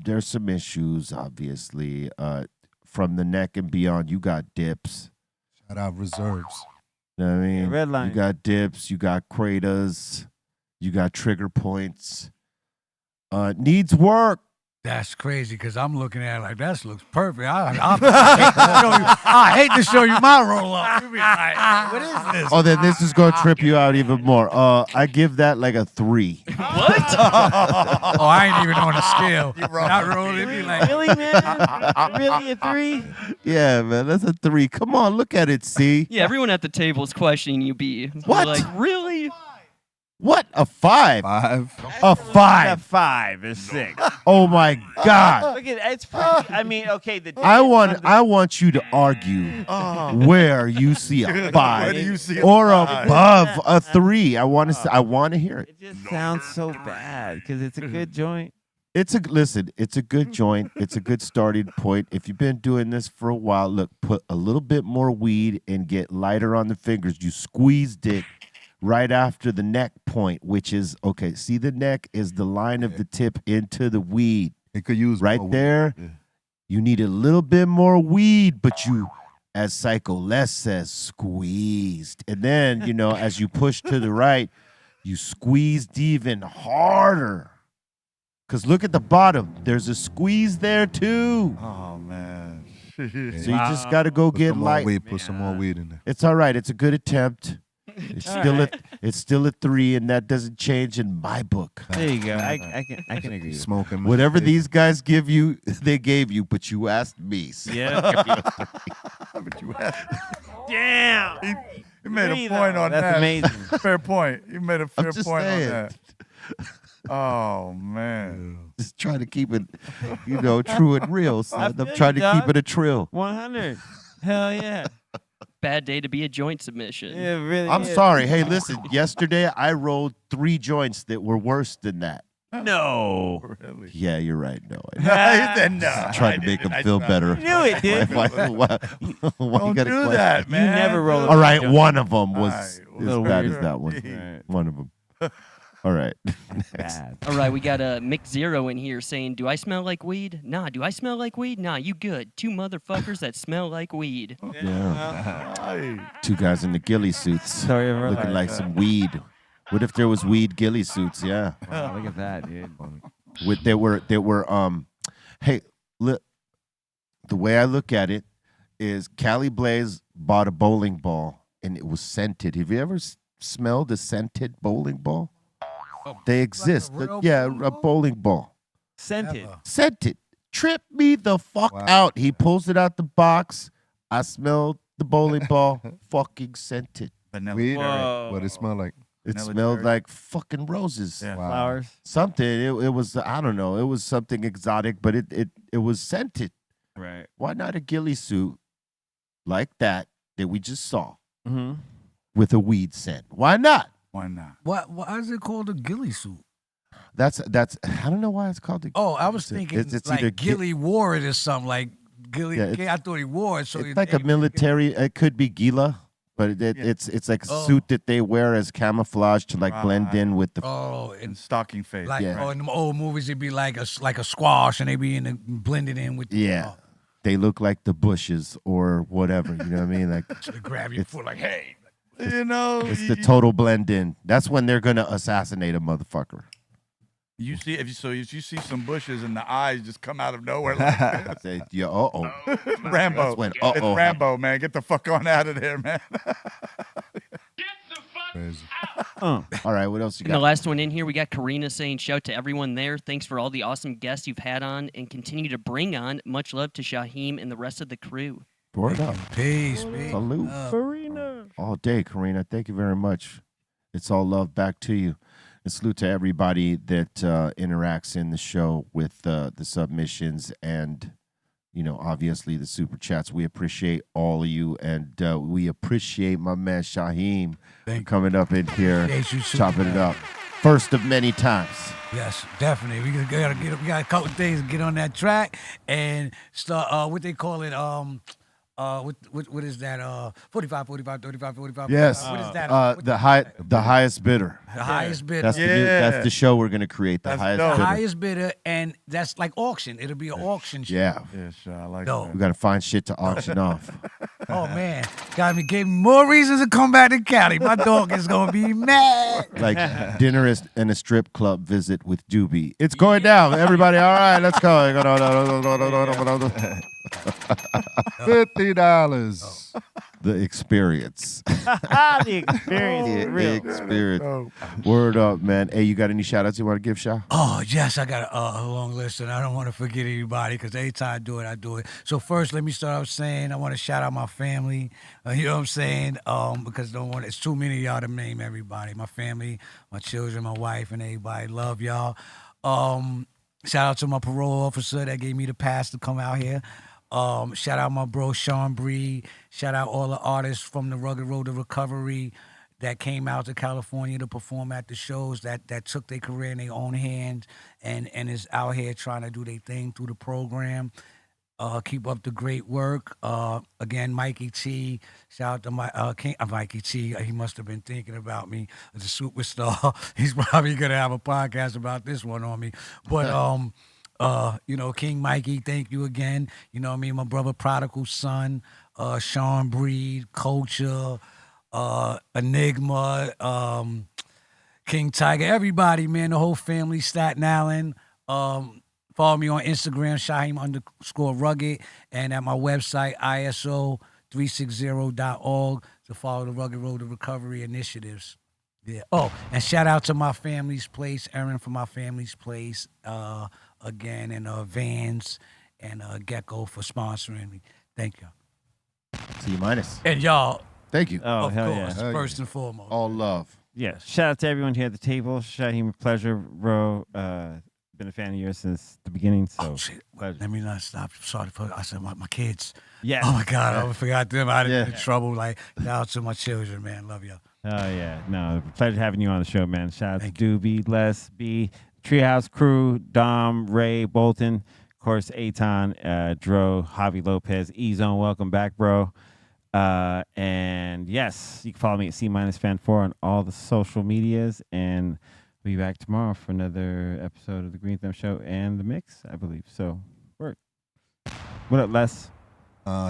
there's some issues, obviously. From the neck and beyond, you got dips. Shout out reserves. You know what I mean? red line. You got dips, you got craters, you got trigger points. Needs work. That's crazy because I'm looking at it like that looks perfect. I hate to show you my roll up. You be like, what is this? Oh, then this is gonna trip you out even more. I give that like a 3. What? Oh, I ain't even on the scale. Not rolling. It be like, Really, man? Really a 3? Yeah, man, that's a 3. Come on, look at it. See Yeah, everyone at the table is questioning you, B. What? They're like, really? what? A 5? 5. A A 5? 5 or 6. Oh my God! Look at it's pretty. I mean, okay. I want you to argue where you see a 5 Where do you see a or 5? above a 3. I want to hear it. It just sounds so bad because it's a good joint. It's a good joint. It's a good starting point. If you've been doing this for a while, look, put a little bit more weed and get lighter on the fingers. You squeezed it right after the neck point, which is okay. See, the neck is the line of the tip into the weed. It could use Right more weed. there. Yeah. You need a little bit more weed, but you, as Psycho Les says, squeezed. And then, as you push to the right, you squeezed even harder. Because look at the bottom. There's a squeeze there, too. Oh man. So you just got to go Put get some more light. weed. Put some more weed in there. It's all right. It's a good attempt. It's still a 3, and that doesn't change in my book. There you go. I can agree. With Smoking. Whatever these guys give you, they gave you, but you asked me. So. that. Yeah. But you had, Damn. you made Three, a point though. on That's that. amazing. Fair point. You made a fair just point saying. on that. Oh man. Just trying to keep it, true and real. So I'm feel trying you, to keep dog. it a trill. 100. Hell yeah. Bad day to be a joint submission. Yeah, really. I'm is. sorry. Hey, listen. Yesterday I rolled 3 joints that were worse than that. No. Really? Yeah, you're right. No, He said no. I'm trying to make them feel better. You knew it, dude. Why you Don't gotta do question? that, man. You never roll All right, one of them was All right, as well, bad weird. as that one. Right. One of them. All right. Bad. All right, we got a Mick Zero in here saying, "Do I smell like weed? Nah. Do I smell like weed? Nah. You good? 2 motherfuckers that smell like weed." Yeah. Hey. 2 guys in the ghillie suits, Story of our looking life. like some weed. What if there was weed ghillie suits? Yeah. Wow, look at that, dude. They were hey, look, the way I look at it is Cali Blaze bought a bowling ball and it was scented. Have you ever smelled a scented bowling ball? They exist. real Yeah, bowling a ball? bowling ball. Scented. Never. Scented. Trip me the fuck Wow. out. He pulls it out the box. I smelled the bowling ball. Fucking scented. Vanilla. Weed. Whoa. What it smell like? It Vanilla smelled cherry. like fucking roses. Yeah. Wow. Flowers. Something. It was, I don't know. It was something exotic, but it was scented. Right. Why not a ghillie suit like that we just saw Mm-hmm. with a weed scent? Why not? Why not? Why is it called a ghillie suit? That's I don't know why it's called the. Oh, I was It's a- thinking it's like either Gilly wore it or something. Like Gilly, Yeah, it's- I thought he wore it. So It's like a military. It could be gila, but it's like a Oh. suit that they wear as camouflage to like blend Right. in with the. Oh, And and stocking face. like Yeah. oh, in the old movies, it'd be like a squash, and they be in the, blended in with the, Yeah, they look like the bushes or whatever. You know what I mean? Like to grab your It's- foot, like hey. You know, it's the total blend in. That's when they're gonna assassinate a motherfucker. you see if you see some bushes and the eyes just come out of nowhere like Say, yeah, oh. Rambo. That's when It's uh-oh Rambo, man. Get the fuck on out of there, man. Crazy. All right, what else you And the got? last one in here, we got Karina saying, "Shout to everyone there. Thanks for all the awesome guests you've had on and continue to bring on. Much love to Shyheim and the rest of the crew." Word up. Peace, peace. Salute. Farina. All day, Karina. Thank you very much. It's all love back to you. And salute to everybody that interacts in the show with the submissions and, obviously the super chats. We appreciate all of you, and we appreciate my man Shyheim Thank you. coming up in here, Appreciate you, super chopping it man. up. First of many times. Yes, definitely. We got a couple things to get on that track and start. What they call it? What is that? 45, 35, 45. Yes. What is that? The highest bidder. The highest bidder. That's that's the show we're gonna create. The That's highest dope. The bidder. highest bidder, and that's like auction. It'll be an auction. Show. Yeah. Yeah, sure. I like No. We gotta find shit to auction off. Oh man, gave me more reasons to come back to Cali. My dog is gonna be mad. Like dinner and a strip club visit with Doobie. It's going down. Everybody, all right, let's go. $50. The experience. The experience. The experience. Word up, man. Hey, you got any shout outs you want to give, Sha? Oh, yes, I got a long list, and I don't want to forget anybody because every time I do it. So first, let me start off saying I want to shout out my family. You know what I'm saying? Because it's too many of y'all to name everybody. My family, my children, my wife, and everybody. Love y'all. Shout out to my parole officer that gave me the pass to come out here. Shout out my bro Sean Breed. Shout out all the artists from the Rugged Road to Recovery that came out to California to perform at the shows, that took their career in their own hands and is out here trying to do their thing through the program. Keep up the great work. Again, Mikey T. Shout out to Mikey T. He must have been thinking about me as a superstar. He's probably gonna have a podcast about this one on me. But King Mikey, thank you again. You know what I mean? My brother Prodigal Son, Sean Breed, Culture, Enigma, King Tiger, everybody, man, the whole family, Staten Island. Follow me on Instagram, Shyheim_rugged, and at my website, ISO360.org, to follow the Rugged Road to Recovery initiatives. Yeah. Oh, and shout out to my family's place, Aaron from my family's place, again, and Vans and Gecko for sponsoring me. Thank you. C minus. And y'all, thank you. Oh, of hell course, yeah. first and foremost. All love. Yeah. Shout out to everyone here at the table. Shyheim, pleasure, bro. Been a fan of yours since the beginning. So Oh, shit. pleasure. Let me not stop. Sorry for I said my kids. Yeah. Oh, my God. I forgot them. I didn't Yeah. get in trouble. Like, shout out to my children, man. Love y'all. Oh yeah, no, pleasure having you on the show, man. Shout out Thank to Doobie, Les, B, Treehouse Crew, Dom, Ray, Bolton, of course, Aton, Dro, Javi Lopez, E-Zone. Welcome back, bro. And yes, you can follow me at C-Fan4 on all the social medias, and we'll be back tomorrow for another episode of the Greenthumb Show and the Mix, I believe. So, work. What up, Les?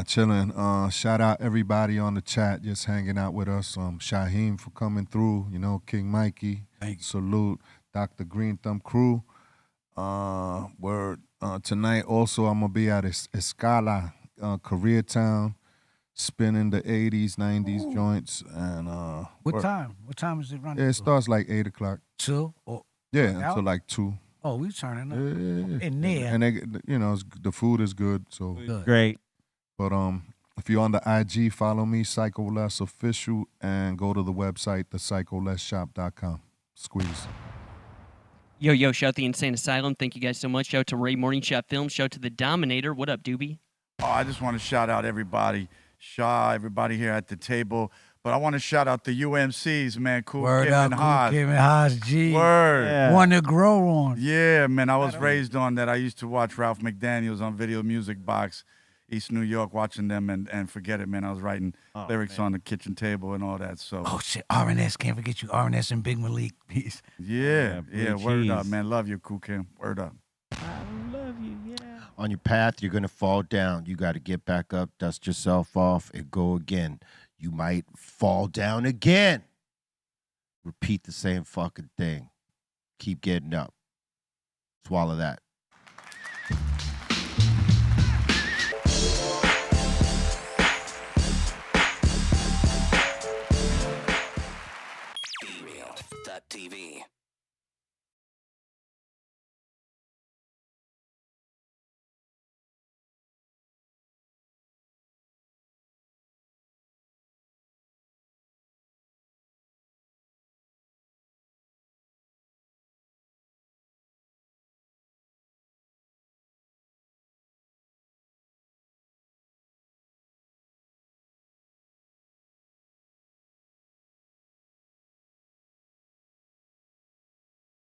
Chilling. Shout out everybody on the chat just hanging out with us. Shyheim for coming through. You know, King Mikey. Thank you. Salute. Dr. Greenthumb crew. Tonight also I'm gonna be at Escala, Koreatown, spinning the 80s, 90s joints. And What time? What time is it running? it starts like 8 o'clock. 2? Or Yeah, out? until like 2. Oh, we turning up. Yeah. In there. And they, the food is good. So, Good. Great. but if you're on the IG, follow me, Psycho Less Official, and go to the website, thepsycholessshop.com. Squeeze. Yo, shout out the Insane Asylum. Thank you guys so much. Shout out to Ray Morning Shot Film. Shout out to the Dominator. What up, Doobie? Oh, I just want to shout out everybody, everybody here at the table. But I want to shout out the UMCs, man. Cool Word Kim up, and Cool Haas. Kim and Haas G. Word. Yeah. One to grow on. Yeah, man. I was raised on that. I used to watch Ralph McDaniels on Video Music Box, East New York, watching them, and forget it, man. I was writing lyrics on the kitchen table and all that. So Oh, shit. RNS. Can't forget you. RNS and Big Malik. Peace. yeah, blue word up, cheese. man. Love you, Cool Kim. Word up. I love you, yeah. On your path, you're going to fall down. You got to get back up, dust yourself off, and go again. You might fall down again. Repeat the same fucking thing. Keep getting up. Swallow that.